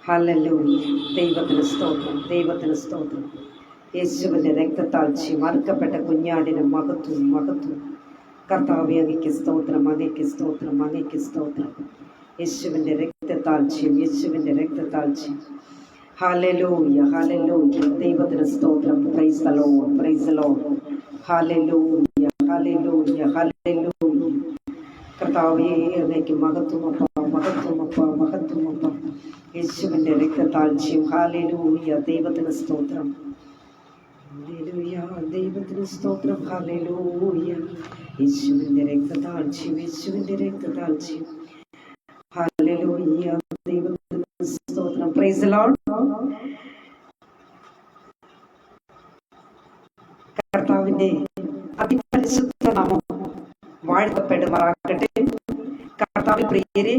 Hallelujah. ദൈവത്തിന് സ്തോത്രം, ദൈവത്തിന് സ്തോത്രം. യേശുവിൻ്റെ രക്തത്താൽ മറുക്കപ്പെട്ട കുഞ്ഞാടിന് മഹത്വം, മഹത്വം. കർത്താവേ, അങ്ങയ്ക്ക് സ്തോത്രം, അങ്ങയ്ക്ക് സ്തോത്രം, അങ്ങയ്ക്ക് സ്തോത്രം. യേശുവിൻ്റെ രക്തത്താൽ യേശുവിൻ്റെ രക്തത്താൽ ഹല്ലേലൂയ, ഹല്ലേലൂയ. ദൈവത്തിന് സ്തോത്രം. Price the Lord, price the Lord. ഹല്ലേലൂയ, ഹല്ലേലൂയ, ഹല്ലേലൂയ. കർത്താവേ, അങ്ങയ്ക്ക് മഹത്വമപ്പ, മഹത്വമപ്പ, മഹത്വമപ്പ. യേശുവിൻ്റെ രക്തത്താൽ ഹല്ലേലൂയ. ദൈവത്തിന് സ്തോത്രം, ഹല്ലേലൂയ. ദൈവത്തിന് സ്തോത്രം, ഹല്ലേലൂയ. യേശുവിൻ്റെ രക്തത്താൽ യേശുവിൻ്റെ രക്തത്താൽ ഹല്ലേലൂയ. ദൈവത്തിന് സ്തോത്രം. Price the Lord. കർത്താവിൻ്റെ അതിപരിശുദ്ധ നാമം വാഴ്ത്തപ്പെടുമാറാകട്ടെ. കർത്താവിൽ പ്രിയരെ,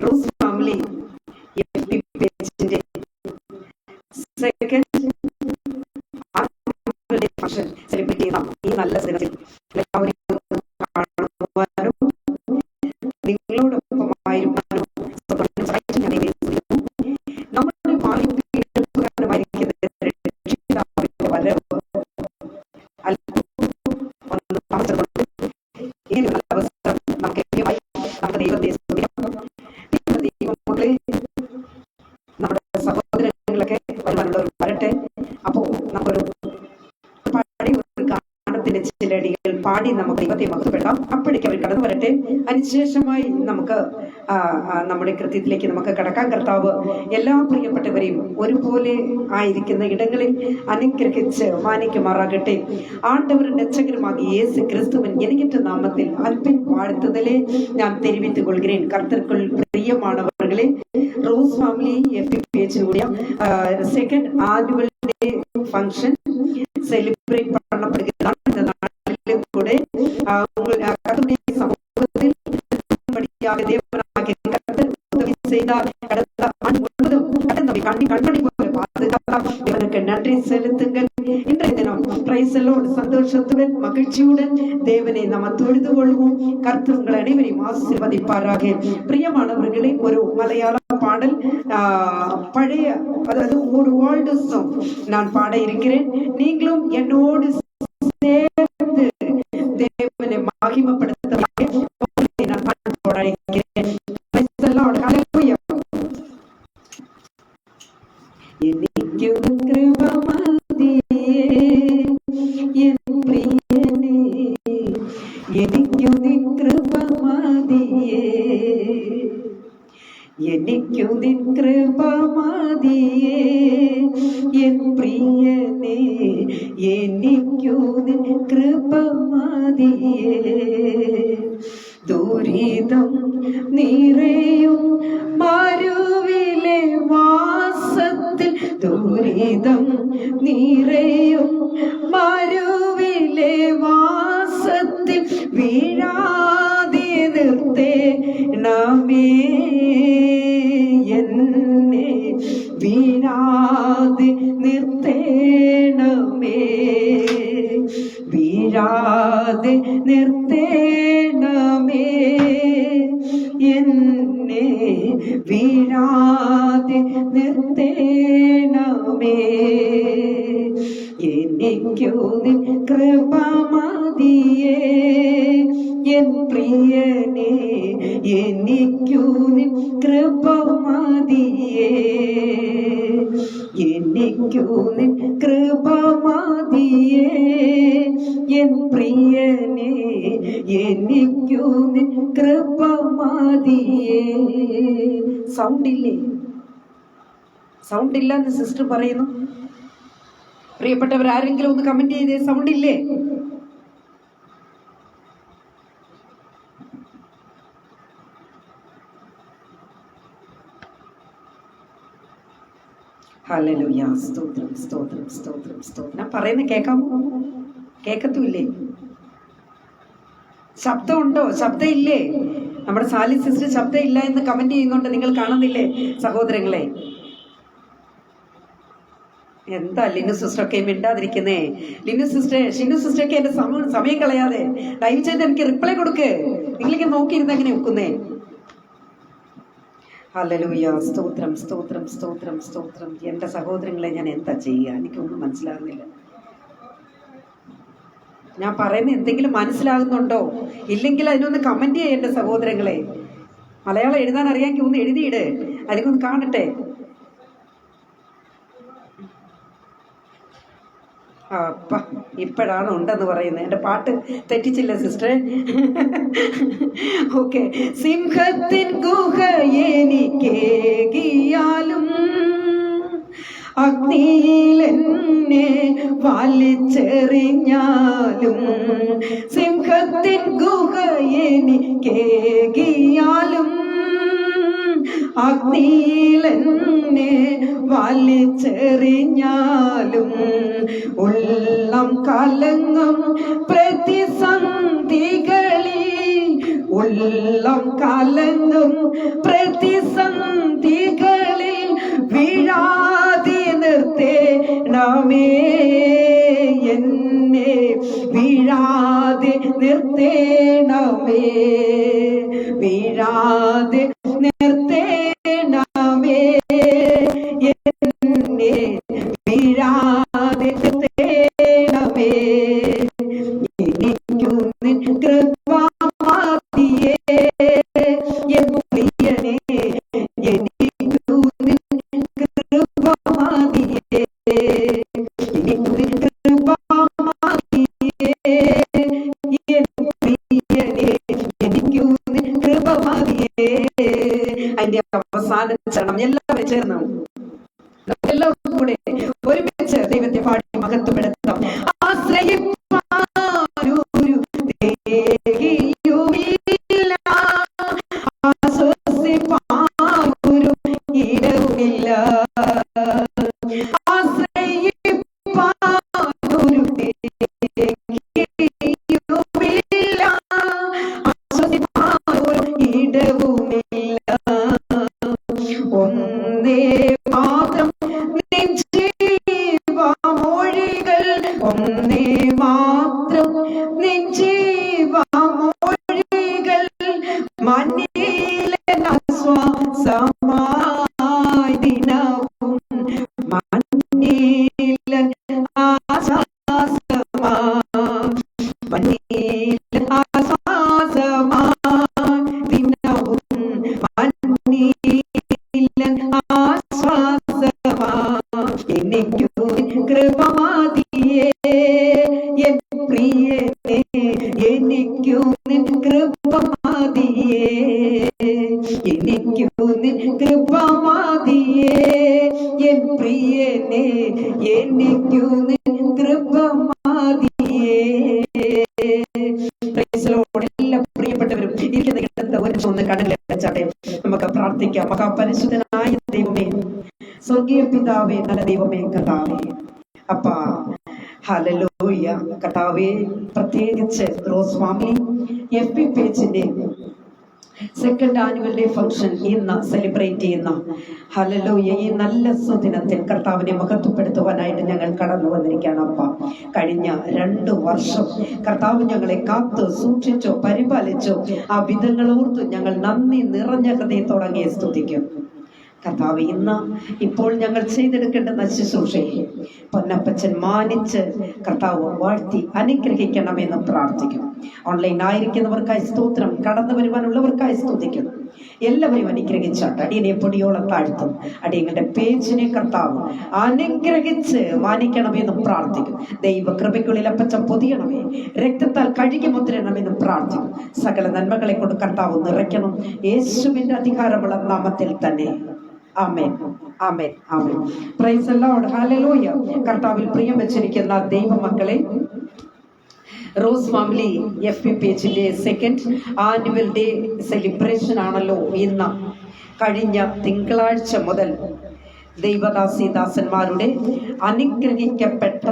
റൂസ് ഫാമിലി FB പേജിന്റെ സെക്കൻഡ് ഫംഗ്ഷൻ സെലിബ്രേറ്റ് ചെയ്യുന്ന ഈ നല്ല ദിനത്തിൽ എല്ലാവരും കാണുവാനും നിങ്ങളോടൊപ്പമായിരുന്നാലും നമ്മുടെ നമ്മുടെ സഹോദരങ്ങളൊക്കെ വരട്ടെ. അപ്പോൾ നമുക്കൊരു പഴയ ഒരു ഗാനത്തിന്റെ ചിലടികൾ പാടി നമുക്ക് ദൈവത്തെ മഹത്വപ്പെടാം. അപ്പോഴേക്കും അവർ കടന്നു വരട്ടെ. അതിനുശേഷമായി നമുക്ക് നമ്മുടെ കൃത്യത്തിലേക്ക് നമുക്ക് കടക്കാൻ. കർത്താവ് എല്ലാ പ്രിയപ്പെട്ടവരെയും ഒരുപോലെ ആയിരിക്കുന്ന ഇടങ്ങളിൽ അനുഗ്രഹിച്ച് മാനിക്കുമാറാകട്ടെ. ആണ്ടവരുടെ രക്ഷകരുമാകി യേശു ക്രിസ്തുവിൻ എനിക്കിട്ട നാമത്തിൽ അല്പൻ വാഴ്ത്തുതലെ ഞാൻ തെരുവിത്ത് കൊള്ളുகிறேன். കർത്തർക്കുள் പ്രിയമാണവர்களே, റോസ് ഫാമിലി FB പേജിലൂടെ second annual day function celebrate பண்ணப்படுகிறது. இந்த நாளில் கூட கர்த்தருடைய சமூகத்தில் தேவனாகிய கர்த்தர் உதவி செய்தார். கடந்த ஆண்டு முழுவதும் நம்மை கண்மணி போல பாதுகாத்தார். இவனுக்கு நன்றி செலுத்துங்கள். இன்றைய தினம் பிரைஸ் தி லார்ட். சந்தோஷத்துடன் மகிழ்ச்சியுடன் தேவனை நாம் தொழுது கொள்வோம். கர்த்தர் உங்கள் அனைவரையும் ஆசீர்வதிப்பாராக. பிரியமானவர்களே, ஒரு மலையாள பாடல், பழைய, அதாவது ஒரு ஓல்டு சாங் நான் பாட இருக்கிறேன். நீங்களும் என்னோடு சேர்ந்து தேவனை மகிமைப்படுத்துவதற்கு நான் பாட இருக்கிறேன். Praise the Lord. ஹல்லேலூயா. എനിക്കും കൃപമതിയേ എൻ പ്രിയനേ, എനിക്കും നിൻ കൃപമതിയേ, എനിക്കും നിൻ കൃപമതിയേ എൻ പ്രിയനേ, എനിക്കും നിൻ കൃപമതിയേ. ദുരിതം നിറയും മരുവിലെ വാസത്തിൽ, ദുരിതം നിറയും മരുവിലെ വാസത്തിൽ വീഴാതെ നിർത്തേണമേ എന്നെ, വീഴാതെ നിർത്തേണമേ, വീഴാതെ നിർത്തേണമേ എന്നെ, വീഴാതെ നിർത്തേണമേ. എനിക്കു നിൻ കൃപമതിയേ എൻ പ്രിയനേ, എനിക്കു നിൻ കൃപമതിയേ, എനിക്കു നിൻ കൃപമതിയേ എൻ പ്രിയനേ, എനിക്കു നിൻ കൃപമതിയേ. സൗണ്ട് ഇല്ലേ? സൗണ്ട് ഇല്ല എന്ന് സിസ്റ്റർ പറയുന്നു. പ്രിയപ്പെട്ടവർ ആരെങ്കിലും ഒന്ന് കമന്റ് ചെയ്തേ. സൗണ്ട് ഇല്ലേ? ഹല്ലേലൂയ. സ്തോത്രം, സ്തോത്രം, സ്തോത്രം, സ്തോത്രം. ഞാൻ പറയുന്നത് കേൾക്കാമോ? കേൾക്കത്തുമില്ലേ? ശബ്ദമുണ്ടോ? ശബ്ദം ഇല്ലേ? നമ്മുടെ സാലി സിസ്റ്റർ ശബ്ദം ഇല്ല എന്ന് കമന്റ് ചെയ്യുന്നുണ്ട്. നിങ്ങൾ കാണുന്നില്ലേ സഹോദരങ്ങളെ? എന്താ ലിനു സിസ്റ്ററൊക്കെ മിണ്ടാതിരിക്കുന്നേ? ലിനു സിസ്റ്റർ, ഷിനു സിസ്റ്ററൊക്കെ എന്റെ സമയം കളയാതെ ദയവ് ചെയ്ത് എനിക്ക് റിപ്ലൈ കൊടുക്ക്. നിങ്ങളിങ്ങനെ നോക്കിയിരുന്ന എങ്ങനെ വെക്കുന്നേ? ഹല്ലേലൂയ. സ്തോത്രം, സ്തോത്രം, സ്തോത്രം, സ്തോത്രം. എൻ്റെ സഹോദരങ്ങളെ, ഞാൻ എന്താ ചെയ്യുക? എനിക്കൊന്നും മനസ്സിലാകുന്നില്ല. ഞാൻ പറയുന്നത് എന്തെങ്കിലും മനസ്സിലാകുന്നുണ്ടോ? ഇല്ലെങ്കിൽ അതിനൊന്ന് കമന്റ് ചെയ്യ എൻ്റെ സഹോദരങ്ങളെ. മലയാളം എഴുതാൻ അറിയാമെങ്കിൽ ഒന്ന് എഴുതിയിട്, അതിനൊന്ന് കാണട്ടെ. അപ്പ ഇപ്പോഴാണ് ഉണ്ടെന്ന് പറയുന്നത്. എൻ്റെ പാട്ട് തെറ്റിച്ചില്ല സിസ്റ്ററെ? ഓക്കെ. സിംഹത്തിൻ ഗുഹ എനിക്കേകിയാലും അഗ്നിയിലെന്നെ വലിച്ചെറിഞ്ഞാലും, സിംഹത്തിൻ ഗുഹ എനിക്കേകിയാലും അഗ്നിയിലെന്നെ വലിച്ചെറിഞ്ഞാലും, ഉള്ളം കലങ്ങും പ്രതിസന്ധികളിൽ, ഉള്ളം കലങ്ങും പ്രതിസന്ധികളിൽ വീഴാതെ നിർത്തേണമേ എന്നെ, വീഴാതെ നിർത്തേണമേ, വീഴാതെ നിർത്തേണമേ എന്നെ, വീഴാതെ നിർത്തേണമേ. എനിക്കു നിൻ കൃപ മതിയേ എൻ പ്രിയനേ, എനിക്കു നിൻ കൃപ മതിയേ, എനിക്കു നിൻ കൃപ മതിയേ എൻ പ്രിയനേ, എനിക്കു നിൻ കൃപ മതിയേ. അതിന്റെ അവസാന ചരണം എല്ലാവരും ചേർന്നു, എല്ലാവർക്കും കൂടെ ഒരുമിച്ച് ദൈവത്തെ പാടി മഹത്വപ്പെടുത്താം. ആശ്രയിപ്പാനൊരു ദേഹിയുമില്ല, ആശ്വസിപ്പാനൊരു ഇടവുമില്ല, ആശ്രയിപ്പാനൊരു ദേഹിയുമില്ല, ആശ്വസിപ്പാനൊരു ഇടവുമില്ല. ഒന്നേ മാത്രം നിൻ ജീവമൊഴികൾ, ഒന്നേ മാത്രം നിൻ ജീവമൊഴികൾ, മണ്ണിലെ ആശ്വാസമായി ദിനവും, മണ്ണിലെ ആശ്വാസമായി, മണ്ണിലെ ആശ്വാസമായി ദിനവും, മണ്ണിലെ ആശ്വാസമായി. എനിക്കു കൃപ മതിയേ എൻ പ്രിയനേ, എനിക്കു നിൻ കൃപ മതിയേ, എനിക്കു നിൻ കൃപ മതിയേ എൻ പ്രിയനേ, എനിക്കു നിൻ കൃപ മതിയേ. എല്ലാ പ്രിയപ്പെട്ടവരും ഇരിക്കുന്ന കിടന്ന ഒരു ഒന്ന് കടലിൽ വെച്ചാട്ടെ, നമുക്ക് പ്രാർത്ഥിക്കാം. മഹാപരിശുദ്ധനായ ദൈവമേ, സ്വർഗീയ പിതാവേ, നല്ല ദൈവമേ, കർത്താവേ, അപ്പാ ഹല്ലേലൂയ കർത്താവേ, പ്രത്യേകിച്ച് റോസ് ഫാമിലി FB പേജിന്റെ സെക്കൻഡ് ആനുവൽ ഡേ ഫംഗ്ഷൻ ഇന്ന് സെലിബ്രേറ്റ് ചെയ്യുന്ന ഹല്ലേലൂയ ഈ നല്ല സുദിനത്തിൽ കർത്താവിനെ മഹത്വപ്പെടുത്തുവാനായിട്ട് ഞങ്ങൾ കടന്നു വന്നിരിക്കുകയാണ്. അപ്പ കഴിഞ്ഞ 2 വർഷം കർത്താവ് ഞങ്ങളെ കാത്ത് സൂക്ഷിച്ചോ പരിപാലിച്ചോ ആ വിധങ്ങളോർത്ത് ഞങ്ങൾ നന്ദി നിറഞ്ഞ ഹൃദയത്തോടെ സ്തുതിക്കും. കർത്താവ് ഇന്ന് ഇപ്പോൾ ഞങ്ങൾ ചെയ്തെടുക്കേണ്ടുന്ന ശുശ്രൂഷയെ പൊന്നപ്പച്ചൻ മാനിച്ച് കർത്താവ് വാഴ്ത്തി അനുഗ്രഹിക്കണമെന്ന് പ്രാർത്ഥിക്കും. ഓൺലൈൻ ആയിരിക്കുന്നവർക്കായി സ്തോത്രം, കടന്നു വരുവാനുള്ളവർക്കായി സ്തുതിക്കുന്നു. എല്ലാവരും അനുഗ്രഹിച്ചാട്ട് അടിയനെ പൊടിയോളം താഴ്ത്തും. അടിയങ്ങളുടെ പേജിനെ കർത്താവ് അനുഗ്രഹിച്ച് മാനിക്കണമെന്നും പ്രാർത്ഥിക്കും. ദൈവ കൃപയ്ക്കുള്ളിൽ അപ്പച്ചൻ പൊതിയണമേ, രക്തത്താൽ കഴുകി മുദ്രണമെന്നും പ്രാർത്ഥിക്കും. സകല നന്മകളെ കൊണ്ട് കർത്താവ് നിറയ്ക്കണം, യേശുവിന്റെ അധികാരമുള്ള നാമത്തിൽ തന്നെ. ആമേൻ, ആമേൻ, ആമേൻ. പ്രൈസ് ദി ലോർഡ്, ഹല്ലേലൂയ. കർത്താവിൽ പ്രിയം വെച്ചിരിക്കുന്ന ദൈവമക്കളെ, റോസ് ഫാമിലി FB പേജിന്റെ സെക്കൻഡ് ആനുവൽ ഡേ സെലിബ്രേഷൻ ആണല്ലോ ഇന്ന്. കഴിഞ്ഞ തിങ്കളാഴ്ച മുതൽ ദൈവദാസിദാസന്മാരുടെ അനുഗ്രഹിക്കപ്പെട്ട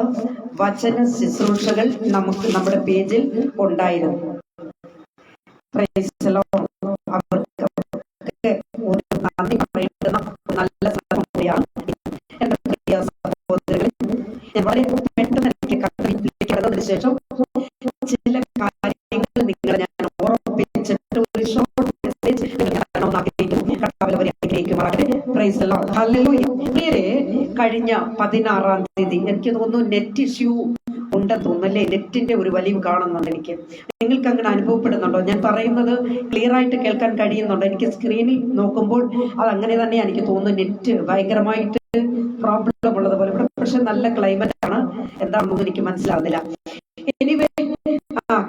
വചന ശുശ്രൂഷകൾ നമുക്ക് നമ്മുടെ പേജിൽ ഉണ്ടായിരുന്നു. Price the Lord. അവർക്ക് ഒരു നന്ദി പറയേണ്ടുന്ന നല്ല സന്ദർഭമാണ്. എന്റെ പ്രിയ സഹോദരങ്ങളെ, ഞാൻ വളരെ പെട്ടെന്ന് കടന്നതിന് ശേഷം ചില കാര്യങ്ങൾ നിങ്ങളെ ഞാൻ ഓർമ്മിപ്പിച്ചിട്ട് ഒരു ഷോർട്ട് മെസ്സേജ് കർത്താവിൽ പ്രൈസ് ദി ലോർഡ്. ഹല്ലേലൂയ. പ്രിയരെ, കഴിഞ്ഞ 16-ാം തീയതി എനിക്ക് തോന്നുന്നു നെറ്റ് ഇഷ്യൂ ഉണ്ടെന്ന് തോന്നുന്നല്ലേ, നെറ്റിന്റെ ഒരു വലിവ് കാണുന്നുണ്ട് എനിക്ക്. നിങ്ങൾക്ക് അങ്ങനെ അനുഭവപ്പെടുന്നുണ്ടോ? ഞാൻ പറയുന്നത് ക്ലിയർ ആയിട്ട് കേൾക്കാൻ കഴിയുന്നുണ്ടോ? എനിക്ക് സ്ക്രീനിൽ നോക്കുമ്പോൾ അത് അങ്ങനെ തന്നെ എനിക്ക് തോന്നുന്നു, നെറ്റ് ഭയങ്കരമായിട്ട് പ്രോബ്ലം ഉള്ളതുപോലെ. ഇവിടെ പക്ഷെ നല്ല ക്ലൈമറ്റ് ആണ്, എന്താണെന്നൊന്നും എനിക്ക് മനസ്സിലാവുന്നില്ല. എനിവേ,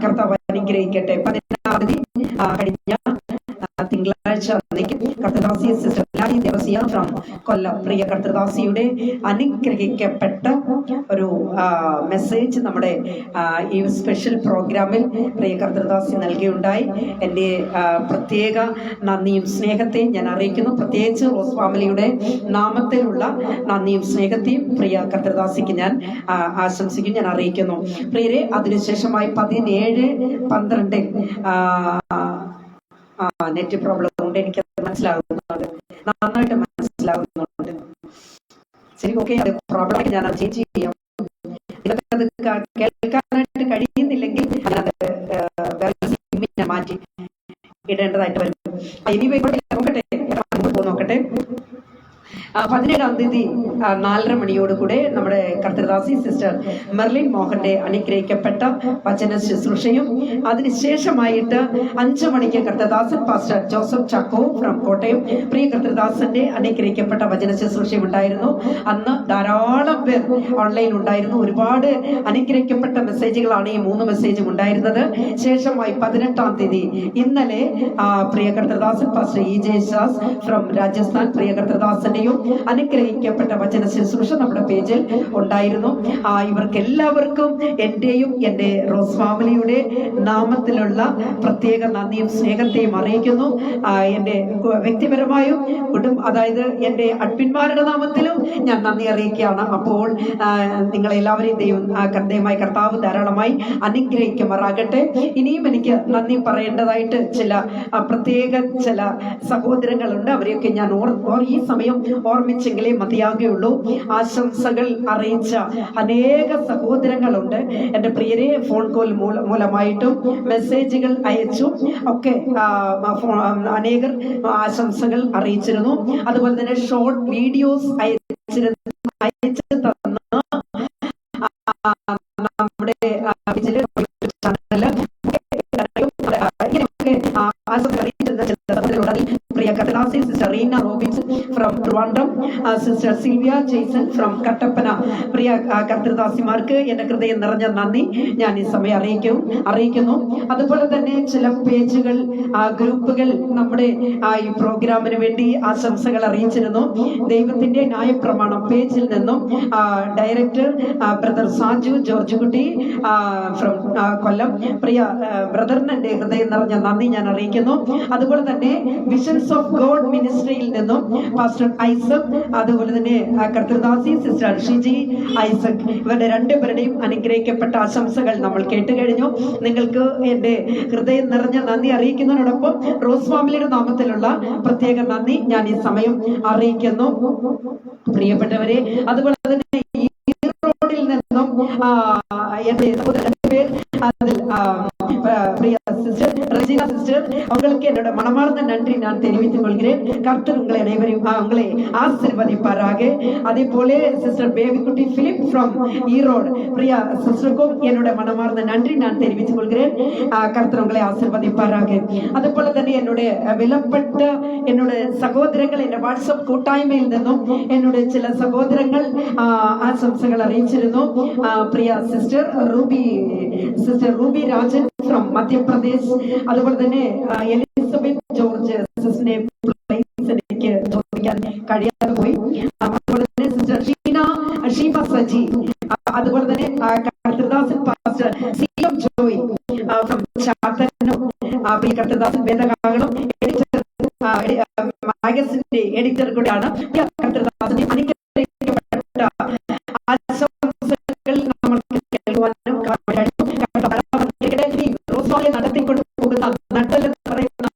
കർത്താവ് അനുഗ്രഹിക്കട്ടെ. 16-ാം തീയതി കഴിഞ്ഞ തിങ്കളാഴ്ച കർത്തദാസി സിസ്റ്റർ ലാലി ദേവസിയ ഫ്രം കൊല്ലം, പ്രിയ കർത്തദാസിയുടെ അനുഗ്രഹിക്കപ്പെട്ട ഒരു മെസ്സേജ് നമ്മുടെ ഈ സ്പെഷ്യൽ പ്രോഗ്രാമിൽ പ്രിയ കർത്തദാസി നൽകിയുണ്ടായി. എൻ്റെ പ്രത്യേക നന്ദിയും സ്നേഹത്തെയും ഞാൻ അറിയിക്കുന്നു. പ്രത്യേകിച്ച് റോസ് ഫാമിലിയുടെ നാമത്തിലുള്ള നന്ദിയും സ്നേഹത്തെയും പ്രിയ കർത്തദാസിക്ക് ഞാൻ ആശംസിക്കും, ഞാൻ അറിയിക്കുന്നു. പ്രിയരെ, അതിനുശേഷമായി 17-12 നെറ്റ് പ്രോബ്ലം ഉണ്ട്, എനിക്ക് മനസ്സിലാകുന്നുണ്ട്, നന്നായിട്ട് മനസ്സിലാകുന്നുണ്ട്. ശരി, ഓക്കെ, അത് പ്രോബ്ലം ഞാൻ ചേഞ്ച് ചെയ്യാം. നിങ്ങൾക്കത് കേൾക്കാനായിട്ട് കഴിയുന്നില്ലെങ്കിൽ ഞാൻ മാറ്റി ഇടേണ്ടതായിട്ട് വരും. എനിവേ, നോക്കട്ടെ. 17-ാം തീയതി 4:30 മണിയോടുകൂടെ നമ്മുടെ കർത്തദാസി സിസ്റ്റർ മെർലിൻ മോഹന്റെ അനുഗ്രഹിക്കപ്പെട്ട വചന ശുശ്രൂഷയും, അതിനുശേഷമായിട്ട് 5 മണിക്ക് കർത്തദാസൻ pastor Joseph Chacko from Kottayam, പ്രിയ കർത്തദാസന്റെ അനുഗ്രഹിക്കപ്പെട്ട വചന ശുശ്രൂഷയും ഉണ്ടായിരുന്നു. അന്ന് ധാരാളം പേർ ഓൺലൈൻ ഉണ്ടായിരുന്നു. ഒരുപാട് അനുഗ്രഹിക്കപ്പെട്ട മെസ്സേജുകളാണ് ഈ 3 മെസ്സേജും ഉണ്ടായിരുന്നത്. ശേഷമായി 18-ാം തീയതി ഇന്നലെ പ്രിയ കർത്തദാസൻ പാസ്റ്റർ ഇ.ജെ. ശാസ് ഫ്രം രാജസ്ഥാൻ, പ്രിയ കർത്തദാസന്റെയും അനുഗ്രഹിക്കപ്പെട്ട വചന ശുശ്രൂഷ നമ്മുടെ പേജിൽ ഉണ്ടായിരുന്നു. ഇവർക്ക് എല്ലാവർക്കും എന്റെയും എൻ്റെ റോസ് ഫാമിലിയുടെ നാമത്തിലുള്ള പ്രത്യേക നന്ദിയും സ്നേഹത്തെയും അറിയിക്കുന്നു. എൻ്റെ വ്യക്തിപരമായും അതായത് എൻ്റെ അഡ്മിന്മാരുടെ നാമത്തിലും ഞാൻ നന്ദി അറിയിക്കുകയാണ്. അപ്പോൾ നിങ്ങളെല്ലാവരെയും ദൈവമായി കർത്താവ് ധാരാളമായി അനുഗ്രഹിക്കുമാറാകട്ടെ. ഇനിയും എനിക്ക് നന്ദി പറയേണ്ടതായിട്ട് പ്രത്യേക ചില സഹോദരങ്ങളുണ്ട്. അവരെയൊക്കെ ഞാൻ ഈ സമയം ഓർമ്മിച്ചെങ്കിലേ മതിയാകുകയുള്ളൂ. ആശംസകൾ അറിയിച്ച അനേക സഹോദരങ്ങളുണ്ട്. എൻ്റെ പ്രിയരെ, ഫോൺ കോൾ മൂലമായിട്ടും മെസ്സേജുകൾ അയച്ചും ഒക്കെ അനേകർ ആശംസകൾ അറിയിച്ചിരുന്നു. അതുപോലെ തന്നെ ഷോർട്ട് വീഡിയോസ് അയച്ചു തന്ന നമ്മുടെ ചാനല് പ്രിയ കർത്തദാസി sister Reena Robins from Trivandrum, sister Sylvia Jaison from Kattappana, പ്രിയ കർത്തദാസിമാർക്ക് എൻ്റെ ഹൃദയം നിറഞ്ഞ നന്ദി ഞാൻ ഈ സമയം അറിയിക്കുന്നു. അതുപോലെ തന്നെ ചില പേജുകൾ, ഗ്രൂപ്പുകൾ നമ്മുടെ ഈ പ്രോഗ്രാമിന് വേണ്ടി ആശംസകൾ അറിയിച്ചിരുന്നു. ദൈവത്തിന്റെ ന്യായപ്രമാണം പേജിൽ നിന്നും ഡയറക്ടർ ബ്രദർ സാജു ജോർജ് കുട്ടി ഫ്രം കൊല്ലം, പ്രിയ ബ്രദറിന് എൻ്റെ ഹൃദയം നിറഞ്ഞ നന്ദി ഞാൻ അറിയിക്കുന്നു. അതുപോലെ തന്നെ വിഷൻസ് ഓഫ് ഗോഡ് മിനിസ്ട്രിയിൽ നിന്നും പാസ്റ്റർ ഐസക്, അതുപോലെ തന്നെ കർത്തദാസി സിസ്റ്റർ ഷിജി ഐസക്, ഇവരുടെ 2 പേരുടെയും അനുഗ്രഹിക്കപ്പെട്ട ആശംസകൾ നമ്മൾ കേട്ടുകഴിഞ്ഞു. നിങ്ങൾക്ക് എൻ്റെ ഹൃദയം നിറഞ്ഞ നന്ദി അറിയിക്കുന്നതിനോടൊപ്പം റോസ് ഫാമിലിയുടെ നാമത്തിലുള്ള പ്രത്യേക നന്ദി ഞാൻ ഈ സമയം അറിയിക്കുന്നു. പ്രിയപ്പെട്ടവരെ, അതുപോലെ തന്നെ ഈ റോഡിൽ നിന്നും എൻ്റെ അതിൽ പ്രിയ സിസ്റ്റർ റജീന സിസ്റ്റർ அவங்களுக்கு என்னோட மனமார்ந்த நன்றி நான் தெரிவித்துக் கொள்கிறேன். கர்த்தர் உங்களை அனைவரையும் உங்களை ஆசீர்வதிப்பாராக. அதே போல sister Babykutty Philip from Erode, பிரியா சிஸ்டருக்கும் என்னோட மனமார்ந்த நன்றி நான் தெரிவித்துக் கொள்கிறேன். கர்த்தர் உங்களை ஆசீர்வதிப்பாராக. அதே போல തന്നെ என்னுடைய വിലപ്പെട്ട എന്നോട് സഹോദരങ്ങൾ എൻ്റെ വാട്സപ്പ് കൂട്ടായ്മയിൽ നിന്നും എന്നോട് ചില സഹോദരങ്ങൾ ആശംസകൾ അറിയിച്ചിരുന്നു. പ്രിയ sister Ruby Rajan from Madhya Pradesh, അതുപോലെ തന്നെ എലിസബത്ത് ജോർജ് സിസ്റ്ററിനെ എനിക്ക് ചോദിക്കാൻ കഴിയാതെ പോയി. അതുപോലെ തന്നെ സിസ്റ്റർ ഷീഫ സജി, അതുപോലെ തന്നെ കർത്തദാസൻ pastor C M. Joy from Chathannoor, പ്രിയ കർത്തദാസൻ വേദകാകളും എഡിറ്റർ മാഗസിന്റെ എഡിറ്റർ കൂടെയാണ്. കർത്തദാസനെ അനുഗ്രഹിക്കപ്പെട്ട ആശംസകൾ നമ്മൾക്ക് കേൾക്കുവാനും നടത്തിക്കൊണ്ട് പോകുന്ന നട്ടൽ എന്ന് പറയുന്ന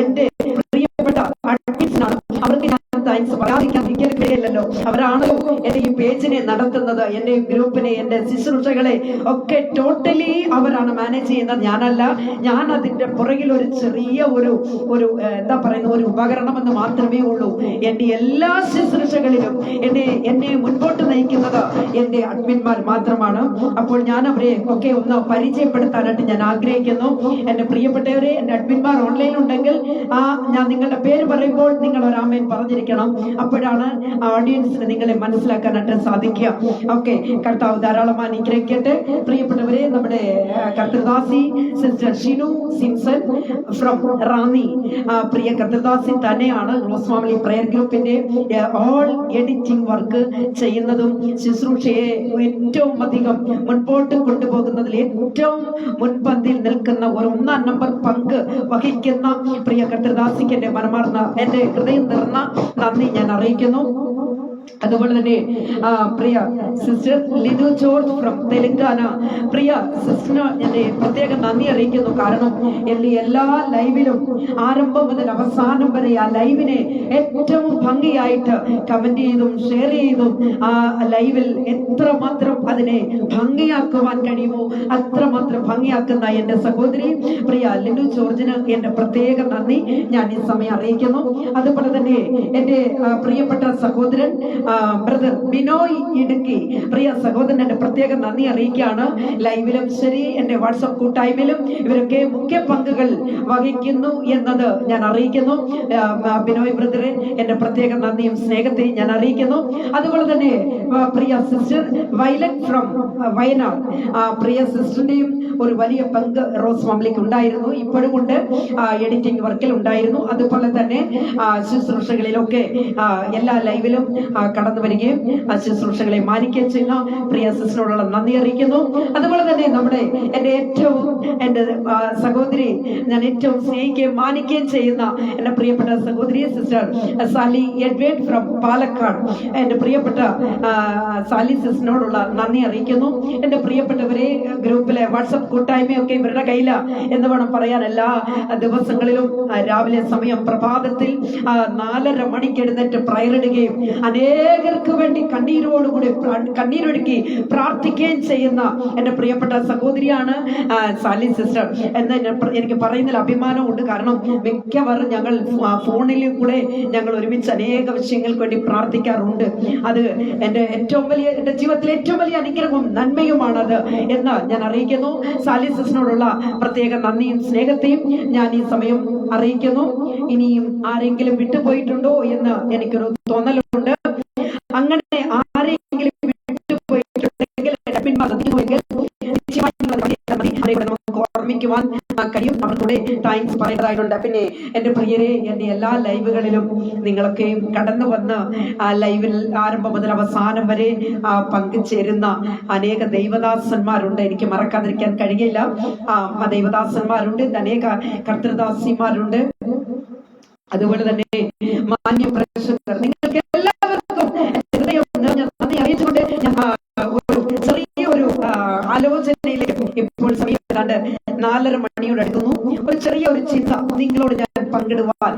എന്റെ പ്രിയപ്പെട്ട അഡ്മിൻസാണ്. അവർക്ക് ഞാൻ താങ്ക്സ് പറയാതിരിക്കാൻ ഇരിക്കലില്ലല്ലോ. അവരാണല്ലോ എന്റെ ഈ പേജിനെ നടത്തുന്നത്, എന്റെ ഗ്രൂപ്പിനെ, എന്റെ ശുശ്രൂഷകളെ ഒക്കെ ടോട്ടലി അവരാണ് മാനേജ് ചെയ്യുന്നത്, ഞാനല്ല. ഞാൻ അതിന്റെ പുറകിൽ ഒരു ചെറിയ ഒരു എന്താ പറയുന്ന ഒരു ഉപകരണം എന്ന് മാത്രമേ ഉള്ളൂ. എന്റെ എല്ലാ ശുശ്രൂഷകളിലും എന്നെ മുൻപോട്ട് നയിക്കുന്നത് എന്റെ അഡ്മിന്മാർ മാത്രമാണ്. അപ്പോൾ ഞാൻ അവരെ ഒക്കെ ഒന്ന് പരിചയപ്പെടുത്താനായിട്ട് ഞാൻ ആഗ്രഹിക്കുന്നു. എന്റെ പ്രിയപ്പെട്ടവരെ, എന്റെ അഡ്മിന്മാർ ഓൺലൈൻ ഉണ്ടെങ്കിൽ ഞാൻ നിങ്ങളുടെ പേര് പറയുമ്പോൾ നിങ്ങൾ ഒരു ആമേൻ പറഞ്ഞിരിക്കണം. അപ്പോഴാണ് ഓഡിയൻസിന് നിങ്ങളെ മനസ്സിലാക്കാനായിട്ട് സാധിക്കുക. ഓക്കെ, കർത്താവ് ധാരാളമായി അനുഗ്രഹിക്കട്ടെ. പ്രിയപ്പെട്ടവരെ, നമ്മുടെ കർത്തൃദാസി sister Shinu Simson from Ranni, പ്രിയ കർത്തൃദാസി തന്നെയാണ് റോസ് ഫാമിലി പ്രയർ ഗ്രൂപ്പിന്റെ ഓൾ എഡിറ്റിംഗ് വർക്ക് ചെയ്യുന്നതും ശുശ്രൂഷയെ ഏറ്റവും അധികം മുൻപോട്ട് കൊണ്ടുപോകുന്നതിൽ ഏറ്റവും മുൻപന്തിയിൽ നിൽക്കുന്ന ഒരു 1-ാം നമ്പർ പങ്ക് വഹിക്കുന്ന പ്രിയ കർത്തൃദാസിക്ക് എന്റെ മനമാർന്ന, എന്റെ ഹൃദയം നിറഞ്ഞ നന്ദി ഞാൻ അറിയിക്കുന്നു. അതുപോലെ തന്നെ പ്രിയ sister Linu George from Telangana, പ്രിയ സിസ്റ്ററിന് എന്റെ പ്രത്യേക നന്ദി അറിയിക്കുന്നു. കാരണം എന്റെ എല്ലാ ലൈവിലും ആരംഭം മുതൽ അവസാനം വരെ ആ ലൈവിനെ ഏറ്റവും ഭംഗിയായിട്ട് കമന്റ് ചെയ്തും ഷെയർ ചെയ്തും ആ ലൈവിൽ എത്രമാത്രം അതിനെ ഭംഗിയാക്കുവാൻ കഴിയുമോ അത്രമാത്രം ഭംഗിയാക്കുന്ന എന്റെ സഹോദരി പ്രിയ ലിനു ജോർജിന് എന്റെ പ്രത്യേക നന്ദി ഞാൻ ഈ സമയം അറിയിക്കുന്നു. അതുപോലെ തന്നെ എന്റെ പ്രിയപ്പെട്ട സഹോദരൻ ബ്രദർ ബിനോയ് ഇടുക്കി, പ്രിയ സഹോദരന്റെ പ്രത്യേക നന്ദി അറിയിക്കുകയാണ്. ലൈവിലും ശരി, എന്റെ വാട്സപ്പ് കൂട്ടായ്മയിലും ഇവരൊക്കെ മുഖ്യ പങ്കുകൾ വഹിക്കുന്നു എന്നത് ഞാൻ അറിയിക്കുന്നു. ബിനോയ് ബ്രദറെ എന്റെ പ്രത്യേക നന്ദിയും സ്നേഹത്തെയും ഞാൻ അറിയിക്കുന്നു. അതുപോലെ തന്നെ പ്രിയ സിസ്റ്റർ വയലറ്റ് ഫ്രം വയനാട്, പ്രിയ സിസ്റ്ററിന്റെയും ഒരു വലിയ പങ്ക് റോസ് ഫാമിലിക്ക് ഉണ്ടായിരുന്നു, ഇപ്പോഴും ഉണ്ട്, എഡിറ്റിംഗ് വർക്കിൽ ഉണ്ടായിരുന്നു. അതുപോലെ തന്നെ ശുശ്രൂഷകളിലൊക്കെ എല്ലാ ലൈവിലും കടന്നു വരികയും ശുശ്രൂഷകളെ മാനിക്കുകയും ചെയ്യുന്ന പ്രിയ സിസ്റ്ററിനോടുള്ള നന്ദി അറിയിക്കുന്നു. അതുപോലെ തന്നെ എന്റെ സഹോദരി, ഞാൻ ഏറ്റവും സ്നേഹിക്കുകയും മാനിക്കുകയും ചെയ്യുന്ന എന്റെ പ്രിയപ്പെട്ട സഹോദരി sister Sally Edward from Palakkad, എന്റെ പ്രിയപ്പെട്ട സാലി സിസ്റ്ററിനോടുള്ള നന്ദി അറിയിക്കുന്നു. എന്റെ പ്രിയപ്പെട്ടവരെ, ഗ്രൂപ്പിലെ വാട്സപ്പ് കൂട്ടായ്മയൊക്കെ ഇവരുടെ കയ്യില എന്ന് വേണം പറയാൻ. എല്ലാ ദിവസങ്ങളിലും രാവിലെ സമയം പ്രഭാതത്തിൽ 4:30 മണിക്ക് എഴുന്നേറ്റ് പ്രയറിടുകയും അനേകർക്ക് വേണ്ടി കണ്ണീരോടുകൂടി കണ്ണീരൊഴുക്കി പ്രാർത്ഥിക്കുകയും ചെയ്യുന്ന എന്റെ പ്രിയപ്പെട്ട സഹോദരിയാണ് സാലി സിസ്റ്റർ എന്ന് എനിക്ക് പറയുന്നതിൽ അഭിമാനമുണ്ട്. കാരണം മിക്കവാറും ഞങ്ങൾ ഫോണിലും കൂടെ ഞങ്ങൾ ഒരുമിച്ച് അനേക വിഷയങ്ങൾക്ക് വേണ്ടി പ്രാർത്ഥിക്കാറുണ്ട്. അത് എന്റെ ജീവിതത്തിലെ ഏറ്റവും വലിയ അനുഗ്രഹവും നന്മയുമാണത് എന്ന് ഞാൻ അറിയിക്കുന്നു. സാലി സിസ്റ്ററിനോടുള്ള പ്രത്യേക നന്ദിയും സ്നേഹത്തെയും ഞാൻ ഈ സമയം അറിയിക്കുന്നു. ഇനിയും ആരെങ്കിലും വിട്ടുപോയിട്ടുണ്ടോ എന്ന് എനിക്കൊരു തോന്നലുണ്ട്. അങ്ങനെ ആരെങ്കിലും വിട്ടുപോയിട്ടുണ്ടെങ്കിൽ നമുക്ക് ഓർമ്മിക്കുവാൻ കഴിയും, അവർക്കൂടെ താങ്ക്സ് പറയേണ്ടതായിട്ടുണ്ട്. പിന്നെ എന്റെ പ്രിയരെ, എന്റെ എല്ലാ ലൈവുകളിലും നിങ്ങളൊക്കെ കടന്നു വന്ന് ആ ലൈവിൽ ആരംഭം മുതൽ അവസാനം വരെ പങ്കുചേരുന്ന അനേക ദൈവദാസന്മാരുണ്ട്, എനിക്ക് മറക്കാതിരിക്കാൻ കഴിയില്ല. ആ ദൈവദാസന്മാരുണ്ട്, അനേക കർത്തൃദാസിമാരുണ്ട്. അതുപോലെ തന്നെ മാന്യ പ്രേക്ഷകർ, നിങ്ങൾക്ക് എല്ലാവർക്കും ഹൃദയം നന്ദി അറിയിച്ചുകൊണ്ട് ചെറിയൊരു ആലോചനയിലേക്ക് ഇപ്പോൾ സമയം 4:30 മണിയോട് അടുക്കുന്നു. ഒരു ചെറിയൊരു ചിന്ത നിങ്ങളോട് ഞാൻ പങ്കിടുവാൻ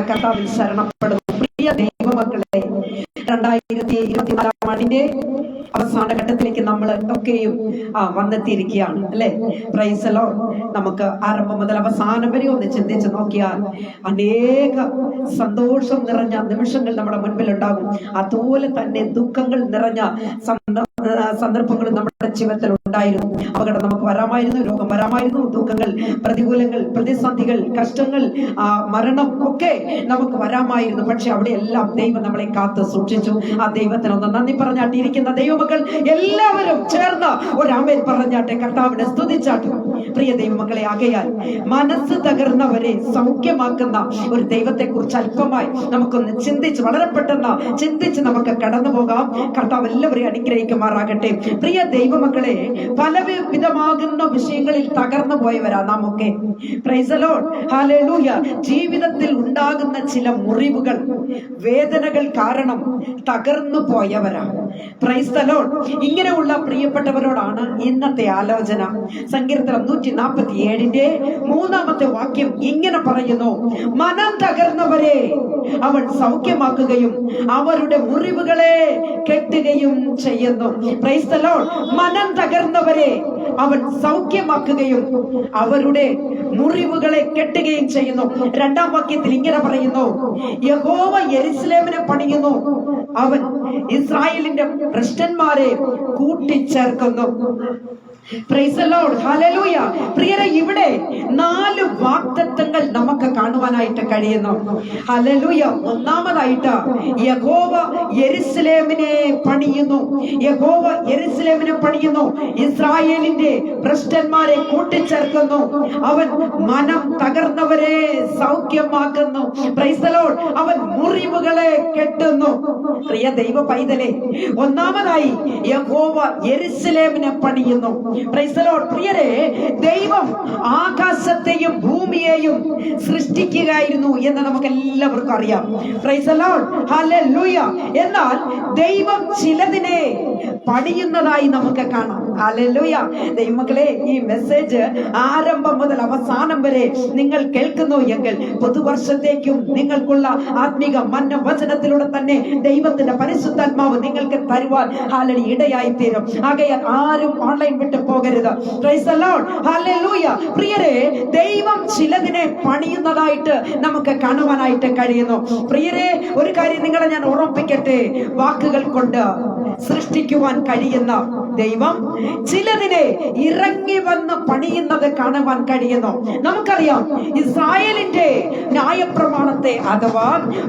കർത്താവിൽ ശരണപ്പെടുന്നു. പ്രിയ ദൈവമക്കളെ, 2024 ആണ്ടിന്റെ അവസാന ഘട്ടത്തിലേക്ക് നമ്മൾ ഒക്കെയും വന്നെത്തിയിരിക്കുകയാണ് അല്ലെ. Price the Lord. നമുക്ക് ആരംഭം മുതൽ അവസാനം വരെ ഒന്ന് ചിന്തിച്ച് നോക്കിയാൽ അനേക സന്തോഷം നിറഞ്ഞ നിമിഷങ്ങൾ നമ്മുടെ മുൻപിൽ ഉണ്ടാകും. അതുപോലെ തന്നെ ദുഃഖങ്ങൾ നിറഞ്ഞ സന്ദർഭങ്ങൾ നമ്മുടെ ജീവിതത്തിൽ ഉണ്ടായിരുന്നു. അപകടം നമുക്ക് വരാമായിരുന്നു, രോഗം വരാമായിരുന്നു, ദുഃഖങ്ങൾ, പ്രതികൂലങ്ങൾ, പ്രതിസന്ധികൾ, കഷ്ടങ്ങൾ, മരണം ഒക്കെ നമുക്ക് വരാമായിരുന്നു. പക്ഷെ അവിടെയെല്ലാം ദൈവം നമ്മളെ കാത്ത് സൂക്ഷിച്ചു. ആ ദൈവത്തിനൊന്ന് നന്ദി പറഞ്ഞാട്ടെ. ഇരിക്കുന്ന ദൈവമക്കൾ എല്ലാവരും ചേർന്ന് ഒരാമേൻ പറഞ്ഞാട്ടെ, കർത്താവിനെ സ്തുതിച്ചാട്ടെ. പ്രിയ ദൈവമക്കളെ, ആകയാൽ മനസ്സ് തകർന്നവരെ സൗഖ്യമാക്കുന്ന ഒരു ദൈവത്തെ കുറിച്ച് അല്പമായി നമുക്കൊന്ന് ചിന്തിച്ച്, വളരെ പെട്ടെന്ന് ചിന്തിച്ച് നമുക്ക് കടന്നു പോകാം. കർത്താവ് എല്ലാവരെയും അനുഗ്രഹിക്കുമാറാകട്ടെ. പ്രിയ ദൈവമക്കളെ, പലവിധമാകുന്ന വിഷയങ്ങളിൽ തകർന്നു പോയവരാ നാം ഒക്കെ. Price the Lord, hallelujah. ജീവിതത്തിൽ ഉണ്ടാകുന്ന ചില മുറിവുകൾ, വേദനകൾ കാരണം തകർന്നു പോയവരാ. Price the Lord. ഇങ്ങനെയുള്ള പ്രിയപ്പെട്ടവരോടാണ് ഇന്നത്തെ ആലോചന. സങ്കീർത്തനം 147 3 വാക്യം ഇങ്ങനെ പറയുന്നു: മനം തകർന്നവരെ അവൻ സൗഖ്യമാക്കുകയും അവരുടെ മുറിവുകളെ കെട്ടുകയും ചെയ്യുന്നു. Price the Lord. മനം തകർന്നവരെ അവൻ സൗഖ്യമാക്കുകയും അവരുടെ മുറിവുകളെ കെട്ടുകയും ചെയ്യുന്നു. 2 വാക്യത്തിൽ ഇങ്ങനെ പറയുന്നു: യഹോവ യെരൂശലേമിനെ പണിയുന്നു, അവൻ ഇസ്രായേലിന്റെ ഭ്രഷ്ടന്മാരെ കൂട്ടിച്ചേർക്കുന്നു. Price the Lord. ഹല്ലേലൂയ. പ്രിയരെ, ഇവിടെ 4 വാഗ്ദത്തങ്ങൾ നമുക്ക് കാണുവാനായിട്ട് കഴിയുന്നു. ഹല്ലേലൂയ. ഒന്നാമതായിട്ട് യഹോവ യെരൂശലേമിനെ പണിയുന്നു. യഹോവ യെരൂശലേമിനെ പണിയുന്നു, ഇസ്രായേലിന്റെ ഭ്രഷ്ടന്മാരെ കൂട്ടിച്ചേർക്കുന്നു, അവൻ മനം തകർന്നവരെ സൗഖ്യമാക്കുന്നു. Praise the Lord. അവൻ മുറിവുകളെ കെട്ടുന്നു. പ്രിയ ദൈവ പൈതലേ, ഒന്നാമതായി യഹോവ യെരൂശലേമിനെ പണിയുന്നു. Price the Lord. പ്രിയരെ, ദൈവം ആകാശത്തെയും ഭൂമിയെയും സൃഷ്ടിക്കുകയായിരുന്നു എന്ന് നമുക്ക് എല്ലാവർക്കും അറിയാം. Price the Lord. ഹല്ലേലൂയ. എന്നാൽ ദൈവം ചിലതിനെ പണിയുന്നതായി നമുക്ക് കാണാം. ഹല്ലേലൂയ. ദൈവമക്കളെ, ഈ മെസ്സേജ് ആരംഭം മുതൽ അവസാനം വരെ നിങ്ങൾ കേൾക്കുന്നു എങ്കിൽ പുതുവർഷത്തേക്കും നിങ്ങൾക്കുള്ള ആത്മീക മന്ന വചനത്തിലൂടെ തന്നെ ദൈവത്തിന്റെ പരിശുദ്ധാത്മാവ് നിങ്ങൾക്ക് തരുവാൻ ഹാലടി ഇടയായി തീരും. ആകയാൽ ആരും ഓൺലൈൻ വിട്ട് പോകരുത്. Price the Lord. ഹല്ലേലൂയ. പ്രിയരെ, ദൈവം ചിലതിനെ പണിയുന്നതായിട്ട് നമുക്ക് കാണുവാനായിട്ട് കഴിയുന്നു. പ്രിയരെ, ഒരു കാര്യം നിങ്ങളെ ഞാൻ ഓർമ്മിപ്പിക്കട്ടെ. വാക്കുകൾ കൊണ്ട് സൃഷ്ടിക്കുവാൻ കഴിയുന്ന ദൈവം ചിലതിനെ ഇറങ്ങി വന്ന് പണിയുന്നത് കാണുവാൻ കഴിയുന്നു. നമുക്കറിയാം, ഇസ്രായേലിന്റെ ന്യായപ്രമാണത്തെ അഥവാ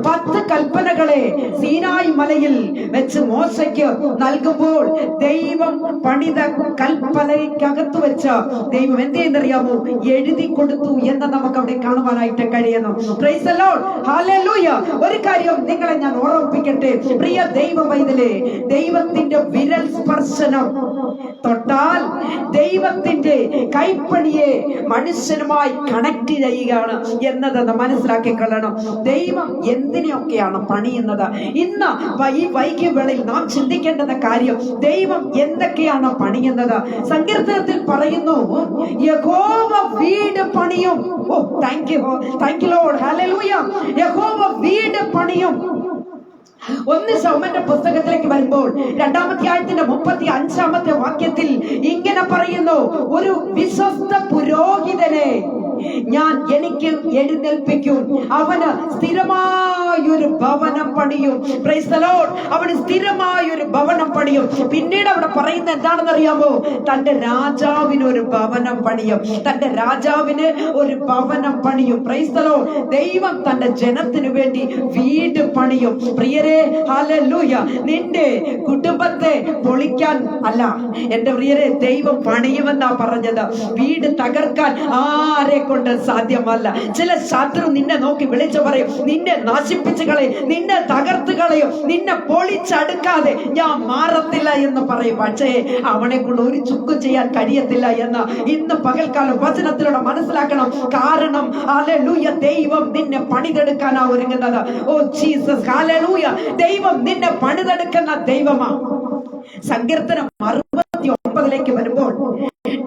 10 കൽപ്പനകളെ സീനായി മലയിൽ വെച്ച് മോശയ്ക്ക് നൽകുമ്പോൾ ദൈവം പണിത കൽപ്പനയ്ക്കകത്ത് വെച്ച് ദൈവം എന്ത് ചെയ്യുന്നറിയാമോ? എഴുതി കൊടുത്തു എന്ന് നമുക്ക് അവിടെ കാണുവാനായിട്ട് കഴിയുന്നു. Price the Lord. ഹല്ലേലൂയ. ഒരു കാര്യം നിങ്ങളെ ഞാൻ ഓർമ്മിപ്പിക്കട്ടെ. പ്രിയ ദൈവ പൈതലേ, ദൈവത്തിന്റെ വിരൽ സ്പർശനം തൊട്ടാൽ ദൈവത്തിന്റെ കൈപ്പണിയെ മനുഷ്യനുമായി കണക്ട് ചെയ്യുകയാണ് എന്നത് മനസ്സിലാക്കിക്കൊള്ളണം. ദൈവം എന്തിനെയൊക്കെയാണ് പണിയുന്നത്? ഇന്ന് ഈ വൈകിവേളയിൽ നാം ചിന്തിക്കേണ്ടുന്ന കാര്യം, ദൈവം എന്തൊക്കെയാണ് പണിയുന്നത്? സങ്കീർത്തനത്തിൽ പറയുന്നു, യഹോവ വീട് പണിയും. ഓ, താങ്ക് യു ലോർഡ്. ഹല്ലേലൂയ. യഹോവ വീട് പണിയും. 1 ശമൂവേലിന്റെ പുസ്തകത്തിലേക്ക് വരുമ്പോൾ 2-ാം അധ്യായത്തിന്റെ 35-ാമത്തെ വാക്യത്തിൽ ഇങ്ങനെ പറയുന്നു: ഒരു വിശ്വസ്ത പുരോഹിതനെ ഞാൻ എനിക്ക് എഴുന്നേൽപ്പിക്കും, അവന് സ്ഥിരമായൊരു ഭവനം പണിയും. Price the Lord. അവന് സ്ഥിരമായൊരു ഭവനം പണിയും. പിന്നീട് അവിടെ പറയുന്നത് എന്താണെന്ന് അറിയാമോ? തന്റെ രാജാവിന് ഒരു ഭവനം പണിയും. തന്റെ രാജാവിന് ഒരു ഭവനം പണിയും. Price the Lord. ദൈവം തന്റെ ജനത്തിനു വേണ്ടി വീട് പണിയും. പ്രിയരെ, ഹല്ലേലൂയ. നിന്റെ കുടുംബത്തെ പൊളിക്കാൻ അല്ല എന്റെ പ്രിയരെ ദൈവം പണിയുമെന്നാ പറഞ്ഞത്. വീട് തകർക്കാൻ ആരെ കൊണ്ട് സാധ്യമല്ല. ചില ശത്രു നിന്നെ നോക്കി വിളിച്ചു പറയും, നിന്നെ നശിപ്പിച്ചു കളയും, നിന്നെ തകർത്ത് കളയും, നിന്നെ പൊളിച്ചടുക്കാതെ ഞാൻ മാറത്തില്ല എന്ന് പറയും. പക്ഷേ അവനെ കൊണ്ട് ഒരു ചുക്കും ചെയ്യാൻ കഴിയത്തില്ല എന്ന് ഇന്ന് പകൽക്കാലം വചനത്തിലൂടെ മനസ്സിലാക്കണം. കാരണം ഹല്ലേലൂയ, ദൈവം നിന്നെ പണിതെടുക്കാനാ ഒരുങ്ങുന്നത്. Oh Jesus, hallelujah. ദൈവം നിന്നെ പണിതെടുക്കുന്ന ദൈവമാണ്. സങ്കീർത്തനം 69 വരുമ്പോൾ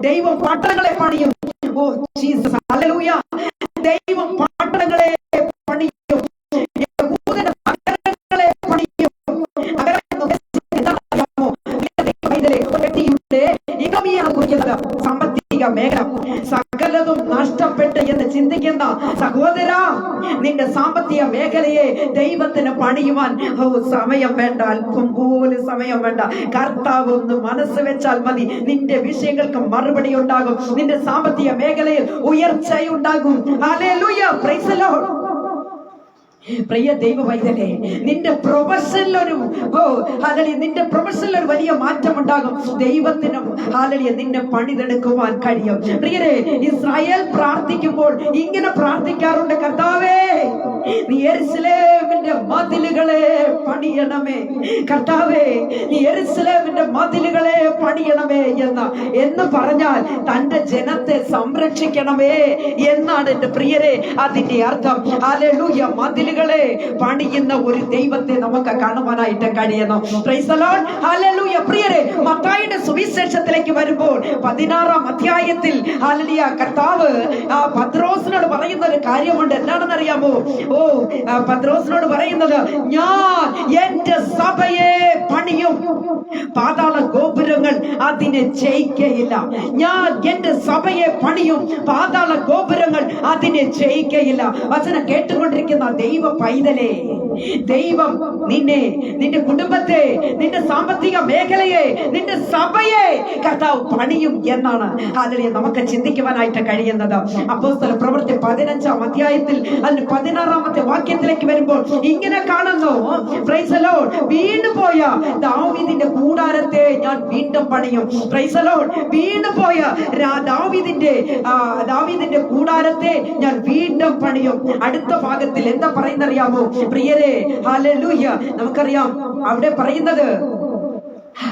ദൈവം പട്ടണങ്ങളെ പണിയും. Oh Jesus, hallelujah. ദൈവം പട്ടണങ്ങളെ പണിയും, യഹൂദന്റെ നഗരങ്ങളെ പണിയും. സാമ്പത്തിക മേഖല സകലതും നഷ്ടപ്പെട്ട് എന്ന് ചിന്തിക്കുന്ന സഹോദര, നിന്റെ സാമ്പത്തിക മേഖലയെ ദൈവത്തിന് പണിയുവാൻ സമയം വേണ്ട, അല്പം പോലും സമയം വേണ്ട. കർത്താവ് ഒന്ന് മനസ്സ് വെച്ചാൽ മതി, നിന്റെ വിഷയങ്ങൾക്ക് മറുപടി ഉണ്ടാകും. നിന്റെ സാമ്പത്തിക മേഖലയിൽ ഉയർച്ചയുണ്ടാകും. ഹല്ലേലൂയ. Praise the Lord. പ്രിയ ദൈവ വൈദ്യനെ, നിന്റെ പ്രൊഫഷനിൽ ഒരു വലിയ മാറ്റം ഉണ്ടാകും. ദൈവത്തിനും ഹാലലിയ നിന്നെ പണിതെടുക്കുവാൻ കഴിയും. പ്രിയരെ, ഇസ്രായേൽ പ്രാർത്ഥിക്കുമ്പോൾ ഇങ്ങനെ പ്രാർത്ഥിക്കാറുണ്ട്: കർത്താവേ, നീ യെരൂശലേമിന്റെ മതിലുകളെ പണിയണമേ. കർത്താവേ, നീ യെരൂശലേമിന്റെ മതിലുകളെ പണിയണമേ എന്ന് പറഞ്ഞാൽ തന്റെ ജനത്തെ സംരക്ഷിക്കണമേ എന്നാണ് എന്റെ പ്രിയരെ അതിന്റെ അർത്ഥം. ഹല്ലേലൂയ. മതിലുകൾ വീടുകളെ പണിയുന്ന ഒരു ദൈവത്തെ നമുക്ക് കാണുവാനായിട്ട് കഴിയണം. Price the Lord, hallelujah. പ്രിയരെ, മത്തായിയുടെ സുവിശേഷത്തിലേക്ക് വരുമ്പോൾ 16-ാം അധ്യായത്തിൽ ഹല്ലേലൂയ കർത്താവ് പത്രോസിനോട് പറയുന്ന ഒരു കാര്യമുണ്ട്. എന്താണെന്ന് അറിയാമോ? പത്രോസിനോട് പറയുന്നത്, ഞാൻ എന്റെ സഭയെ പണിയും, പാതാള ഗോപുരങ്ങൾ അതിനെ ജയിക്കയില്ല. ഞാൻ എന്റെ സഭയെ പണിയും, പാതാള ഗോപുരങ്ങൾ അതിനെ ജയിക്കയില്ല. വചനം കേട്ടുകൊണ്ടിരിക്കുന്ന ദൈവ പൈതലേ, ദൈവം നിന്നെ, നിന്റെ കുടുംബത്തെ, നിന്റെ സാമ്പത്തിക മേഖലയെ, നിന്റെ സഭയെ കർത്താവ് പണിയും എന്നാണ് ഹല്ലേലൂയ നമുക്ക് ചിന്തിക്കുവാനായിട്ട് കഴിയുന്നത്. അപ്പോസ്തല പ്രവൃത്തി 15-ാം അധ്യായത്തിൽ അതിന് 16-ാമത്തെ വാക്യത്തിലേക്ക് വരുമ്പോൾ ഇങ്ങനെ കാണുന്നു. പ്രൈസ് ദി ലോർഡ്, വീണുപോയ ദാവീദിന്റെ കൂടാരത്തെ ഞാൻ വീണ്ടും പണിയും. പ്രൈസ് ദി ലോർഡ്, വീണുപോയ ദാവീദിന്റെ കൂടാരത്തെ ഞാൻ വീണ്ടും പണിയും. അടുത്ത ഭാഗത്തിൽ എന്താ പറയുന്നറിയാമോ പ്രിയരെ? ഹല്ലേലൂയ. നമുക്കറിയാം അവിടെ പറയുന്നത്,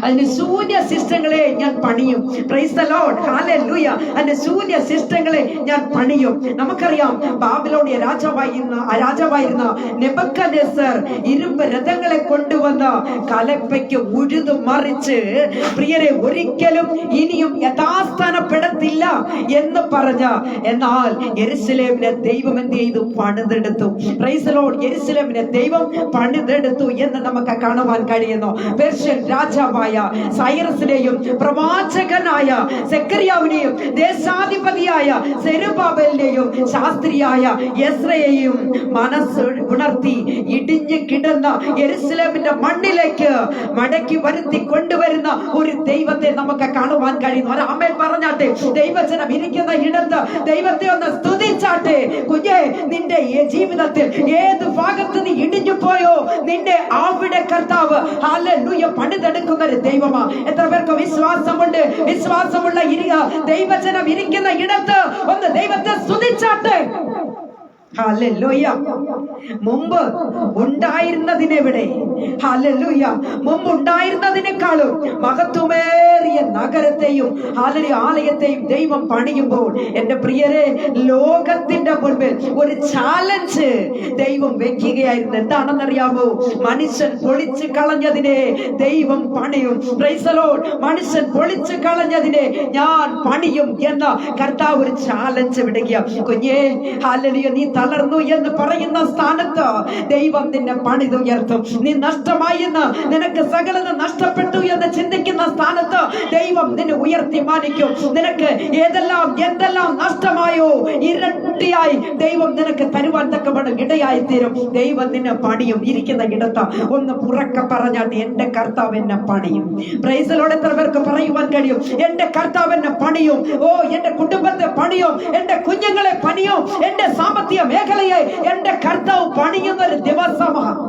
അതിന്റെ ശൂന്യ സിസ്റ്റങ്ങളെ ഞാൻ പണിയും. Price the Lord, hallelujah. അതിന്റെ ശൂന്യ സിസ്റ്റങ്ങളെ ഞാൻ പണിയും. നമുക്കറിയാം ബാബിലോണിയ രാജാവായിരുന്ന നെബൂഖദ്നേസർ ഇരുമ്പ് രഥങ്ങളെ കൊണ്ടുവന്ന കലപ്പയ്ക്ക് ഉഴുതു മറിച്ച് പ്രിയരെ ഒരിക്കലും ഇനിയും യഥാസ്ഥാനപ്പെടത്തില്ല എന്ന് പറഞ്ഞ, എന്നാൽ യെരൂശലേമിനെ ദൈവം എന്ത് ചെയ്തു? പണിതെടുത്തു. പ്രൈസ് ദി ലോർഡ്, യെരൂശലേമിനെ ദൈവം പണിതെടുത്തു എന്ന് നമുക്ക് കാണുവാൻ കഴിയുന്നു. പേർഷ്യൻ രാജാവ് സൈറസിനെയും പ്രവാചകനായ സെക്കറിയാവിനെയും ദേശാധിപതിയായ സെരുബാബേലിനെയും ശാസ്ത്രിയായ എസ്രയെയും മനസ്സ് ഉണർത്തി ഇടിഞ്ഞു കിടന്ന യെരൂശലേമിന്റെ മണ്ണിലേക്ക് മടക്കി വരുത്തി കൊണ്ടുവരുന്ന ഒരു ദൈവത്തെ നമുക്ക് കാണുവാൻ കഴിയുന്നു. ഒരു ആമേൻ പറഞ്ഞാട്ടെ. ദൈവജനം ഇരിക്കുന്ന ഇടത്ത് ദൈവത്തെ ഒന്ന് സ്തുതിച്ചാട്ടെ. കുഞ്ഞേ, നിന്റെ ജീവിതത്തിൽ ഏത് ഭാഗത്ത് നീ ഇടിഞ്ഞു പോയോ, നിന്റെ അവിടെ കർത്താവ് ഹല്ലേലൂയ പണിതെടുക്കുന്ന ദൈവമാ. എത്ര പേർക്ക് വിശ്വാസമുണ്ട്? വിശ്വാസമുള്ള ദൈവജനം ഇരിക്കുന്ന ഇടത്ത് ഒന്ന് ദൈവത്തെ സ്തുതിച്ചാട്ടെ. ഹല്ലേലൂയ. മുമ്പ് ഉണ്ടായിരുന്നതിനെവിടെ? ഹല്ലേലൂയ. മുമ്പ് ഉണ്ടായിരുന്നതിനേക്കാളും മഹത്വമേറിയ നഗരത്തെയും ആലയത്തെയും ദൈവം പണിയുമ്പോൾ എന്റെ പ്രിയരെ, ലോകത്തിന്റെ മുൻപിൽ ഒരു ചാലഞ്ച് ദൈവം വെക്കുകയായിരുന്നു. എന്താണെന്നറിയാമോ? മനുഷ്യൻ പൊളിച്ചു കളഞ്ഞതിനെ ദൈവം പണിയും. Price the Lord. മനുഷ്യൻ പൊളിച്ചു കളഞ്ഞതിനെ ഞാൻ പണിയും എന്ന കർത്താവ് ഒരു ചാലഞ്ച് വിടുക. കുഞ്ഞേ, ഹല്ലേലൂയ, നീ തളർന്നു എന്ന് പറയുന്ന സ്ഥാനത്ത് ദൈവം നിന്നെ പണിതുയർത്തും. നീ നഷ്ടമായി എന്ന്, നിനക്ക് സകലതും നഷ്ടപ്പെട്ടു എന്ന് ചിന്തിക്കുന്ന സ്ഥാനത്ത് ദൈവം നിന്നെ ഉയർത്തി മാനിക്കും. നിനക്ക് എന്തെല്ലാം നഷ്ടമായോ ഇരട്ടിയായി ദൈവം നിനക്ക് തരുവാൻ തക്കവണ്ണം ഇടയായി തീരും. ദൈവം നിന്നെ പണിയും. ഇരിക്കുന്ന ഇടത്ത് ഒന്ന് ഉറക്കെ പറഞ്ഞാട്ട്, എന്റെ കർത്താവ് എന്നെ പണിയും. Price the Lord. എത്ര പേർക്ക് പറയുവാൻ കഴിയും? എന്റെ കർത്താവ് എന്നെ പണിയും. എന്റെ കുടുംബത്തെ പണിയും, എന്റെ കുഞ്ഞുങ്ങളെ പണിയും, എന്റെ സാമ്പത്തിക മേഖലയെ എന്റെ കർത്താവ് പണിയുന്ന ഒരു ദിവസമാണ്.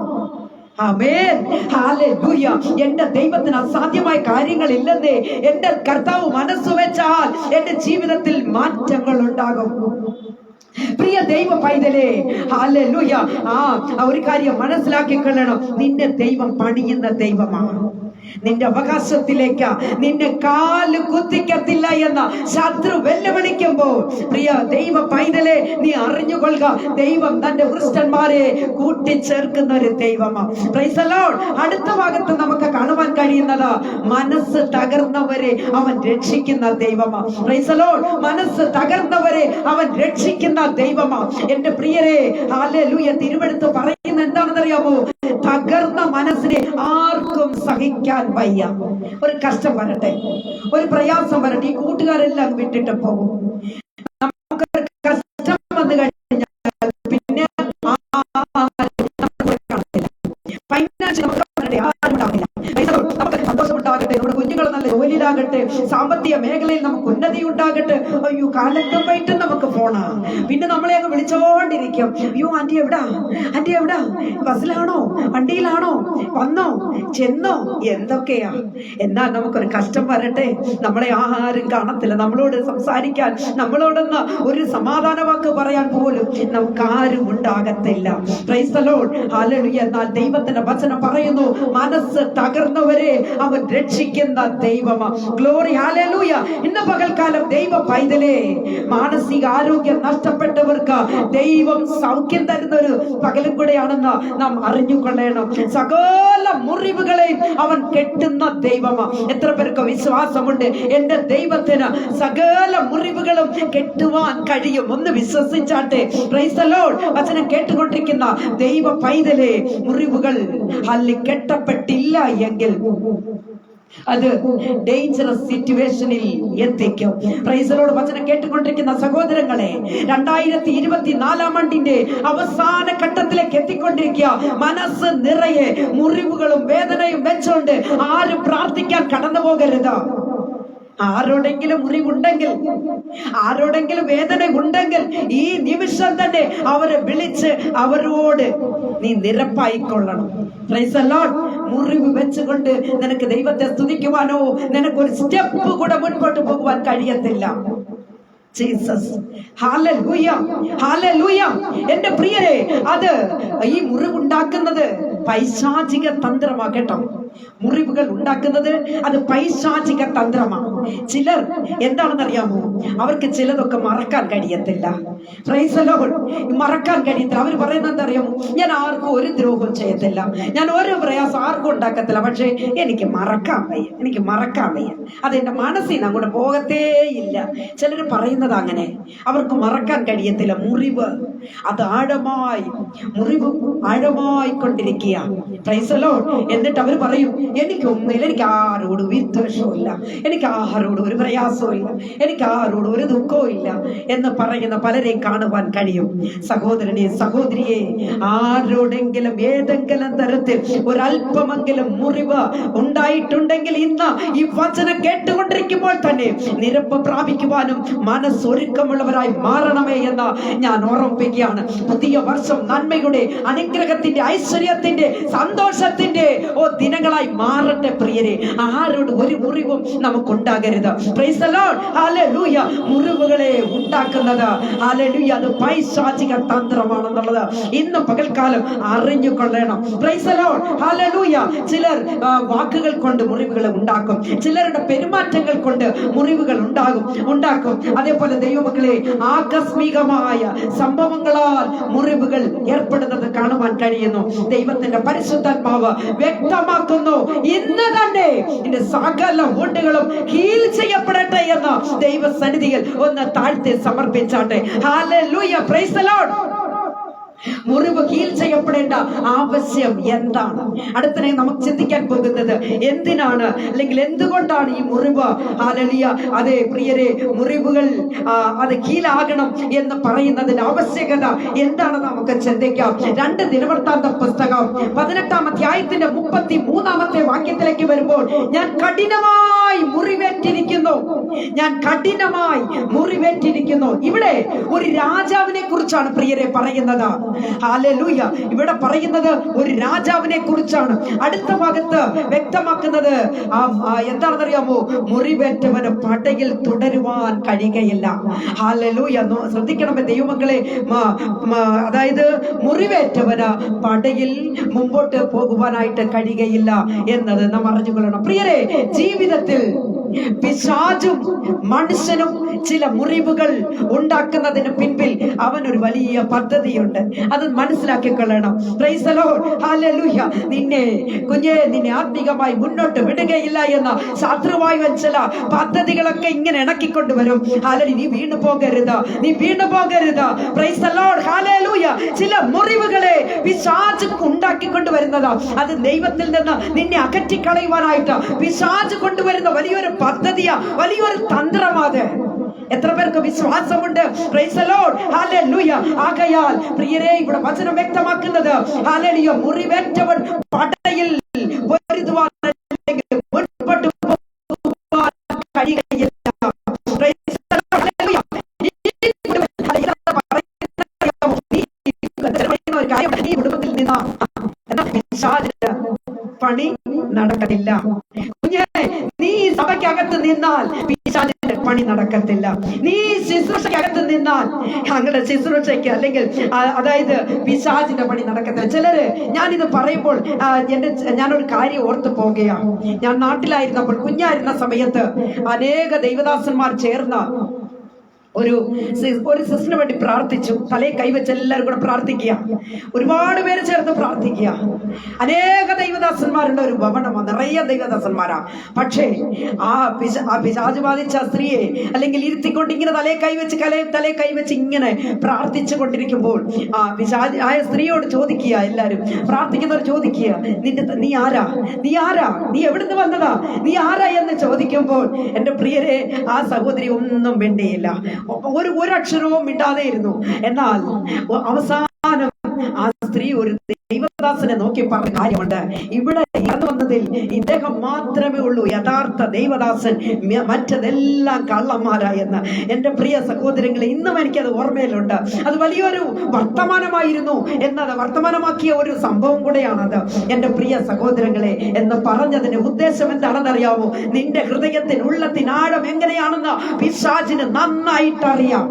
ആമേൻ, ഹല്ലേലൂയ. എന്റെ ദൈവത്തിന് അസാധ്യമായ കാര്യങ്ങളില്ലെന്നേ. എന്റെ കർത്താവ് മനസ്സ് വെച്ചാൽ എന്റെ ജീവിതത്തിൽ മാറ്റങ്ങൾ ഉണ്ടാകും. പ്രിയ ദൈവ പൈതലേ, ഹല്ലേലൂയ. ഒരു കാര്യം മനസ്സിലാക്കിക്കൊള്ളണം, നിന്നെ ദൈവം പണിയുന്ന ദൈവമാണ്. നിന്റെ അവകാശത്തിലേക്ക് നിന്നെ കാല് കുത്തിക്കത്തില്ല എന്ന ശത്രു വെല്ലുവിളിക്കുമ്പോൾ പ്രിയ ദൈവ പൈതലെ, നീ അറിഞ്ഞുകൊള്ളുക, ദൈവം തന്റെ വൃഷ്ടന്മാരെ കൂട്ടിച്ചേർക്കുന്ന ഒരു ദൈവമാണ്. Price the Lord. അടുത്ത ഭാഗത്ത് നമുക്ക് കാണുവാൻ കഴിയുന്നത്, മനസ്സ് തകർന്നവരെ അവൻ രക്ഷിക്കുന്ന ദൈവമാണ്. Price the Lord. മനസ്സ് തകർന്നവരെ അവൻ രക്ഷിക്കുന്ന ദൈവമാണ്. എന്റെ പ്രിയരെ, ഹല്ലേലൂയ, തിരുവെടുത്ത് പറയുന്ന എന്താണെന്നറിയാമോ? തകർന്ന മനസ്സിനെ ആർക്കും സഹിക്കാൻ വയ്യ. ഒരു കഷ്ടം വരട്ടെ, ഒരു പ്രയാസം വരട്ടെ, ഈ കൂട്ടുകാരെല്ലാം വിട്ടിട്ട് പോകും. നമുക്കൊരു കഷ്ടം വന്നു കഴിഞ്ഞാൽ പിന്നെ ഫൈനാൻഷ്യൽ നമുക്ക് സന്തോഷമുണ്ടാകട്ടെ, നമ്മുടെ കുഞ്ഞുങ്ങൾ നല്ല ജോലിയിലാകട്ടെ, സാമ്പത്തിക മേഖലയിൽ നമുക്ക് ഉന്നതി ഉണ്ടാകട്ടെ. അയ്യോ, കാലത്തും വൈകിട്ടും നമുക്ക് ഫോണാ. പിന്നെ നമ്മളെ അങ്ങ് വിളിച്ചോണ്ടിരിക്കും. അയ്യോ, ആന്റി എവിടാ, ആന്റി എവിടാ, ബസ്സിലാണോ, വണ്ടിയിലാണോ, വന്നോ ചെന്നോ എന്തൊക്കെയാ. എന്നാൽ നമുക്കൊരു കഷ്ടം വരട്ടെ, നമ്മളെ ആരും കാണത്തില്ല, നമ്മളോട് സംസാരിക്കാൻ, നമ്മളോടൊന്ന് ഒരു സമാധാന വാക്ക് പറയാൻ പോലും നമുക്കാരും ഉണ്ടാകത്തില്ല. Price the Lord, hallelujah. എന്നാൽ ദൈവത്തിന്റെ വചനം പറയുന്നു, മനസ്സ് തകർന്നവരെ അവൻ രക്ഷിക്കുന്ന ദൈവമാ. Glory, hallelujah. ഇന്ന് പകൽക്കാലം ദൈവ പൈതലേ, മാനസിക ആരോഗ്യം നഷ്ടപ്പെട്ടവർക്ക് ദൈവം സൗഖ്യം തരുന്ന ഒരു പകലും കൂടെയാണെന്ന് നാം അറിഞ്ഞുകൊള്ളണം. സകല മുറിവുകളെയും അവൻ കെട്ടുന്ന ദൈവമാ. എത്ര പേർക്ക് വിശ്വാസമുണ്ട് എന്റെ ദൈവത്തിന് സകല മുറിവുകളും കെട്ടുവാൻ കഴിയും? ഒന്ന് വിശ്വസിച്ചാട്ടെ. Price the Lord. വചനം കേട്ടുകൊണ്ടിരിക്കുന്ന ദൈവ പൈതലേ, മുറിവുകൾ കെട്ടപ്പെട്ടില്ല എങ്കിൽ അത് ഡേഞ്ചറസ് സിറ്റുവേഷനിൽ എത്തിക്കും. Price the Lord. വചനം കേട്ടുകൊണ്ടിരിക്കുന്ന സഹോദരങ്ങളെ, 2024 ആണ്ടിന്റെ അവസാന ഘട്ടത്തിലേക്ക് എത്തിക്കൊണ്ടിരിക്കുക. മനസ്സ് നിറയെ മുറിവുകളും വേദനയും വെച്ചുകൊണ്ട് ആരും പ്രാർത്ഥിക്കാൻ കടന്നു പോകരുത്. ആരോടെങ്കിലും മുറിവുണ്ടെങ്കിൽ, ആരോടെങ്കിലും വേദന ഉണ്ടെങ്കിൽ ഈ നിമിഷം തന്നെ അവരെ വിളിച്ച് അവരോട് നീ നിരപ്പായിക്കൊള്ളണം. Price the Lord. മുറിവ് വെച്ചുകൊണ്ട് നിനക്ക് ദൈവത്തെ സ്തുതിക്കുവാനോ നിനക്കൊരു സ്റ്റെപ്പ് കൂടെ മുൻപോട്ട് പോകുവാൻ കഴിയത്തില്ല. Jesus, hallelujah, hallelujah. എന്റെ പ്രിയരെ, അത് ഈ മുറിവുണ്ടാക്കുന്നത് പൈശാചിക തന്ത്രമാ കേട്ടോ. മുറിവുകൾ ഉണ്ടാക്കുന്നത് അത് പൈശാചിക തന്ത്രമാണ്. ചിലർ എന്താണെന്നറിയാമോ, അവർക്ക് ചിലതൊക്കെ മറക്കാൻ കഴിയത്തില്ല. Price the Lord. മറക്കാൻ കഴിയത്തില്ല. അവർ പറയുന്നത് എന്താറിയാമോ, ഞാൻ ആർക്കും ഒരു ദ്രോഹം ചെയ്യത്തില്ല, ഞാൻ ഒരു പ്രയാസം ആർക്കും ഉണ്ടാക്കത്തില്ല, പക്ഷെ എനിക്ക് മറക്കാൻ വയ്യ, എനിക്ക് മറക്കാൻ വയ്യ, അതെന്റെ മനസ്സിൽ നിന്ന് അങ്ങോട്ട് പോകത്തേ ഇല്ല. ചിലർ പറയുന്നത് അങ്ങനെ, അവർക്ക് മറക്കാൻ കഴിയത്തില്ല. മുറിവ് അത് ആഴമായി, മുറിവ് ആഴമായി കൊണ്ടിരിക്കുക. Price the Lord. എന്നിട്ട് അവർ പറയും, എനിക്കൊന്നില്ല, എനിക്ക് ആരോടും വിദ്വേഷവും ഇല്ല, എനിക്ക് ആരോടും ഒരു പ്രയാസവും ഇല്ല, എനിക്ക് ആരോടും ഒരു ദുഃഖവും ഇല്ല എന്ന് പറയുന്ന പലരെയും കാണുവാൻ കഴിയും. സഹോദരനെ, സഹോദരിയെ, ആരോടെങ്കിലും ഏതെങ്കിലും തരത്തിൽ ഒരല്പമെങ്കിലും മുറിവ് ഉണ്ടായിട്ടുണ്ടെങ്കിൽ ഇന്ന് ഈ വചനം കേട്ടുകൊണ്ടിരിക്കുമ്പോൾ തന്നെ നിരപ്പ് പ്രാപിക്കുവാനും മനസ്സൊരുക്കമുള്ളവരായി മാറണമേ എന്ന് ഞാൻ ഓർമ്മിപ്പിക്കുകയാണ്. പുതിയ വർഷം നന്മയുടെ, അനുഗ്രഹത്തിന്റെ, ഐശ്വര്യത്തിന്റെ, സന്തോഷത്തിന്റെ ദിനങ്ങളായി മാറട്ടെ പ്രിയരെ. ആരോട് ഒരു മുറിവും നമുക്കുണ്ടാകരുത്. പ്രൈസ് ദി ലോർഡ്, ഹല്ലേലൂയ. മുറിവുകളെ ഉണ്ടാക്കുന്നത്, ഹല്ലേലൂയ, അത് പൈശാചിക തന്ത്രമാണെന്നുള്ളത് ഇന്ന് പകൽക്കാലം അറിഞ്ഞുകൊള്ളണം. പ്രൈസ് ദി ലോർഡ്, ഹല്ലേലൂയ. ചിലർ വാക്കുകൾ കൊണ്ട് മുറിവുകൾ ഉണ്ടാക്കും, ചിലരുടെ പെരുമാറ്റങ്ങൾ കൊണ്ട് മുറിവുകൾ ഉണ്ടാക്കും. അതേപോലെ ദൈവമക്കളെ, ആകസ്മികമായ സംഭവങ്ങളാൽ മുറിവുകൾ ഏർപ്പെടുന്നത് കാണുവാൻ കഴിയുന്നു. ദൈവത്തിന്റെ പരിശുദ്ധാത്മാവ് വ്യക്തമാക്കുന്നു, ഇന്ന് തന്നെ നിന്റെ സകല വോട്ടുകളും ഹീൽ ചെയ്യപ്പെടട്ടെ എന്ന് ദൈവസന്നിധിയിൽ ഒന്ന് താഴ്ത്തി സമർപ്പിച്ചാട്ടെ. ഹല്ലേലൂയ, പ്രൈസ് ദി ലോർഡ്. മുറിവ് ഹീൽ ചെയ്യപ്പെടേണ്ട ആവശ്യം എന്താണ്? അടുത്തിടെ നമുക്ക് ചിന്തിക്കാൻ പോകുന്നത് എന്തിനാണ്, അല്ലെങ്കിൽ എന്തുകൊണ്ടാണ് ഈ മുറിവ്, ഹല്ലേലൂയ, അതെ പ്രിയരെ, മുറിവുകൾ അത് ഹീലാകണം എന്ന് പറയുന്നതിന്റെ ആവശ്യകത എന്താണെന്ന് നമുക്ക് ചിന്തിക്കാം. 2 ദിനവൃത്താന്ത പുസ്തകം 18-ാം അധ്യായത്തിന്റെ 33-ാമത്തെ വാക്യത്തിലേക്ക് വരുമ്പോൾ, ഞാൻ കഠിനമായി മുറിവേറ്റിരിക്കുന്നു, ഞാൻ കഠിനമായി മുറിവേറ്റിരിക്കുന്നു. ഇവിടെ ഒരു രാജാവിനെ കുറിച്ചാണ് പ്രിയരെ പറയുന്നത്. ഹല്ലേലൂയ. ഇവിടെ പറയുന്നത് ഒരു രാജാവിനെ കുറിച്ചാണ്. അടുത്ത ഭാഗത്ത് വ്യക്തമാക്കുന്നത് എന്താണെന്നറിയാമോ, മുറിവേറ്റവന് പടയിൽ തുടരുവാൻ കഴിയുകയില്ല. ഹല്ലേലൂയ. ശ്രദ്ധിക്കണമേ ദൈവമക്കളെ, അതായത് മുറിവേറ്റവന് പടയിൽ മുമ്പോട്ട് പോകുവാനായിട്ട് കഴിയുകയില്ല എന്നത് നാം അറിഞ്ഞുകൊള്ളണം. പ്രിയരെ, ജീവിതത്തിൽ പിശാചും മനുഷ്യനും ചില മുറിവുകൾ ഉണ്ടാക്കുന്നതിന് പിൻപിൽ അവനൊരു വലിയ പദ്ധതിയുണ്ട്. അത് മനസ്സിലാക്കിക്കൊള്ളണം. പ്രൈസ് ദി ലോർഡ്, ഹല്ലേലൂയ. നിന്നെ ആത്മീകമായി മുന്നോട്ട് വിടുകയില്ല എന്ന ശത്രുവായി ചില പദ്ധതികളൊക്കെ ഇങ്ങനെ ഇണക്കിക്കൊണ്ടുവരും. ഹല്ലേലൂയ, നീ വീണു പോകരുത്, നീ വീണു പോകരുത്. Price the Lord, hallelujah. ചില മുറിവുകളെ പിശാച് ഉണ്ടാക്കിക്കൊണ്ടുവരുന്നതാ. അത് ദൈവത്തിൽ നിന്ന് നിന്നെ അകറ്റിക്കളയുവാനായിട്ട് പിശാച് കൊണ്ടുവരുന്ന വലിയൊരു പദ്ധതിയാ, വലിയൊരു തന്ത്രമാത്. എത്ര പേർക്ക് വിശ്വാസമുണ്ട്? പ്രൈസ് ദി ലോർഡ്, ഹല്ലേലൂയ. ആകയാൽ പ്രിയരേ, ഇവിടെ വചനം വ്യക്തമാക്കുന്നത്, ഹല്ലേലൂയ, മുറിവേറ്റവൻ പടയിൽ പൊരുതുവാൻ മുൻപോട്ട് പോകുവാൻ കഴിയുകയില്ല. പ്രൈസ് ദി ലോർഡ്, ഹല്ലേലൂയ. ഈ കുടുംബത്തിൽ നിന്നാ പണി നടക്കത്തില്ല. കുഞ്ഞേ, നീ സഭയ്ക്കകത്ത് നിന്നാൽ പിശാചിന്റെ പണി നടക്കത്തില്ല. നീ ശുശ്രൂഷയ്ക്കകത്ത് നിന്നാൽ ഞങ്ങളുടെ ശുശ്രൂഷയ്ക്ക് അല്ലെങ്കിൽ അതായത് പിശാചിന്റെ പണി നടക്കത്തില്ല. ചിലര് ഞാനിത് പറയുമ്പോൾ ഞാനൊരു കാര്യം ഓർത്തു പോകുകയാണ്. ഞാൻ നാട്ടിലായിരുന്നപ്പോൾ കുഞ്ഞായിരുന്ന സമയത്ത് അനേക ദൈവദാസന്മാർ ചേർന്ന ഒരു സിസ്റ്ററിന് വേണ്ടി പ്രാർത്ഥിച്ചു. തലയെ കൈവച്ച് എല്ലാവരും കൂടെ പ്രാർത്ഥിക്കുക. ഒരുപാട് പേര് ചേർന്ന് പ്രാർത്ഥിക്കുക. അനേക ദൈവദാസന്മാരുടെ ഒരു ഭവനമാണ്, നിറയെ ദൈവദാസന്മാരാ. പക്ഷേ ആ പിശാച് ബാധിച്ച സ്ത്രീയെ അല്ലെങ്കിൽ ഇരുത്തിക്കൊണ്ട് ഇങ്ങനെ തലയെ കൈവച്ച് ഇങ്ങനെ പ്രാർത്ഥിച്ചു കൊണ്ടിരിക്കുമ്പോൾ ആയ സ്ത്രീയോട് ചോദിക്കുക, എല്ലാരും പ്രാർത്ഥിക്കുന്നവർ ചോദിക്കുക, നീ ആരാ, നീ എവിടുന്ന് വന്നതാ, നീ ആരാ എന്ന് ചോദിക്കുമ്പോൾ എന്റെ പ്രിയരെ ആ സഹോദരി ഒന്നും വേണ്ടിയില്ല, ഒരക്ഷരവും മിണ്ടാതെ ഇരുന്നു. എന്നാൽ അവസാനം ആ സ്ത്രീ ഒരു ദൈവദാസനെ നോക്കി പറഞ്ഞ കാര്യമുണ്ട്. ഇവിടെ ഇറന്നു വന്നതിൽ ഇദ്ദേഹം മാത്രമേ ഉള്ളൂ യഥാർത്ഥ ദൈവദാസൻ, മറ്റതെല്ലാം കള്ളന്മാരായെന്ന്. എന്റെ പ്രിയ സഹോദരങ്ങളെ, ഇന്നും എനിക്കത് ഓർമ്മയിലുണ്ട്. അത് വലിയൊരു വർത്തമാനമായിരുന്നു എന്നത് വർത്തമാനമാക്കിയ ഒരു സംഭവം കൂടെയാണത്. എന്റെ പ്രിയ സഹോദരങ്ങളെ, എന്ന് പറഞ്ഞതിന്റെ ഉദ്ദേശം എന്താണെന്നറിയാമോ? നിന്റെ ഹൃദയത്തിൽ ഉള്ളത്തിനാഴം എങ്ങനെയാണെന്ന് പിശാചിന് നന്നായിട്ടറിയാം.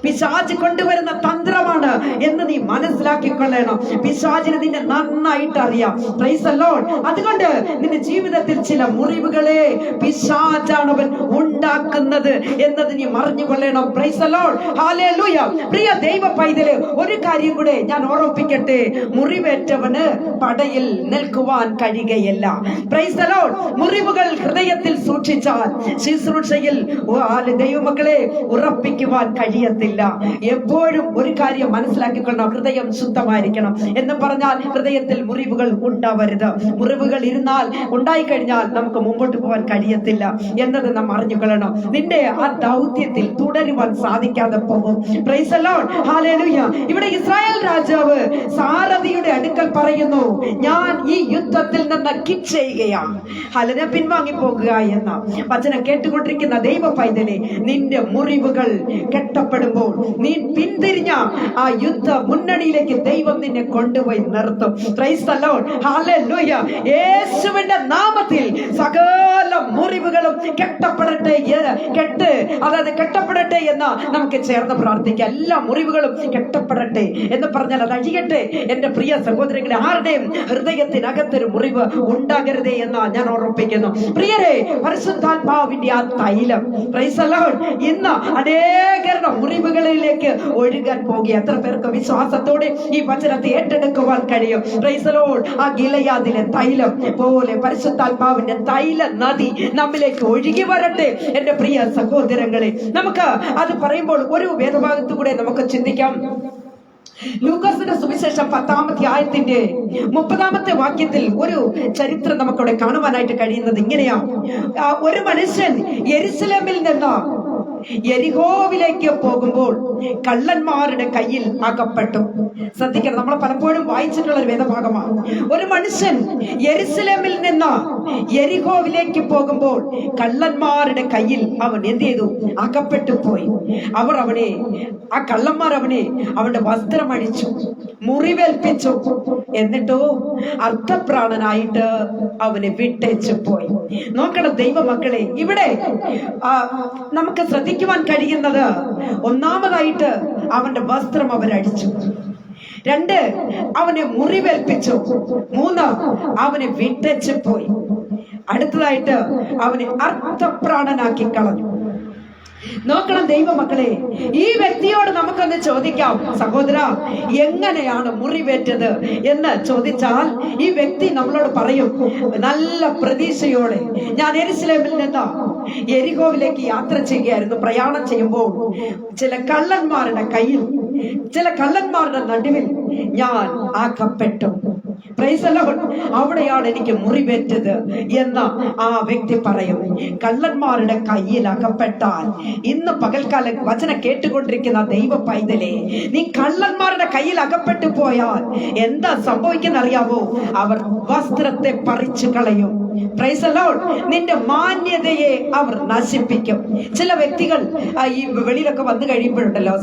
പിശാച് കൊണ്ടുവരുന്ന തന്ത്രമാണ് എന്ന് നീ മനസ്സിലാക്കിക്കൊള്ളണം. പിശാചിന് നിന്നെ നന്നായിട്ട് അറിയാം. Price the Lord. അതുകൊണ്ട് നിന്റെ ജീവിതത്തിൽ ചില മുറിവുകളെ പിശാചാണ് അവൻ ഉണ്ടാക്കുന്നത് എന്നത് നീ അറിഞ്ഞുകൊള്ളണം. Praise the Lord. ഹല്ലേലൂയ. പ്രിയ ദൈവ പൈതല്, ഒരു കാര്യം കൂടെ ഞാൻ ഓർമ്മിപ്പിക്കട്ടെ. മുറിവേറ്റവന് പടയിൽ നിൽക്കുവാൻ കഴിയുകയില്ല. Price the Lord. മുറിവുകൾ ഹൃദയത്തിൽ സൂക്ഷിച്ചാൽ ശുശ്രൂഷയിൽ ദൈവമക്കളെ ഉറപ്പിക്കുവാൻ കഴിയത്തില്ല. എപ്പോഴും ഒരു കാര്യം മനസ്സിലാക്കിക്കൊള്ളണം, ഹൃദയം ശുദ്ധമായിരിക്കണം. എന്ന് പറഞ്ഞാൽ ഹൃദയത്തിൽ മുറിവുകൾ ഉണ്ടാവരുത്. മുറിവുകൾ ഇരുന്നാൽ ഉണ്ടായിക്കഴിഞ്ഞാൽ നമുക്ക് മുമ്പോട്ട് പോകാൻ കഴിയത്തില്ല എന്നത് നാം അറിഞ്ഞുകൊള്ളണം. നിന്റെ ആ ദൗത്യത്തിൽ തുടരുവാൻ സാധിക്കാതെ പോകും. Price the Lord. ഹല്ലേലൂയ. ഇവിടെ ഇസ്രായേൽ രാജാവ് സാരഥിയുടെ അടുക്കൽ പറയുന്നു, ഞാൻ ഈ യുദ്ധത്തിൽ നിന്ന് കിറ്റ് ചെയ്യുകയാണ്, ഹല്ലേലൂയ, പിൻവാങ്ങി പോകുക എന്ന വചനം കേട്ടുകൊണ്ടിരിക്കുന്ന ദൈവ പൈതലെ, നിന്റെ മുറിവുകൾ കെട്ടപ്പെടുമ്പോൾ നീ പിന്തിരിഞ്ഞ ആ യുദ്ധ മുന്നണിയിലേക്ക് ദൈവം നിന്നെ കൊണ്ടുപോയി നിർത്തും. Price the Lord. ഹല്ലേലൂയ. യേശുവിന്റെ നാമത്തിൽ സകല മുറിവുകളും കെട്ടപ്പെടട്ടെ എന്ന് നമുക്ക് ചേർന്ന് പ്രാർത്ഥിക്കാം. എല്ലാ മുറിവുകളും കെട്ടപ്പെടട്ടെ എന്ന് പറഞ്ഞാൽ അത് അഴിയട്ടെ. എന്റെ പ്രിയ സഹോദരങ്ങളെ, ആരുടെയും ഹൃദയത്തിനകത്തൊരു മുറിവ് ഉണ്ടാകരുതേ എന്ന് ഞാൻ ഓർമ്മിപ്പിക്കുന്നു. പ്രിയരെ, പരിശുദ്ധാത്മാവിന്റെ ആ തൈലം, പ്രൈസ് ദി ലോർഡ്, ഇന്ന് അനേകരുടെ മുറിവുകളിലേക്ക് ഒഴുകാൻ പോകുക. എത്ര പേർക്ക് വിശ്വാസത്തോടെ ഈ വചനത്തെ ഏറ്റെടുക്കുവാൻ കഴിയും? Price the Lord. ആ ഗിലെയാദിലെ തൈലം പോലെ പരിശുദ്ധാത്മാവിന്റെ തൈല നദി നമ്മിലേക്ക് ഒഴുകി വരട്ടെ. എന്റെ പ്രിയ സഹോദരങ്ങളെ, നമുക്ക് അത് പറയുമ്പോൾ ഒരു വേദഭാഗത്തു കൂടെ നമുക്ക് ചിന്തിക്കാം. ലൂക്കോസിന്റെ സുവിശേഷം 10-ാമത്തെ അധ്യായത്തിന്റെ 30-ാമത്തെ വാക്യത്തിൽ ഒരു ചരിത്രം നമുക്കവിടെ കാണുവാനായിട്ട് കഴിയുന്നത് ഇങ്ങനെയാ. ഒരു മനുഷ്യൻ യെരുശലേമിൽ നിന്ന് യെരിഹോവിലേക്ക് പോകുമ്പോൾ കള്ളന്മാരുടെ കയ്യിൽ അകപ്പെട്ടു. ശ്രദ്ധിക്കണം, നമ്മൾ പലപ്പോഴും വായിച്ചിട്ടുള്ള ഒരു വേദഭാഗമാണ്. ഒരു മനുഷ്യൻ യെരുശലേമിൽ നിന്ന് യെരിഹോവിലേക്ക് പോകുമ്പോൾ കള്ളന്മാരുടെ കയ്യിൽ അവൻ എന്ത് ചെയ്തു? അകപ്പെട്ടു പോയി. ആ കള്ളന്മാർ അവന്റെ വസ്ത്രം അഴിച്ചു, മുറിവേൽപ്പിച്ചു. എന്നിട്ടോ അർത്ഥപ്രാണനായിട്ട് അവനെ വിട്ടേച്ചു പോയി. നോക്കണം ദൈവമക്കളെ, ഇവിടെ നമുക്ക് ശ്രദ്ധിക്കുവാൻ കഴിയുന്നത്, ഒന്നാമതായിട്ട് അവന്റെ വസ്ത്രം അവരടിച്ചു, 2 അവനെ മുറിവേൽപ്പിച്ചു, 3 അവനെ വിട്ടേച്ചു പോയി, അടുത്തതായിട്ട് അവനെ അർത്ഥപ്രാണനാക്കി കളഞ്ഞു. നോക്കണം ദൈവമക്കളെ, ഈ വ്യക്തിയോട് നമുക്കൊന്ന് ചോദിക്കാം, സഹോദര, എങ്ങനെയാണ് മുറിവേറ്റത് എന്ന് ചോദിച്ചാൽ ഈ വ്യക്തി നമ്മളോട് പറയും, നല്ല പ്രതീക്ഷയോടെ ഞാൻ യെരുശലേമിൽ നിന്ന് യെരിഹോവിലേക്ക് യാത്ര ചെയ്യുകയായിരുന്നു. പ്രയാണം ചെയ്യുമ്പോൾ ചില കള്ളന്മാരുടെ നടുവിൽ ഞാൻ അകപ്പെട്ടു. Price the Lord. അവിടെയാണ് എനിക്ക് മുറിവേറ്റത് എന്ന് ആ വ്യക്തി പറയും. കള്ളന്മാരുടെ കയ്യിൽ അകപ്പെട്ടാൽ, ഇന്ന് പകൽക്കാലം വചനം കേട്ടുകൊണ്ടിരിക്കുന്ന ദൈവ പൈതലേ, നീ കള്ളന്മാരുടെ കയ്യിൽ അകപ്പെട്ടു പോയാൽ എന്താ സംഭവിക്കുന്ന അറിയാവോ? അവർ വസ്ത്രത്തെ പറിച്ചു കളയും. Price the Lord. നിന്റെ മാന്യതയെ അവർ നശിപ്പിക്കും. ചില വ്യക്തികൾ ഈ വെളിയിലൊക്കെ വന്നു കഴിയുമ്പോഴുണ്ടല്ലോ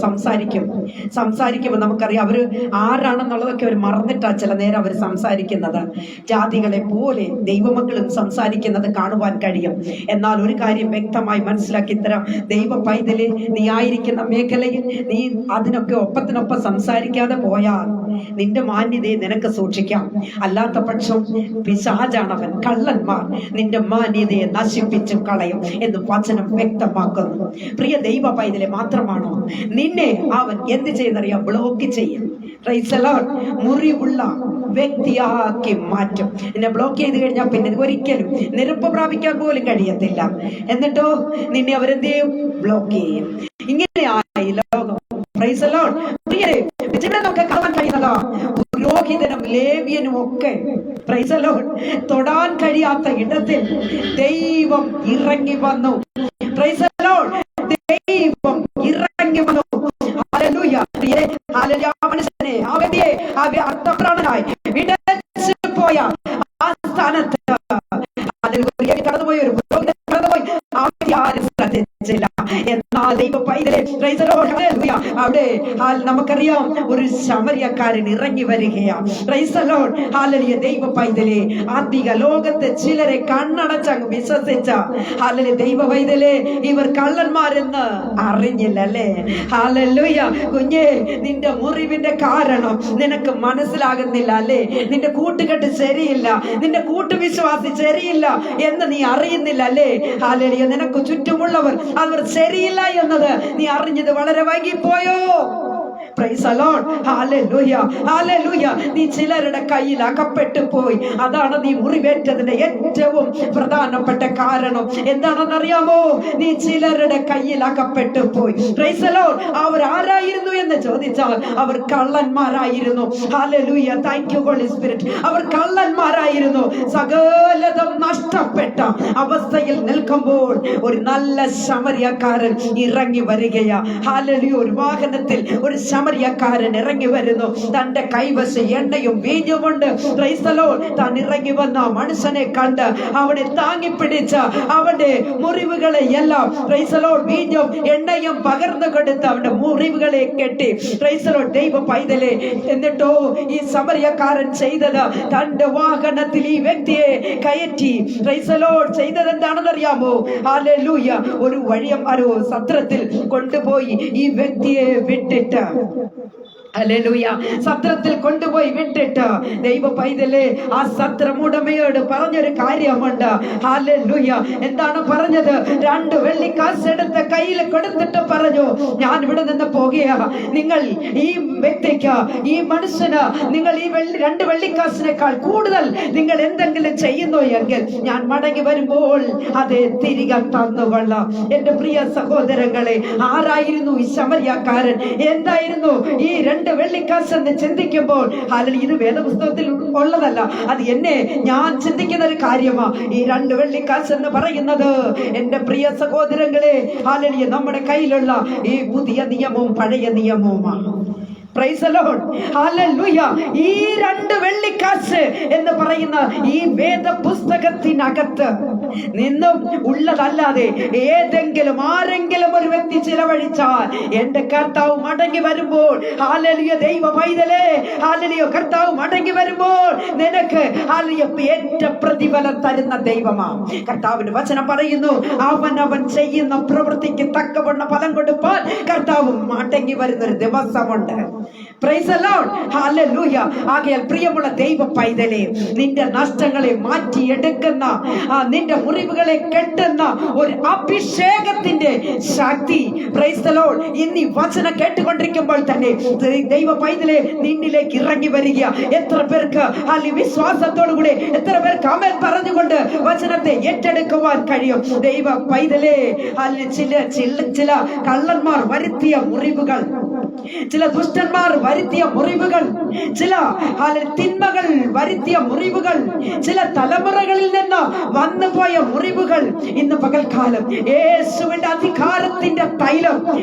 സംസാരിക്കുമ്പോൾ നമുക്കറിയാം അവര് ആരാണെന്നുള്ളതൊക്കെ അവർ മറന്നിട്ടാ ചില നേരം അവർ സംസാരിക്കുന്നത്. ജാതികളെ പോലെ ദൈവമക്കളും സംസാരിക്കുന്നത് കാണുവാൻ കഴിയും. എന്നാൽ ഒരു കാര്യം വ്യക്തമായി മനസ്സിലാക്കി തരാം. ദൈവ പൈതലെ, നീ ആയിരിക്കുന്ന മേഖലയിൽ നീ അതിനൊക്കെ ഒപ്പത്തിനൊപ്പം സംസാരിക്കാതെ പോയാൽ നിന്റെ മാന്യതയെ നിനക്ക് സൂക്ഷിക്കാം. അല്ലാത്ത പക്ഷം പിശാചാണവൻ, കള്ളന്മാർ നിന്റെ മാന്യതയെ നശിപ്പിച്ചും കളയും എന്ന് വചനം വ്യക്തമാക്കുന്നു. പ്രിയ ദൈവ പൈതലെ, മാത്രമാണോ നിന്നെ അവൻ എന്ത് ചെയ്യുന്നറിയാം? ബ്ലോക്ക് ചെയ്യും. Praise the Lord. മുറിവുള്ള വ്യക്തിയാക്കി മാറ്റും. നിന്നെ ബ്ലോക്ക് ചെയ്ത് കഴിഞ്ഞാൽ പിന്നെ ഒരിക്കലും നിരപ്പ് പ്രാപിക്കാൻ പോലും കഴിയത്തില്ല. എന്നിട്ടോ നിന്നെ അവരെന്ത് ചെയ്യും? ബ്ലോക്ക് ചെയ്യും. ഇങ്ങനെയായി ലോകം. Price the Lord. പ്രിയരെ, ഇവിടെ നമുക്ക് കാണാൻ കഴിയുന്നതാ പുരോഹിതനും ലേവ്യനും ഒക്കെ പ്രൈസ് ദി ലോർഡ് തൊടാൻ കഴിയാത്ത ഇടത്തിൽ ദൈവം ഇറങ്ങി വന്നു. Price the Lord. ദൈവം ഇറങ്ങി വന്നു. ഹല്ലേലൂയ. പ്രിയരെ, ഹല്ലേലൂയ. ആ മനുഷ്യനെ, ആ വ്യക്തിയെ, ആ അർത്ഥപ്രാണനായി വിടച്ചു പോയ ആ സ്ഥാനത്ത് ഹല്ലേലൂയ കടന്നുപോയ ഒരു പുരോഹിതൻ കടന്നുപോയി. ആ വ്യക്തി ആരും ശ്രദ്ധിച്ചില്ല. എന്നാൽ ദൈവ പൈതലെ, പ്രൈസ് ദി ലോർഡ്, ഹല്ലേലൂയ, അവിടെ നമുക്കറിയാം ഒരു ശമര്യക്കാരൻ ഇറങ്ങി വരികയാണ്. Price the Lord, hallelujah. ദൈവ പൈതലെ, ആത്മീക ലോകത്തെ ചിലരെ കണ്ണടച്ചങ്ങ് വിശ്വസിച്ച ഹല്ലേലൂയ ദൈവ പൈതലെ, ഇവർ കള്ളന്മാരെന്ന് അറിഞ്ഞില്ല അല്ലേ? ഹല്ലേലൂയ. കുഞ്ഞേ, നിന്റെ മുറിവിന്റെ കാരണം നിനക്ക് മനസ്സിലാകുന്നില്ല അല്ലേ? നിന്റെ കൂട്ടുകെട്ട് ശരിയില്ല, നിന്റെ കൂട്ടുവിശ്വാസി ശരിയില്ല എന്ന് നീ അറിയുന്നില്ല അല്ലേ? ഹല്ലേലൂയ. നിനക്ക് ചുറ്റുമുള്ളവർ അവർ ശരിയില്ല എന്നത് നീ അറിഞ്ഞത് വളരെ വൈകിപ്പോയോ? Praise the Lord. ഹല്ലേലൂയ, ഹല്ലേലൂയ. നീ ചിലരുടെ കയ്യിൽ അകപ്പെട്ടു പോയി. അതാണ് നീ മുറിവേറ്റതിന്റെ ഏറ്റവും പ്രധാനപ്പെട്ട കാരണം. എന്താണെന്നറിയാമോ? നീ ചിലരുടെ കയ്യിൽ അകപ്പെട്ടു പോയി. Price the Lord. അവർ ആരായിരുന്നു എന്ന് ചോദിച്ചാൽ അവർ കള്ളന്മാരായിരുന്നു. ഹല്ലേലൂയ. Thank you holy Spirit. അവർ കള്ളന്മാരായിരുന്നു. സകലതും നഷ്ടപ്പെട്ട അവസ്ഥയിൽ നിൽക്കുമ്പോൾ ഒരു നല്ല ശമര്യക്കാരൻ ഇറങ്ങി വരികയാ. ഹല്ലേലൂയ. ഒരു വാഹനത്തിൽ ഒരു ശമര്യക്കാരൻ ഇറങ്ങി വരുന്നു. തന്റെ കൈവശം എണ്ണയും വീഞ്ഞുമുണ്ട്. Price the Lord. താൻ ഇറങ്ങി വന്ന മനുഷ്യനെ കണ്ട് അവനെ താങ്ങി പിടിച്ച അവന്റെ മുറിവുകളെ എല്ലാം പ്രൈസ് ദി ലോർഡ് വീഞ്ഞും എണ്ണയും പകർന്നു കൊടുത്ത് അവന്റെ മുറിവുകളെ കെട്ടി. Price the Lord. ദൈവ പൈതലെ, എന്നിട്ടോ ഈ ശമര്യക്കാരൻ ചെയ്തത് തന്റെ വാഹനത്തിൽ ഈ വ്യക്തിയെ കയറ്റി. Price the Lord. ചെയ്തത് എന്താണെന്നറിയാമോ? ഹല്ലേലൂയ. ഒരു സത്രത്തിൽ കൊണ്ടുപോയി ഈ വ്യക്തിയെ വിട്ടിട്ട്, ഹല്ലേലൂയ, സത്രത്തിൽ കൊണ്ടുപോയി വിട്ടിട്ട് ദൈവ പൈതലെ, ആ സത്രമുടമയോട് പറഞ്ഞൊരു കാര്യമുണ്ട്. ഹല്ലേലൂയ. എന്താണ് പറഞ്ഞത്? 2 വെള്ളിക്കാശ് എടുത്ത് കയ്യിൽ കൊടുത്തിട്ട് പറഞ്ഞു, ഞാൻ ഇവിടെ നിന്ന് പോകുക. നിങ്ങൾ ഈ വ്യക്തിക്ക്, ഈ മനുഷ്യന് നിങ്ങൾ ഈ 2 വെള്ളിക്കാശിനേക്കാൾ കൂടുതൽ നിങ്ങൾ എന്തെങ്കിലും ചെയ്യുന്നു എങ്കിൽ ഞാൻ മടങ്ങി വരുമ്പോൾ അത് തിരികെ തന്നുകൊള്ളാം. എന്റെ പ്രിയ സഹോദരങ്ങളെ, ആരായിരുന്നു ഈ ശമര്യക്കാരൻ? എന്തായിരുന്നു ഈ 2 വെള്ളിക്കാശ് എന്ന് ചിന്തിക്കുമ്പോൾ ഇത് വേദപുസ്തകത്തിൽ ഉള്ളതല്ല, അത് ഞാൻ ചിന്തിക്കുന്ന ഒരു കാര്യമാ. ഈ 2 വെള്ളിക്കാശ് എന്ന് പറയുന്നത് എന്റെ പ്രിയ സഹോദരങ്ങളെ, ഹല്ലേലൂയ, നമ്മുടെ കയ്യിലുള്ള ഈ പുതിയ നിയമവും പഴയ നിയമവുമാണ്. Praise the Lord. ഹല്ലേലൂയ. ഈ 2 വെള്ളിക്കാശ് എന്ന് പറയുന്ന ഈ വേദപുസ്തകത്തിനകത്ത് നിന്നും ഉള്ളതല്ലാതെ ആരെങ്കിലും ഒരു വ്യക്തി ചിലവഴിച്ചാൽ എന്റെ കർത്താവ് മടങ്ങി വരുമ്പോൾ, ഹല്ലേലൂയ ദൈവ പൈതലേ, ഹല്ലേലൂയ, കർത്താവ് മടങ്ങി വരുമ്പോൾ നിനക്ക് ഹല്ലേലൂയ ഏറ്റ പ്രതിഫലം തരുന്ന ദൈവമാണ്. കർത്താവിന്റെ വചനം പറയുന്നു, അവൻ ചെയ്യുന്ന പ്രവൃത്തിക്ക് തക്കവണ്ണം ഫലം കൊടുപ്പാൻ കർത്താവ് മടങ്ങി വരുന്നൊരു ദിവസമുണ്ട്. Praise the Lord. ഹല്ലേലൂയ. ആകയാൽ പ്രിയമുള്ള ദൈവ പൈതലേ, നിന്റെ നഷ്ടങ്ങളെ മാറ്റിയെടുക്കുന്ന, നിന്റെ മുറിവുകളെ കെട്ടുന്ന ഒരു അഭിഷേകത്തിന്റെ ശക്തി, പ്രൈസ് ദി ലോർഡ്, ഇന്ന് ഈ വചനം കേട്ടുകൊണ്ടിരിക്കുമ്പോൾ തന്നെ ദൈവ പൈതലേ നിന്നിലേക്ക് ഇറങ്ങി വരിക. എത്ര പേർക്ക് വിശ്വാസത്തോടുകൂടി, എത്ര പേർക്ക് ആമേൻ പറഞ്ഞുകൊണ്ട് വചനത്തെ ഏറ്റെടുക്കുവാൻ കഴിയും? ദൈവ പൈതലേ, ചില കള്ളന്മാർ വരുത്തിയ മുറിവുകൾ, ചില ദുഷ്ടന്മാർ വരുത്തിയ മുറിവുകൾ, ചില തിന്മകൾ വരുത്തിയ മുറിവുകൾ, ചില തലമുറകളിൽ നിന്ന് വന്നുപോയ മുറിവുകൾ, ഇന്ന് പകൽക്കാലം യേശുവിന്റെ അധികാരത്തിന്റെ തൈലം,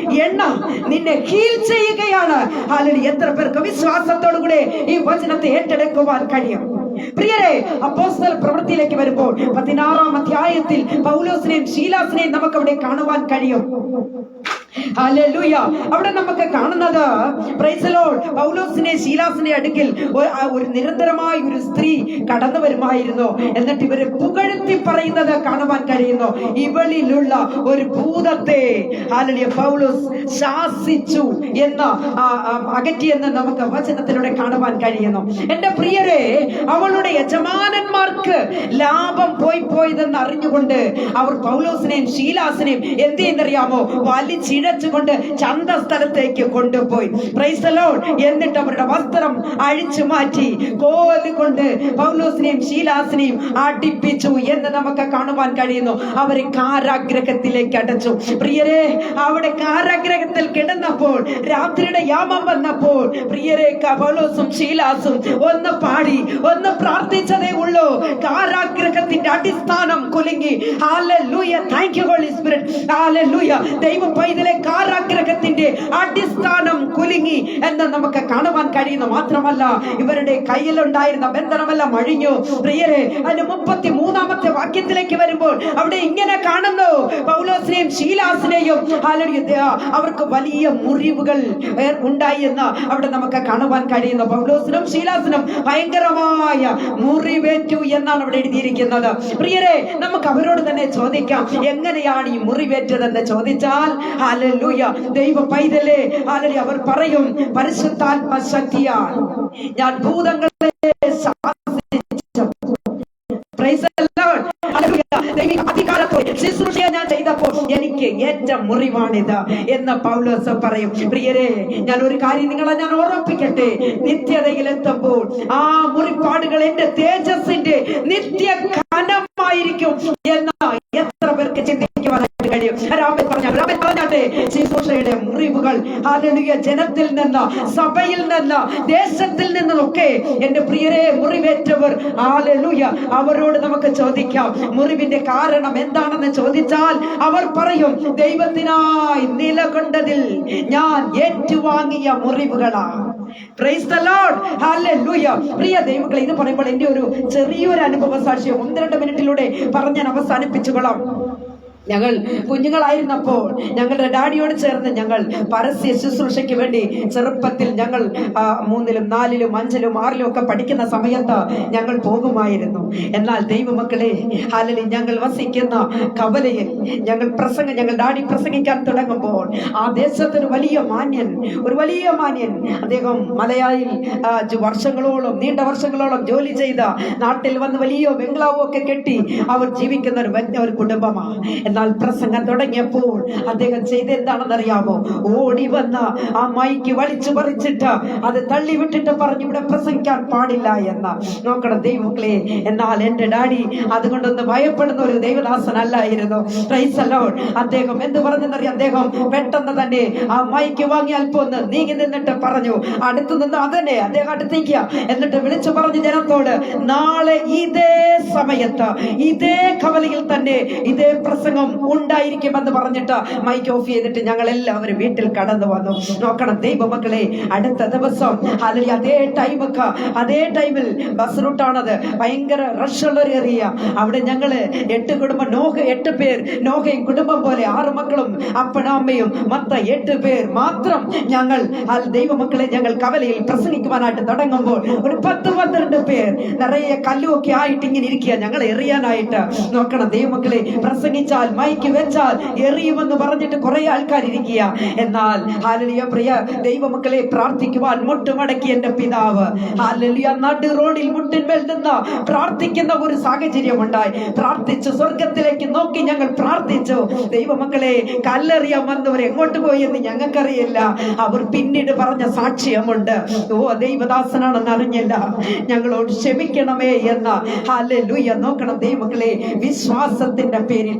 എണ്ണ നിന്നെ ഹീൽ ചെയ്യുകയാണ്. ഹല്ലേലൂയ. എത്ര പേർക്ക് വിശ്വാസത്തോടു കൂടെ ഈ വചനത്തെ ഏറ്റെടുക്കുവാൻ കഴിയും? പ്രിയരെ, അപ്പോസ്തല പ്രവൃത്തിയിലേക്ക് വരുമ്പോൾ 16-ാം അധ്യായത്തിൽ പൗലോസിനെയും ശീലാസിനെയും നമുക്ക് അവിടെ കാണുവാൻ കഴിയും. ഹല്ലേലൂയ. അവിടെ നമുക്ക് കാണുന്നത് പ്രൈസ് ദി ലോർഡ്, പൗലോസിനെ ശീലാസിനെ അടുക്കൽ ഒരു നിരന്തരമായ ഒരു സ്ത്രീ കടന്നു വരുമായിരുന്നു. എന്നിട്ട് ഇവരെ പുകഴ്ത്തി പറയുന്നത് കാണുവാൻ കഴിയുന്നു. ഇവളിലുള്ള ഒരു ഭൂതത്തെ ഹല്ലേലൂയ പൗലോസ് ശാസിച്ചു എന്ന് അകറ്റിയെന്ന് നമുക്ക് വചനത്തിലൂടെ കാണുവാൻ കഴിയുന്നു. എന്റെ പ്രിയരെ, അവളുടെ യജമാനന്മാർക്ക് ലാഭം പോയതെന്ന് അറിഞ്ഞുകൊണ്ട് അവർ പൗലോസിനെയും ശീലാസിനെയും എന്ത് ചെയ്യുന്നറിയാമോ, വലിച്ചിഴച്ചുകൊണ്ട് ചന്തസ്ഥലത്തേക്ക് കൊണ്ടുപോയി. Price the Lord. എന്നിട്ട് അവരുടെ വസ്ത്രം അഴിച്ചു മാറ്റി കോലുകൊണ്ട് പൗലോസിനെയും ശീലാസിനെയും അടിപ്പിച്ചു എന്ന് നമുക്ക് കാണുവാൻ കഴിയുന്നു. അവരെ കാരാഗ്രഹത്തിലേക്ക് അടച്ചു. പ്രിയരെ, അവിടെ കാരാഗ്രഹത്തിൽ കിടന്നപ്പോൾ രാത്രിയുടെ യാമം വന്നപ്പോൾ പ്രിയരെ, പൗലോസും ശീലാസും ഒന്ന് പാടി ഒന്ന് പ്രാർത്ഥിച്ചതേ ഉള്ളൂ. കാരാഗ്രഹത്തിന്റെ അടിസ്ഥാനം കുലുങ്ങി. Hallelujah. Thank you holy spirit. Hallelujah. ദൈവ പൈതലെ, കാരാഗ്രഹത്തിന്റെ അടിസ്ഥാനം കുലുങ്ങി എന്ന് നമുക്ക് കാണുവാൻ കഴിയുന്നു. മാത്രമല്ല, ഇവരുടെ കയ്യിലുണ്ടായിരുന്ന ബന്ധനമെല്ലാം അഴിഞ്ഞു. പ്രിയരെ, അതിന്റെ 33-ാമത്തെ വാക്യത്തിലേക്ക് വരുമ്പോൾ അവിടെ ഇങ്ങനെ കാണുന്നു, പൗലോസിനെയും ശീലാസിനെയും അവർക്ക് വലിയ മുറിവുകൾ ഉണ്ടായി എന്ന് അവിടെ നമുക്ക് കാണുവാൻ കഴിയുന്നു. പൗലോസിനും ശീലാസിനും ഭയങ്കരമായ മുറിവേറ്റു എന്നാണ് അവിടെ എഴുതിയിരിക്കുന്നത്. പ്രിയരെ, നമുക്ക് അവരോട് തന്നെ ചോദിക്കാം, എങ്ങനെയാണ് ഈ മുറിവേറ്റതെന്ന് ചോദിച്ചാൽ, ഹല്ലേലൂയ, ദൈവ പൈതലേ, ഹല്ലേലൂയ, അവർ പറയും, പരിശുദ്ധാത്മ ശക്തിയാൽ ഞാൻ ഭൂതങ്ങളെ ശാസിച്ചു. Price the Lord. ഹല്ലേലൂയ. ദൈവിക അധികാരത്തോടെ ശുശ്രൂഷ ഞാൻ ചെയ്തപ്പോൾ എനിക്ക് ഏറ്റ മുറിവാണിത് എന്ന് പൗലോസ് പറയും. പ്രിയരെ, ഞാൻ ഒരു കാര്യം ഞാൻ ഓർമ്മിപ്പിക്കട്ടെ. നിത്യതയിലെത്തുമ്പോൾ ആ മുറിപ്പാടുകൾ എന്റെ തേജസ്സിന്റെ നിത്യ ഘനമായിരിക്കും എന്ന് എത്ര പേർക്ക് ചിന്തിക്കുവാനായിട്ട് കഴിയും? പറഞ്ഞാട്ടെ, ശുശ്രൂഷയുടെ മുറിവുകൾ, ഹല്ലേലൂയ, ജനത്തിൽ നിന്ന്, സഭയിൽ നിന്ന്, ദേശത്തിൽ നിന്നൊക്കെ എന്റെ പ്രിയരെ മുറിവേറ്റവർ, ഹല്ലേലൂയ, അവരോട് നമുക്ക് ചോദിക്കാം, മുറിവിന്റെ കാരണം എന്താണെന്ന് ചോദിച്ചാൽ അവർ പറയും, ദൈവത്തിനായി നിലകൊണ്ടതിൽ ഞാൻ ഏറ്റുവാങ്ങിയ മുറിവുകളാണ്. Praise the Lord. ഹല്ലേലൂയ. പ്രിയ ദൈവമക്കളെ, ഇത് പറയുമ്പോൾ എന്റെ ഒരു ചെറിയൊരു അനുഭവ സാക്ഷ്യം 1-2 മിനിറ്റിലൂടെ പറഞ്ഞ് ഞാൻ അവസാനിപ്പിച്ചുകൊള്ളാം. ഞങ്ങൾ കുഞ്ഞുങ്ങളായിരുന്നപ്പോൾ ഞങ്ങളുടെ ഡാഡിയോട് ചേർന്ന് ഞങ്ങൾ പരസ്യ ശുശ്രൂഷയ്ക്ക് വേണ്ടി ചെറുപ്പത്തിൽ ഞങ്ങൾ 3-ലും 4-ലും 5-ലും 6-ലും ഒക്കെ പഠിക്കുന്ന സമയത്ത് ഞങ്ങൾ പോകുമായിരുന്നു. എന്നാൽ ദൈവമക്കളെ, ഹല്ലേലൂയ, ഞങ്ങൾ വസിക്കുന്ന കവലയിൽ ഞങ്ങൾ ഡാഡി പ്രസംഗിക്കാൻ തുടങ്ങുമ്പോൾ ആ ദേശത്തൊരു വലിയ മാന്യൻ അദ്ദേഹം മലയാളിൽ നീണ്ട വർഷങ്ങളോളം ജോലി ചെയ്ത നാട്ടിൽ വന്ന് വലിയ ബംഗ്ലാവും ഒക്കെ കെട്ടി അവർ ജീവിക്കുന്ന ഒരു കുടുംബമാണ്. എന്നാൽ പ്രസംഗം തുടങ്ങിയപ്പോൾ അദ്ദേഹം ചെയ്തെന്താണെന്നറിയാമോ? ഓടി വന്ന ആ മൈക്ക് വലിച്ചു പറിച്ചിട്ട് അത് തള്ളിവിട്ടിട്ട് പറഞ്ഞു, ഇവിടെ പ്രസംഗിക്കാൻ പാടില്ല എന്ന്. നോക്കണം ദൈവമക്കളെ, എന്നാൽ എന്റെ ഡാഡി അതുകൊണ്ടൊന്ന് ഭയപ്പെടുന്ന ഒരു ദൈവദാസനല്ലായിരുന്നു. Price the Lord. അദ്ദേഹം എന്ത് പറഞ്ഞെന്നറിയാം? അദ്ദേഹം പെട്ടെന്ന് തന്നെ ആ മൈക്ക് വാങ്ങി അല്പം ഒന്ന് നീങ്ങി നിന്നിട്ട് പറഞ്ഞു, അടുത്തു നിന്ന് അതന്നെ അദ്ദേഹം അടുത്തേക്ക് എന്നിട്ട് വിളിച്ചു പറഞ്ഞു ജനത്തോട്, നാളെ ഇതേ സമയത്ത് ഇതേ കവലയിൽ തന്നെ ഇതേ പ്രസംഗം ഉണ്ടായിരിക്കുമെന്ന് പറഞ്ഞിട്ട് മൈക്ക് ഓഫ് ചെയ്തിട്ട് ഞങ്ങൾ എല്ലാവരും വീട്ടിൽ കടന്നു വന്നു. നോക്കണം ദൈവമക്കളെ, അടുത്ത ദിവസം അതേ ടൈമിൽ ബസ് റൂട്ടാണത്, ഭയങ്കര റഷുള്ള ഒരു ഏരിയ. അവിടെ ഞങ്ങള് 8 പേർ, നോഹയും കുടുംബം പോലെ 6 മക്കളും അപ്പനമ്മയും മൊത്തം 8 പേർ മാത്രം ഞങ്ങൾ ദൈവമക്കളെ ഞങ്ങൾ കവലയിൽ പ്രസംഗിക്കുവാനായിട്ട് തുടങ്ങുമ്പോൾ ഒരു 10-12 പേർ നിറയെ കല്ലുമൊക്കെ ആയിട്ട് ഇങ്ങനെ ഇരിക്കുക ഞങ്ങൾ എറിയാനായിട്ട്. നോക്കണം ദൈവമക്കളെ, പ്രസംഗിച്ചാൽ മൈക്ക് വെച്ചാൽ എറിയുമെന്ന് പറഞ്ഞിട്ട് കുറെ ആൾക്കാർ ഇരിക്കുക. എന്നാൽ ഹല്ലേലൂയ, പ്രിയ ദൈവമക്കളെ, പ്രാർത്ഥിക്കുവാൻ മുട്ടുമടക്കി എന്റെ പിതാവ് ഹല്ലേലൂയ നടു റോഡിൽ മുട്ടിന്മേൽ നിന്ന് പ്രാർത്ഥിക്കുന്ന ഒരു സാഹചര്യം ഉണ്ടായി. പ്രാർത്ഥിച്ചു, സ്വർഗത്തിലേക്ക് നോക്കി ഞങ്ങൾ പ്രാർത്ഥിച്ചു. ദൈവമക്കളെ, കല്ലെറിയാൻ വന്നവർ എങ്ങോട്ട് പോയി എന്ന് ഞങ്ങൾക്കറിയില്ല. അവർ പിന്നീട് പറഞ്ഞ സാക്ഷ്യമുണ്ട്, ഓ ദൈവദാസനാണെന്ന് അറിഞ്ഞില്ല, ഞങ്ങളോട് ക്ഷമിക്കണമേ എന്ന്. ഹല്ലേലൂയ. നോക്കണം ദൈവമക്കളെ, വിശ്വാസത്തിന്റെ പേരിൽ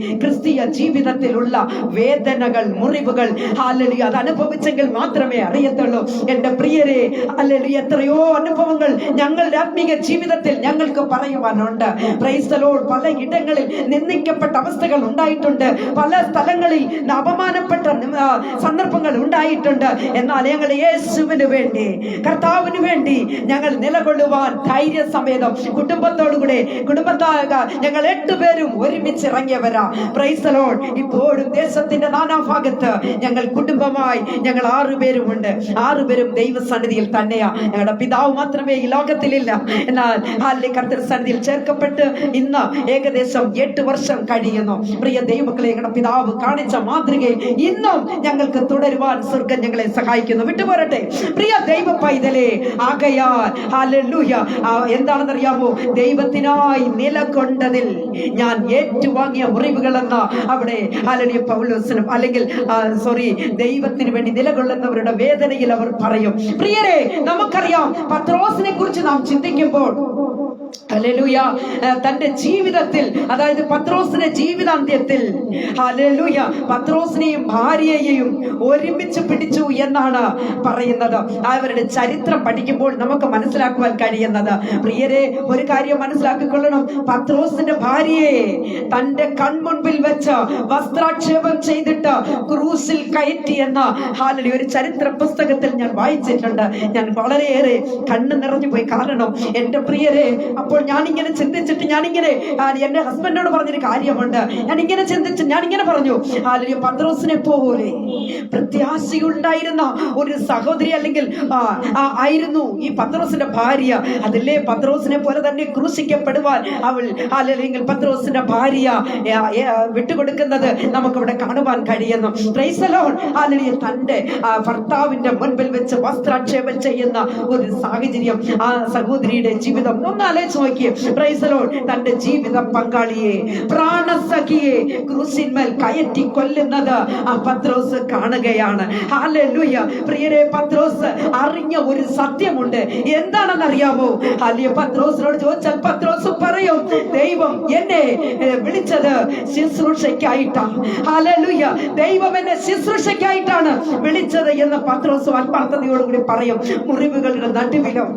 ക്രിസ്തീയ ജീവിതത്തിലുള്ള വേദനകൾ, മുറിവുകൾ ഹല്ലേലൂയ അത് അനുഭവിച്ചെങ്കിൽ മാത്രമേ അറിയത്തുള്ളൂ. എന്റെ പ്രിയരെ, ഹല്ലേലൂയ എത്രയോ അനുഭവങ്ങൾ ഞങ്ങളുടെ ആത്മീയ ജീവിതത്തിൽ ഞങ്ങൾക്ക് പറയുവാനുണ്ട്. Price the Lord. പല ഇടങ്ങളിൽ നിന്ദിക്കപ്പെട്ട അവസ്ഥകൾ ഉണ്ടായിട്ടുണ്ട്, പല സ്ഥലങ്ങളിൽ അപമാനപ്പെട്ട സന്ദർഭങ്ങൾ ഉണ്ടായിട്ടുണ്ട്. എന്നാൽ ഞങ്ങൾ യേശുവിന് വേണ്ടി, കർത്താവിന് വേണ്ടി ഞങ്ങൾ നിലകൊള്ളുവാൻ ധൈര്യസമേതം കുടുംബത്തോടുകൂടെ ഞങ്ങൾ 8 പേരും ഒരുമിച്ച് ഇറങ്ങിയവരാ. Price the Lord. ഇപ്പോഴും ദേശത്തിന്റെ നാനാഭാഗത്ത് ഞങ്ങൾ കുടുംബമായി ഞങ്ങൾ 6 പേരുമുണ്ട്. 6 പേരും ദൈവസന്നിധിയിൽ തന്നെയാ. ഞങ്ങളുടെ പിതാവ് മാത്രമേ ഈ ലോകത്തിലില്ല. എന്നാൽ കർത്തൃ സന്നിധിയിൽ ചേർക്കപ്പെട്ട് ഇന്ന് ഏകദേശം 8 വർഷം കഴിയുന്നു. പ്രിയ ദൈവമക്കളെ, ഞങ്ങളുടെ പിതാവ് കാണിച്ച മാതൃകയിൽ ഇന്നും ഞങ്ങൾക്ക് തുടരുവാൻ സ്വർഗം ഞങ്ങളെ സഹായിക്കുന്നു. വിട്ടുപോരട്ടെ പ്രിയ ദൈവ പൈതലേ. ആകയാൽ ഹല്ലേലൂയ എന്താണെന്നറിയാമോ? ദൈവത്തിനായി നിലകൊണ്ടതിൽ ഞാൻ ഏറ്റുവാങ്ങിയ മുറിവുകൾ എന്ന അവിടെ ഹല്ലേലൂയ പൗലോസിനും അല്ലെങ്കിൽ ദൈവത്തിന് വേണ്ടി നിലകൊള്ളുന്നവരുടെ വേദനയിൽ അവർ പറയും. പ്രിയരെ, നമുക്കറിയാം പത്രോസിനെ കുറിച്ച് നാം ചിന്തിക്കുമ്പോൾ ഹല്ലേലൂയ തന്റെ ജീവിതത്തിൽ, അതായത് പത്രോസിന്റെ ജീവിതാന്ത്യത്തിൽ ഹല്ലേലൂയ പത്രോസിനെയും ഭാര്യയെയും ഒരുമിച്ച് പിടിച്ചു എന്നാണ് പറയുന്നത്. അവരുടെ ചരിത്രം പഠിക്കുമ്പോൾ നമുക്ക് മനസ്സിലാക്കുവാൻ കഴിയുന്നത്. പ്രിയരെ, ഒരു കാര്യം മനസ്സിലാക്കിക്കൊള്ളണം. പത്രോസിന്റെ ഭാര്യയെ തന്റെ കൺമുൻപിൽ വെച്ച് വസ്ത്രാക്ഷേപം ചെയ്തിട്ട് ക്രൂസിൽ കയറ്റി എന്ന ഹല്ലേലൂയ ഒരു ചരിത്ര പുസ്തകത്തിൽ ഞാൻ വായിച്ചിട്ടുണ്ട്. ഞാൻ വളരെയേറെ കണ്ണ് നിറഞ്ഞു പോയി. കാരണം എന്റെ പ്രിയരെ, അപ്പോൾ ഞാനിങ്ങനെ ചിന്തിച്ചിട്ട് ഞാനിങ്ങനെ എന്റെ ഹസ്ബൻഡിനോട് പറഞ്ഞൊരു കാര്യമുണ്ട്. ഞാനിങ്ങനെ ചിന്തിച്ച് ഞാനിങ്ങനെ പറഞ്ഞു, ഹല്ലേലൂയ പത്രോസിനെ പോലെ പ്രത്യാശയുണ്ടായിരുന്ന ഒരു സഹോദരി അല്ലെങ്കിൽ ആയിരുന്നു ഈ പത്രോസിന്റെ ഭാര്യ. അതില്ലേ പത്രോസിനെ പോലെ തന്നെ ക്രൂശിക്കപ്പെടുവാൻ അവൾ അല്ലെങ്കിൽ പത്രോസിന്റെ ഭാര്യ വിട്ടുകൊടുക്കുന്നത് നമുക്കിവിടെ കാണുവാൻ കഴിയുന്നു. Price the Lord. ഹല്ലേലൂയ തന്റെ ഭർത്താവിന്റെ മുൻപിൽ വെച്ച് വസ്ത്രാക്ഷേപം ചെയ്യുന്ന ഒരു സാഹചര്യം ആ സഹോദരിയുടെ ജീവിതം ഒന്ന് ആലോചിച്ച് നോക്കിയേ. Price the Lord. തന്റെ ജീവിത പങ്കാളിയെ, പ്രാണസഖിയെ ക്രൂശിന്മേൽ കയറ്റി കൊല്ലുന്നത് ആ പത്രോസ് കാണുകയാണ്. ഹല്ലേലൂയ. പ്രിയരെ, പത്രോസ് അറിഞ്ഞ ഒരു സത്യമുണ്ട്. എന്താണെന്നറിയാമോ? ഹല്ലേലൂയ പത്രോസിനോട് ചോദിച്ചാൽ പത്രോസ് പറയും, ദൈവം എന്നെ വിളിച്ചത് ശുശ്രൂഷയ്ക്കായിട്ടാണ്. ഹല്ലേലൂയ. ദൈവം എന്നെ ശുശ്രൂഷയ്ക്കായിട്ടാണ് വിളിച്ചത് എന്ന് പത്രോസ് ആത്മാർത്ഥതയോടുകൂടി പറയും. മുറിവുകളുടെ നടുവിലും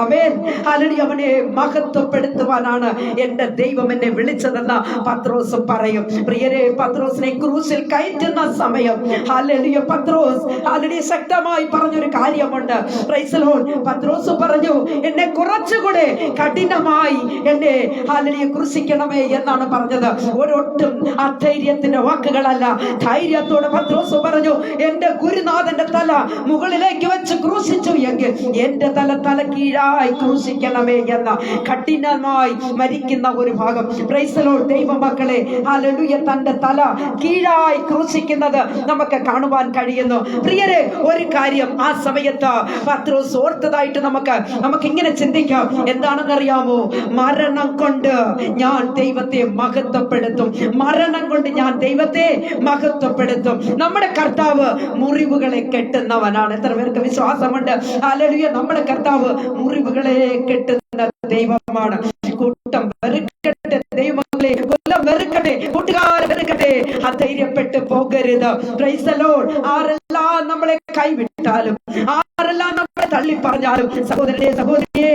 ആമേൻ ഹല്ലേലൂയ അവനെ മഹത്വപ്പെടുത്തുവാനാണ് എന്റെ ദൈവം എന്നെ വിളിച്ചതെന്ന് പത്രോസ് പറയും. പ്രിയരെ, പത്രോസിനെ ക്രൂശിൽ കയറ്റുന്ന സമയം ഹല്ലേലൂയ പത്രോസ് ഹല്ലേലൂയ ശക്തമായി പറഞ്ഞൊരു കാര്യമുണ്ട്. Price the Lord. പത്രോസ് പറഞ്ഞു, എന്നെ കുറച്ചുകൂടെ കഠിനമായി എന്നെ ഹല്ലേലൂയ ക്രൂശിക്കണമേ എന്നാണ് പറഞ്ഞത്. ഒരൊട്ടും അധൈര്യത്തിന്റെ വാക്കുകളല്ല. ധൈര്യത്തോടെ പത്രോസ് പറഞ്ഞു, എന്റെ ഗുരുനാഥന്റെ തല മുകളിലേക്ക് വെച്ച് ക്രൂശിച്ചു എങ്കിൽ എന്റെ തല കീഴായി ക്രൂശിക്കണമേ എന്ന കഠിനമായി മരിക്കുന്ന ഒരു ഭാഗം. Price the Lord. ദൈവമക്കളെ, ഹല്ലേലൂയ തന്റെ തല കീഴായി ക്രൂശിക്കുന്നത് നമുക്ക് കാണുവാൻ കഴിയുന്നു. പ്രിയരെ, ഒരു കാര്യം ആ സമയത്ത് പത്രോസ് ഓർത്തതായിട്ട് നമുക്ക് ഇങ്ങനെ ചിന്തിക്കാം. എന്താണെന്നറിയാമോ? മരണം കൊണ്ട് ഞാൻ ദൈവത്തെ മഹത്വപ്പെടുത്തും. മരണം കൊണ്ട് ഞാൻ ദൈവത്തെ മഹത്വപ്പെടുത്തും. നമ്മുടെ കർത്താവ് മുറിവുകളെ കെട്ടുന്നവനാണ്. എത്ര പേർക്ക് വിശ്വാസമുണ്ട്? ഹല്ലേലൂയ. നമ്മുടെ കർത്താവ് മുറിവുകളെ കെട്ടുന്ന ദൈവമാണ്. കൂട്ടം വെറുക്കട്ടെ, ദൈവമക്കളെ കൊല്ലം വെറുക്കട്ടെ, കൂട്ടുകാർ വെറുക്കട്ടെ, അധൈര്യപ്പെട്ട് പോകരുത്. Price the Lord. ആരെല്ലാം നമ്മളെ കൈവിട്ടാലും, ആരെല്ലാം നമ്മളെ തള്ളി പറഞ്ഞാലും, സഹോദരനെ സഹോദരിയെ,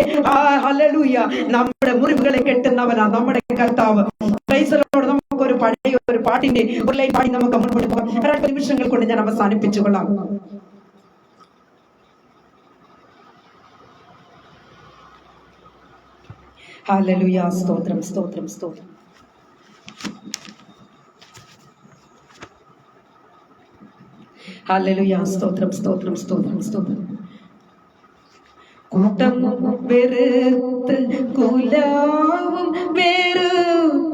ഹല്ലേലൂയ നമ്മുടെ മുറിവുകളെ കെട്ടുന്നവനാ നമ്മുടെ കർത്താവ്. Price the Lord. നമുക്ക് ഒരു പഴയ ഒരു പാട്ടിന്റെ ഒരു ലൈൻ പാടി നമുക്ക് മുൻപോട്ട് പോകാം. 2 നിമിഷങ്ങൾ കൊണ്ട് ഞാൻ അവസാനിപ്പിച്ചു കൊള്ളാം. ഹല്ലേലൂയ. സ്തോത്രം, സ്തോത്രം, സ്തോത്രം. ഹല്ലേലൂയ. സ്തോത്രം, സ്തോത്രം, സ്തോത്രം, സ്തോത്രം. കൂട്ടം വെറുത്ത് കുലാവും വേറു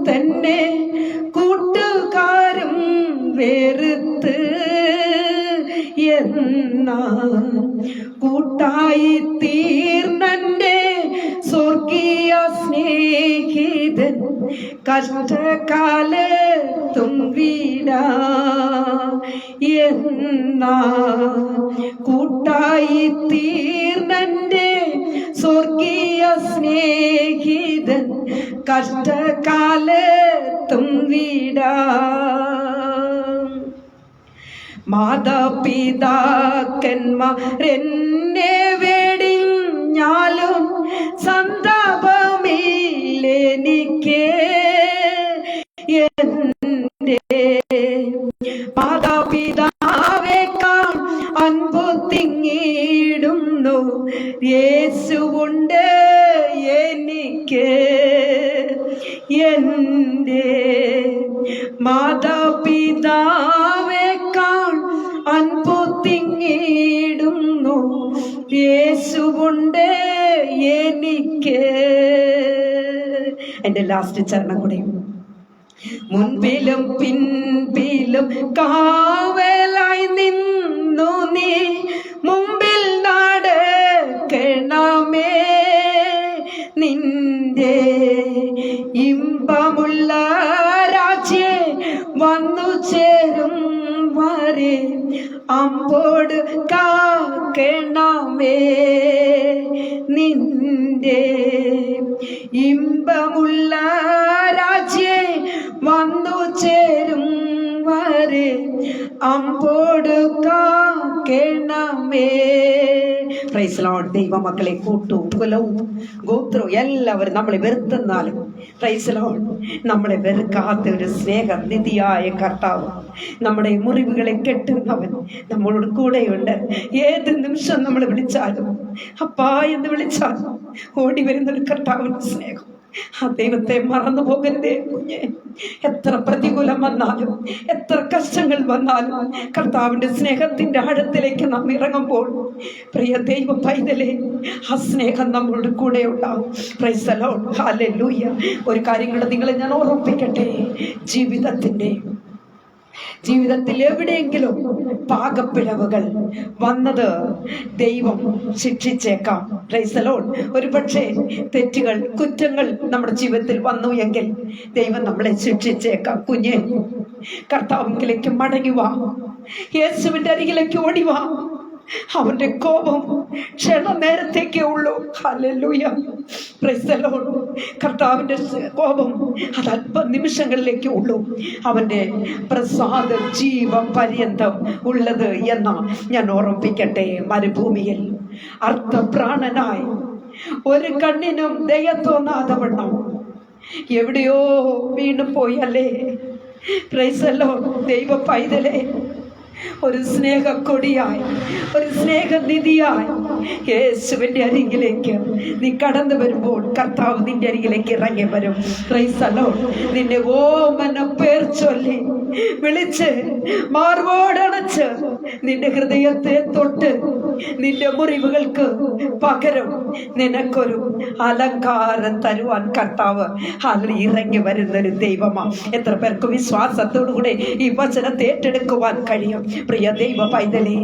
തന്നെ, കൂട്ടുകാരും വെറുത്ത് എന്നാ കൂട്ടായി തീർന്നന്റെ സ്വർഗീയ സ്നേഹിതൻ കഷ്ടകാലത്തും വീടാ എന്നാ കൂട്ടായി തീർന്നന്റെ സ്വർഗീയ സ്നേഹിതൻ കഷ്ടകാലത്തും വിടാം. മാതാപിതാക്കന്മാരെന്നെ വെടിഞ്ഞാലും സന്താപമില്ലെനിക്ക്. എന്റെ മാതാപിതാവേക്കാൾ അൻപു തിങ്ങിടുന്നു യേശുവുണ്ട് എനിക്ക്. എന്റെ മാതാപിതാവേക്കാൾ അൻപു തിങ്ങിടുന്നു യേശുവുണ്ട് എനിക്ക്. എന്റെ ലാസ്റ്റ് ചരണം കൂടി. മുൻപിലും പിൻപിലും കാവലായി നിന്നു നീ മുമ്പിൽ നടക്കണമേ. നിന്റെ ഇമ്പമുള്ള രാജ്യേ വന്നു ചേരും വരെ അമ്പോട് കാക്കണമേ. നിന്റെ ഇമ്പമുള്ള രാജ്യേ വന്നു ചേരും വരെ അമ്പോട് കാക്കണമേ. Praise Lord. ദൈവമക്കളെ, കൂട്ടും കുലവും ഗോത്രവും എല്ലാവരും നമ്മളെ വെറുത്തെന്നാലും പ്രൈസ് ലോർഡ്, നമ്മളെ വെറുക്കാത്ത ഒരു സ്നേഹനിധിയായ കർത്താവ്, നമ്മുടെ മുറിവുകളെ കെട്ടുന്നവൻ നമ്മളോട് കൂടെയുണ്ട്. ഏത് നിമിഷം നമ്മൾ വിളിച്ചാലും, അപ്പാ എന്ന് വിളിച്ചാലും ഓടി വരുന്നൊരു കർത്താവിന്റെ സ്നേഹം. ആ ദൈവത്തെ മറന്നു പോകരുതേ കുഞ്ഞെ. എത്ര പ്രതികൂലം വന്നാലും, എത്ര കഷ്ടങ്ങൾ വന്നാലും, കർത്താവിന്റെ സ്നേഹത്തിന്റെ ആഴത്തിലേക്ക് നാം ഇറങ്ങുമ്പോൾ പ്രിയ ദൈവ പൈതലേ, ആ സ്നേഹം നമ്മളുടെ കൂടെ ഉണ്ടാവും. Price the Lord. ഹല്ലേലൂയ. ഒരു കാര്യം കൂടെ നിങ്ങളെ ഞാൻ ഓർമ്മിപ്പിക്കട്ടെ. ജീവിതത്തിൽ എവിടെയെങ്കിലും പാകപ്പിഴവുകൾ വന്നത് ദൈവം ശിക്ഷിച്ചേക്കാം. Price the Lord. ഒരു പക്ഷേ തെറ്റുകൾ, കുറ്റങ്ങൾ നമ്മുടെ ജീവിതത്തിൽ വന്നു എങ്കിൽ ദൈവം നമ്മളെ ശിക്ഷിച്ചേക്കാം. കുഞ്ഞെ, കർത്താവിലേക്ക് മടങ്ങി വാ. യേശുവിന്റെ അരികിലേക്ക് ഓടി വാ. അവന്റെ കോപം ക്ഷണനേരത്തേക്കേ ഉള്ളൂ. ഹല്ലേലൂയ. Praise the Lord. കർത്താവിന്റെ കോപം അത് അല്പ നിമിഷങ്ങളിലേക്കേ ഉള്ളൂ. അവന്റെ പ്രസാദ ജീവപര്യന്തം ഉള്ളത് എന്ന ഞാൻ ഓർമ്മിപ്പിക്കട്ടെ. മരുഭൂമിയിൽ അർത്ഥപ്രാണനായി ഒരു കണ്ണിനും ദയ തോന്നാതെ വണ്ണം എവിടെയോ വീണു പോയല്ലേ. Price the Lord. ദൈവ പൈതലേ, ഒരു സ്നേഹക്കൊടിയായി, ഒരു സ്നേഹനിധിയായി യേശുവിന്റെ അരികിലേക്ക് നീ കടന്നു വരുമ്പോൾ കർത്താവ് നിന്റെ അരികിലേക്ക് ഇറങ്ങി വരും. Price the Lord. നിന്നെ ഓമന പേർ ചൊല്ലി വിളിച്ച് മാർവോടണച്ച് നിന്റെ ഹൃദയത്തെ തൊട്ട് നിന്റെ മുറിവുകൾക്ക് പകരം നിനക്കൊരു അലങ്കാരം തരുവാൻ കർത്താവ് ഇറങ്ങി വരുന്നൊരു ദൈവമാ. എത്ര പേർക്ക് വിശ്വാസത്തോടുകൂടെ ഈ വചനത്തെ ഏറ്റെടുക്കുവാൻ കഴിയും? പ്രിയ ദൈവ പൈതലേ,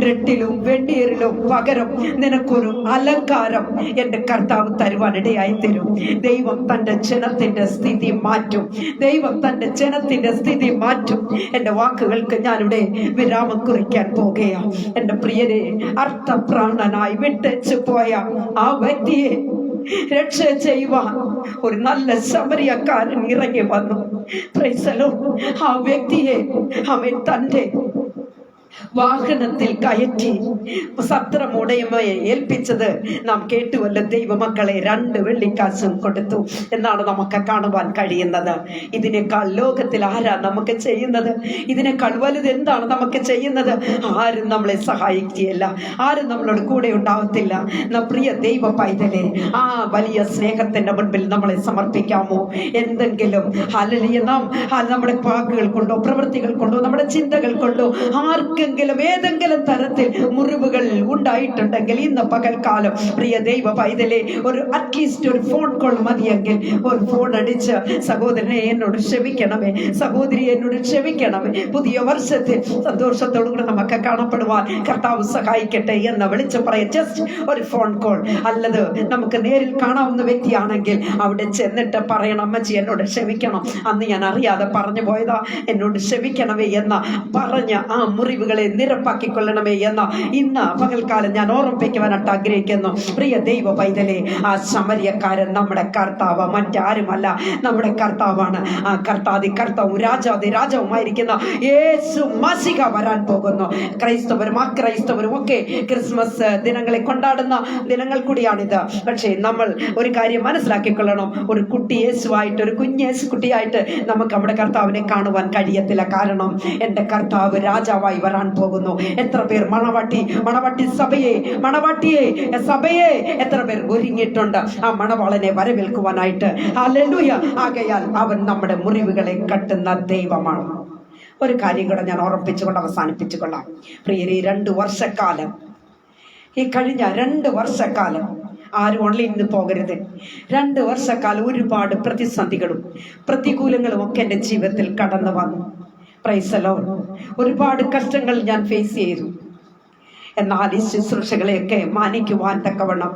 രട്ടിലും വെണ്ണീരിലും പകരം നിനക്കൊരു അലങ്കാരം എന്റെ കർത്താവ് തരുവാനിടയായി തരും. ദൈവം തന്റെ ജനത്തിന്റെ സ്ഥിതി മാറ്റും. ദൈവം തന്റെ ജനത്തിന്റെ സ്ഥിതി മാറ്റും. എന്റെ വാക്കുകൾക്ക് ഞാനിവിടെ വിരാമം കുറിക്കാൻ പോകുകയാണ്. എന്റെ പ്രിയരെ, അർത്ഥപ്രാണനായി വിട്ടേച്ചു പോയ ആ വ്യക്തിയെ രക്ഷ ചെയ്യുവാൻ ഒരു നല്ല ശമരിയക്കാരൻ ഇറങ്ങി വന്നു. Price the Lord. ആ വ്യക്തിയെ അവൻ തന്റെ വാഹനത്തിൽ കയറ്റി സത്രമുടയമയെ ഏൽപ്പിച്ചത് നാം കേട്ടുവല്ലോ. ദൈവമക്കളെ, 2 വെള്ളിക്കാശും കൊടുത്തു എന്നാണ് നമുക്ക് കാണുവാൻ കഴിയുന്നത്. ഇതിനേക്കാൾ ലോകത്തിൽ ആരാ നമുക്ക് ചെയ്യുന്നത്? ഇതിനേക്കാൾ വലുത് എന്താണ് നമുക്ക് ചെയ്യുന്നത്? ആരും നമ്മളെ സഹായിക്കുകയില്ല, ആരും നമ്മളോട് കൂടെ ഉണ്ടാവത്തില്ല. പ്രിയ ദൈവ പൈതലേ, ആ വലിയ സ്നേഹത്തിന്റെ മുൻപിൽ നമ്മളെ സമർപ്പിക്കാമോ? എന്തെങ്കിലും ഹല്ലേലൂയ, നാം നമ്മുടെ വാക്കുകൾ കൊണ്ടോ പ്രവൃത്തികൾ കൊണ്ടോ നമ്മുടെ ചിന്തകൾ കൊണ്ടോ ആർക്കെങ്കിലും ഏതെങ്കിലും തരത്തിൽ മുറിവുകൾ ഉണ്ടായിട്ടുണ്ടെങ്കിൽ ഇന്ന് പകൽക്കാലം പ്രിയ ദൈവ പൈതലേ, അറ്റ്ലീസ്റ്റ് ഒരു ഫോൺ കോൾ മതിയെങ്കിൽ ഒരു ഫോൺ അടിച്ച് സഹോദരനെ എന്നോട് ക്ഷമിക്കണമേ, സഹോദരി എന്നോട് ക്ഷമിക്കണമേ, പുതിയ വർഷത്തിൽ സന്തോഷത്തോടുകൂടെ നമുക്ക് കാണപ്പെടുവാൻ കർത്താവ് സഹായിക്കട്ടെ എന്ന് വിളിച്ചു പറയാം. ജസ്റ്റ് ഒരു ഫോൺ കോൾ. അല്ലത് നമുക്ക് നേരിൽ കാണാവുന്ന വ്യക്തിയാണെങ്കിൽ അവിടെ ചെന്നിട്ട് പറയണം, അമ്മച്ചി എന്നോട് ക്ഷമിക്കണം, അന്ന് ഞാൻ അറിയാതെ പറഞ്ഞു പോയതാ, എന്നോട് ക്ഷമിക്കണമേ എന്ന് പറഞ്ഞ ആ മുറിവുകൾ ഞങ്ങളെ നിരപ്പാക്കിക്കൊള്ളണമേ എന്ന ഇന്ന് പകൽക്കാലം ഞാൻ ഓർമ്മിപ്പിക്കുവാനായിട്ട് ആഗ്രഹിക്കുന്നു. പ്രിയ ദൈവ പൈതലേ, ആ ശമര്യക്കാരൻ നമ്മുടെ കർത്താവ്, മറ്റാരുമല്ല, നമ്മുടെ കർത്താവാണ്. ആ കർത്താതി കർത്താവും രാജാതി രാജാവുമായിരിക്കുന്ന യേശു മശിഹ വരാൻ പോകുന്നു. ക്രൈസ്തവരും അക്രൈസ്തവരും ഒക്കെ ക്രിസ്മസ് ദിനങ്ങളെ കൊണ്ടാടുന്ന ദിനങ്ങൾ കൂടിയാണിത്. പക്ഷേ നമ്മൾ ഒരു കാര്യം മനസ്സിലാക്കിക്കൊള്ളണം, ഒരു കുട്ടി യേശുവായിട്ട്, ഒരു കുഞ്ഞേശു കുട്ടിയായിട്ട് നമുക്ക് നമ്മുടെ കർത്താവിനെ കാണുവാൻ കഴിയത്തില്ല. കാരണം എൻ്റെ കർത്താവ് രാജാവായി വരാൻ പോകുന്നു. എത്ര പേർ മണവാട്ടി സഭയെ എത്ര പേർ ഒരുങ്ങിയിട്ടുണ്ട് ആ മണവാളനെ വരവേൽക്കുവാനായിട്ട്. ഹല്ലേലൂയ. ആകയാൽ അവൻ നമ്മുടെ മുറിവുകളെ കട്ടുന്ന ദൈവമാണ്. ഒരു കാര്യം കൂടെ ഞാൻ ഓർമ്മിപ്പിച്ചുകൊണ്ട് അവസാനിപ്പിച്ചുകൊള്ളാം. പ്രിയരെ, 2 വർഷക്കാലം, ഈ കഴിഞ്ഞ 2 വർഷക്കാലം ആരും ഓൺലൈനിൽ നിന്ന് പോകരുത്. 2 വർഷക്കാലം ഒരുപാട് പ്രതിസന്ധികളും പ്രതികൂലങ്ങളും ഒക്കെ എൻ്റെ ജീവിതത്തിൽ കടന്നു വന്നു. Price the Lord. ഒരുപാട് കഷ്ടങ്ങൾ ഞാൻ ഫേസ് ചെയ്തു. എന്നാൽ ഈ ശുശ്രൂഷകളെയൊക്കെ മാനിക്കുവാൻ തക്കവണ്ണം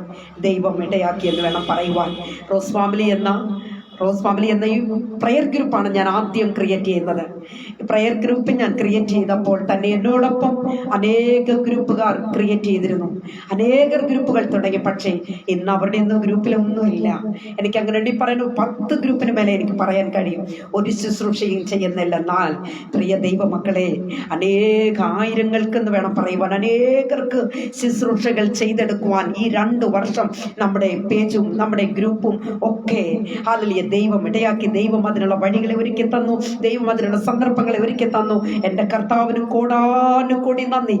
ദൈവം ഇടയാക്കിയെന്ന് വേണം പറയുവാൻ. റോസ് ഫാമിലി എന്ന ഈ പ്രയർ ഗ്രൂപ്പാണ് ഞാൻ ആദ്യം ക്രിയേറ്റ് ചെയ്യുന്നത്. പ്രയർ ഗ്രൂപ്പ് ഞാൻ ക്രിയേറ്റ് ചെയ്തപ്പോൾ തന്നെ എന്നോടൊപ്പം അനേക ഗ്രൂപ്പുകാർ ക്രിയേറ്റ് ചെയ്തിരുന്നു. അനേകം ഗ്രൂപ്പുകൾ തുടങ്ങി. പക്ഷേ ഇന്ന് അവരുടെ ഒന്നും ഗ്രൂപ്പിലൊന്നുമില്ല. എനിക്ക് അങ്ങനെ പറയുന്നു, 10 ഗ്രൂപ്പിന് മേലെ എനിക്ക് പറയാൻ കഴിയും. ഒരു ശുശ്രൂഷയും ചെയ്യുന്നില്ല. എന്നാൽ പ്രിയ ദൈവമക്കളെ, ആയിരങ്ങൾക്കെന്ന് വേണം പറയുവാൻ, അനേകർക്ക് ശുശ്രൂഷകൾ ചെയ്തെടുക്കുവാൻ ഈ 2 വർഷം നമ്മുടെ പേജും നമ്മുടെ ഗ്രൂപ്പും ഒക്കെ ഹല്ലേലൂയ ദൈവം ഇടയാക്കി. ദൈവം അതിനുള്ള വഴികളെ ഒരുക്കി തന്നു. ദൈവം അതിനുള്ള സന്ദർഭങ്ങളെ ഒരുക്കി തന്നു. എൻ്റെ കർത്താവിന് കോടാനുകോടി നന്ദി.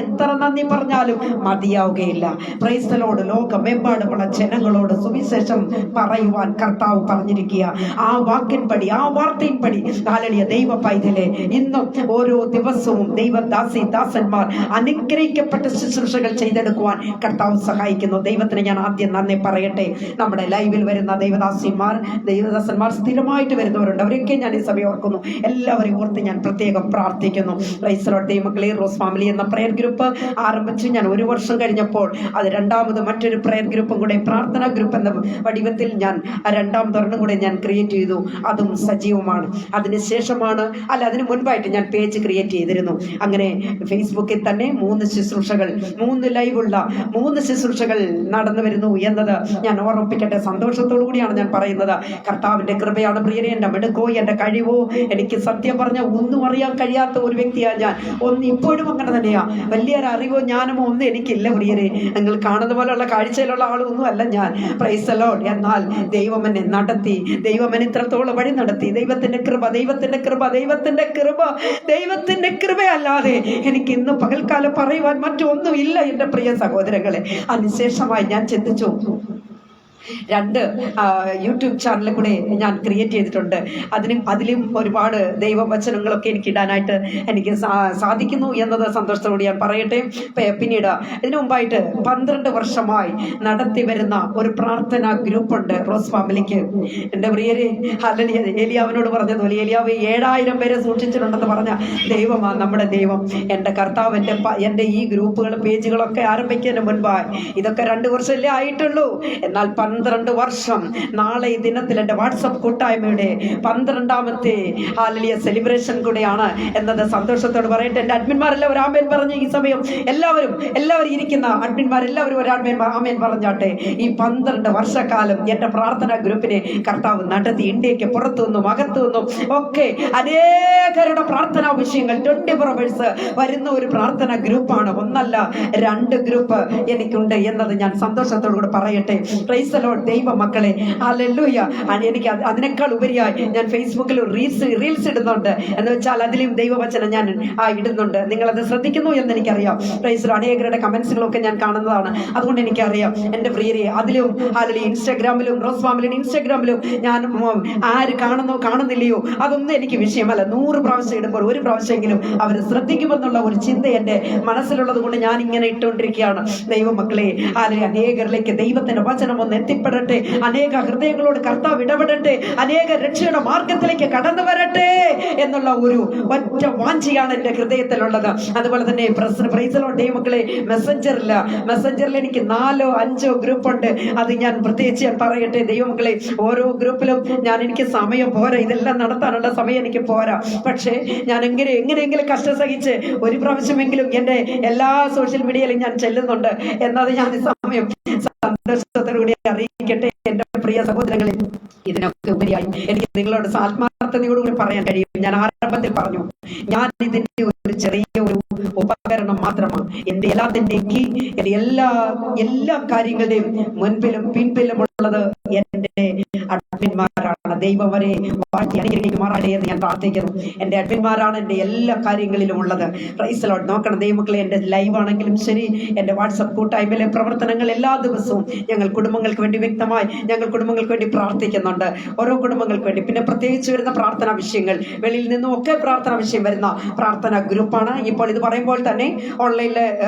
എത്ര നന്ദി പറഞ്ഞാലും മതിയാവുകയില്ല. Price the Lord. ലോകമെമ്പാടുമുള്ള ജനങ്ങളോട് സുവിശേഷം പറയുവാൻ കർത്താവ് പറഞ്ഞിരിക്കുക. ആ വാക്കിൻപടി, ആ വാർത്തയിൻപടി ഹല്ലേലൂയ ദൈവ പൈതലേ, ഇന്നും ഓരോ ദിവസവും ദാസന്മാർ അനുഗ്രഹിക്കപ്പെട്ട ശുശ്രൂഷകൾ ചെയ്തെടുക്കുവാൻ കർത്താവ് സഹായിക്കുന്നു. ദൈവത്തിന് ഞാൻ ആദ്യം നന്ദി പറയട്ടെ. നമ്മുടെ ലൈവിൽ വരുന്ന ദൈവദാസന്മാർ സ്ഥിരമായിട്ട് വരുന്നവരുണ്ട്. അവരൊക്കെ ഞാൻ ഈ സമയം ഓർക്കുന്നു. എല്ലാവരെയും ഓർത്ത് ഞാൻ പ്രത്യേകം പ്രാർത്ഥിക്കുന്നു. Price the Lord. ദൈവമക്കളെ, റോസ് ഫാമിലി എന്ന പ്രയർ ഗ്രൂപ്പ് ആരംഭിച്ച് ഞാൻ 1 വർഷം കഴിഞ്ഞപ്പോൾ അത് രണ്ടാമത് മറ്റൊരു പ്രയർ ഗ്രൂപ്പും കൂടെ, പ്രാർത്ഥനാ ഗ്രൂപ്പ് എന്ന വടിവത്തിൽ ഞാൻ 2ാമതൊരെണ്ണം കൂടെ ഞാൻ ക്രിയേറ്റ് ചെയ്തു. അതും സജീവമാണ്. അതിന് മുൻപായിട്ട് ഞാൻ പേജ് ക്രിയേറ്റ് ചെയ്തിരുന്നു. അങ്ങനെ ഫേസ്ബുക്കിൽ തന്നെ 3 ശുശ്രൂഷകൾ, 3 ലൈവുള്ള 3 ശുശ്രൂഷകൾ നടന്നു വരുന്നു എന്നത് ഞാൻ ഓർമ്മിപ്പിക്കട്ടെ. സന്തോഷത്തോടു കൂടിയാണ് ഞാൻ പറയുന്നത്. കർത്താവിന്റെ കൃപയാണ് പ്രിയരെ. എൻ്റെ മെടുക്കോ എൻ്റെ കഴിവോ എനിക്ക് സത്യം പറഞ്ഞ ഒന്നും അറിയാൻ കഴിയാത്ത ഒരു വ്യക്തിയാണ് ഞാൻ. ഇപ്പോഴും അങ്ങനെ തന്നെയാ. വലിയൊരു അറിവോ ജ്ഞാനമോ ഒന്നും എനിക്കില്ല പ്രിയരെ. നിങ്ങൾ കാണുന്ന പോലെയുള്ള കാഴ്ചയിലുള്ള ആളൊന്നും അല്ല ഞാൻ. Price the Lord. എന്നാൽ ദൈവം എന്നെ നടത്തി. ദൈവം എന്നെ ഇത്രത്തോളം വഴി നടത്തി. ദൈവത്തിന്റെ കൃപയല്ലാതെ എനിക്ക് ഇന്ന് പകൽക്കാലം പറയുവാൻ മറ്റൊന്നും ഇല്ല എൻ്റെ പ്രിയ സഹോദരങ്ങളെ. അതിനുശേഷമായി ഞാൻ ചിന്തിച്ചു, 2 യൂട്യൂബ് ചാനലിൽ കൂടെ ഞാൻ ക്രിയേറ്റ് ചെയ്തിട്ടുണ്ട്. അതിലും ഒരുപാട് ദൈവവചനങ്ങളൊക്കെ എനിക്ക് ഇടാനായിട്ട് എനിക്ക് സാധിക്കുന്നു എന്നത് സന്തോഷത്തോടെ ഞാൻ പറയട്ടെ. പിന്നീട് ഇതിനു മുമ്പായിട്ട് 12 വർഷമായി നടത്തി വരുന്ന ഒരു പ്രാർത്ഥനാ ഗ്രൂപ്പുണ്ട് റോസ് ഫാമിലിക്ക്. എൻ്റെ പ്രിയരെ, ഹല്ലേലൂയ. ഏലിയാവിനോട് പറഞ്ഞതുപോലെ, ഏലിയാവ് 7000 പേരെ സൂക്ഷിച്ചിട്ടുണ്ടെന്ന് പറഞ്ഞ ദൈവമാണ് നമ്മുടെ ദൈവം. എൻ്റെ കർത്താവ് എൻ്റെ ഈ ഗ്രൂപ്പുകളും പേജുകളൊക്കെ ആരംഭിക്കുന്നതിന് മുൻപായി, ഇതൊക്കെ 2 വർഷമല്ലേ ആയിട്ടുള്ളൂ. എന്നാൽ 12 വർഷം നാളെ ഈ ദിനത്തിൽ എൻ്റെ വാട്സപ്പ് കൂട്ടായ്മയുടെ 12ാമത്തെ ഹല്ലേലൂയ സെലിബ്രേഷൻ കൂടെയാണ് എന്നത് സന്തോഷത്തോട് പറയട്ടെ. എൻ്റെ അഡ്മിന്മാരെല്ലാം ഒരു ആമേൻ പറഞ്ഞ് ഈ സമയം എല്ലാവരും ഇരിക്കുന്ന അഡ്മിന്മാരെല്ലാവരും ഒരു ആമേൻ പറഞ്ഞാട്ടെ. ഈ 12 വർഷക്കാലം എൻ്റെ പ്രാർത്ഥനാ ഗ്രൂപ്പിനെ കർത്താവ് നടത്തി. ഇന്ത്യക്ക് പുറത്തു നിന്നും അകത്തു നിന്നും ഒക്കെ അനേകരുടെ പ്രാർത്ഥനാ വിഷയങ്ങൾ 24 hours വരുന്ന ഒരു പ്രാർത്ഥനാ ഗ്രൂപ്പാണ്. 1 അല്ല 2 ഗ്രൂപ്പ് എനിക്കുണ്ട് എന്നത് ഞാൻ സന്തോഷത്തോടു കൂടെ പറയട്ടെ. Price the Lord. ദൈവ മക്കളെ, ഹല്ലേലൂയ. എനിക്ക് അതിനേക്കാൾ ഉപരിയായി ഞാൻ ഫേസ്ബുക്കിൽ റീൽസ് ഇടുന്നുണ്ട്. എന്ന് വെച്ചാൽ അതിലും ദൈവവചനം ഞാൻ ഇടുന്നുണ്ട്. നിങ്ങളത് ശ്രദ്ധിക്കുന്നു എന്ന് എനിക്കറിയാം. Price the Lord. അനേകരുടെ കമന്റ്സുകളൊക്കെ ഞാൻ കാണുന്നതാണ്. അതുകൊണ്ട് എനിക്കറിയാം എൻ്റെ പ്രിയരെ. അതിലും ഹല്ലേലൂയ ഇൻസ്റ്റാഗ്രാമിലും, റോസ് ഫാമിലിയുടെ ഇൻസ്റ്റാഗ്രാമിലും ഞാൻ ആര് കാണുന്നില്ലയോ അതൊന്നും എനിക്ക് വിഷയമല്ല. 100 പ്രാവശ്യം ഇടുമ്പോൾ 1 പ്രാവശ്യമെങ്കിലും അവർ ശ്രദ്ധിക്കുമെന്നുള്ള ഒരു ചിന്ത എൻ്റെ മനസ്സിലുള്ളത് കൊണ്ട് ഞാൻ ഇങ്ങനെ ഇട്ടുകൊണ്ടിരിക്കുകയാണ്. ദൈവമക്കളെ, ഹല്ലേലൂയ. അനേകരിലേക്ക് ദൈവത്തിന്റെ വചനം ഒന്ന് എത്തിപ്പെടട്ടെ. അനേക ഹൃദയങ്ങളോട് കർത്താവ് ഇടപെടട്ടെ. അനേക രക്ഷയുടെ മാർഗത്തിലേക്ക് കടന്നു വരട്ടെ എന്നുള്ള ഒരു ഒറ്റ വാഞ്ചയാണ് എന്റെ ഹൃദയത്തിലുള്ളത്. അതുപോലെ തന്നെ ദൈവമക്കളെ, മെസ്സഞ്ചറിൽ എനിക്ക് 4-5 ഗ്രൂപ്പ് ഉണ്ട്. അത് ഞാൻ പ്രത്യേകിച്ച് ഞാൻ പറയട്ടെ ദൈവമക്കളെ, ഓരോ ഗ്രൂപ്പിലും എനിക്ക് സമയം പോരാ, ഇതെല്ലാം നടത്താനുള്ള സമയം എനിക്ക് പോരാ. പക്ഷേ ഞാൻ എങ്ങനെയെങ്കിലും കഷ്ടം സഹിച്ച് ഒരു പ്രാവശ്യമെങ്കിലും എന്റെ എല്ലാ സോഷ്യൽ മീഡിയയിലും ഞാൻ ചെല്ലുന്നുണ്ട് എന്നത് ഞാൻ ഈ സമയം സന്തോഷത്തോടുകൂടി അറിയിക്കട്ടെ. എന്റെ പ്രിയ സഹോദരങ്ങളെ, ഇതിനൊക്കെ ഉപരിയായി എനിക്ക് നിങ്ങളോട് ആത്മാർത്ഥതയോടുകൂടി പറയാൻ കഴിയും. ഞാൻ ആരംഭത്തിൽ പറഞ്ഞു, ഞാൻ ഇതിന്റെ ഒരു ചെറിയ ഒരു ഉപകരണം മാത്രമാണ്. എന്റെ എന്റെ എല്ലാ കാര്യങ്ങളുടെയും മുൻപിലും പിൻപിലുമുള്ളത് എന്റെ അഡ്മിന്മാരാണ്. ദൈവം വരെ വാഴ്ത്തി അനുഗ്രഹിക്കുമാറാകട്ടെ എന്ന് ഞാൻ പ്രാർത്ഥിക്കുന്നു. എന്റെ അഡ്മിന്മാരാണ് എന്റെ എല്ലാ കാര്യങ്ങളിലും ഉള്ളത്. Price the Lord. നോക്കണം ദൈവമക്കളെ, എന്റെ ലൈവ് ആണെങ്കിലും ശരി, എന്റെ വാട്സപ്പ് കൂട്ടായ്മയിലെ പ്രവർത്തനങ്ങൾ എല്ലാ ദിവസവും ഞങ്ങൾ കുടുംബങ്ങൾക്ക് വേണ്ടി വ്യക്തമായി ഞങ്ങൾ കുടുംബങ്ങൾക്ക് വേണ്ടി പ്രാർത്ഥിക്കുന്നുണ്ട്. ഓരോ കുടുംബങ്ങൾക്ക് വേണ്ടി. പിന്നെ പ്രത്യേകിച്ച് വരുന്ന പ്രാർത്ഥനാ വിഷയങ്ങൾ, വെളിയിൽ നിന്നും ഒക്കെ പ്രാർത്ഥനാ വിഷയം വരുന്ന പ്രാർത്ഥനാ ഗ്രൂപ്പാണ്. ഇപ്പോൾ ഇത് പറയുമ്പോൾ തന്നെ ഓൺലൈനിൽ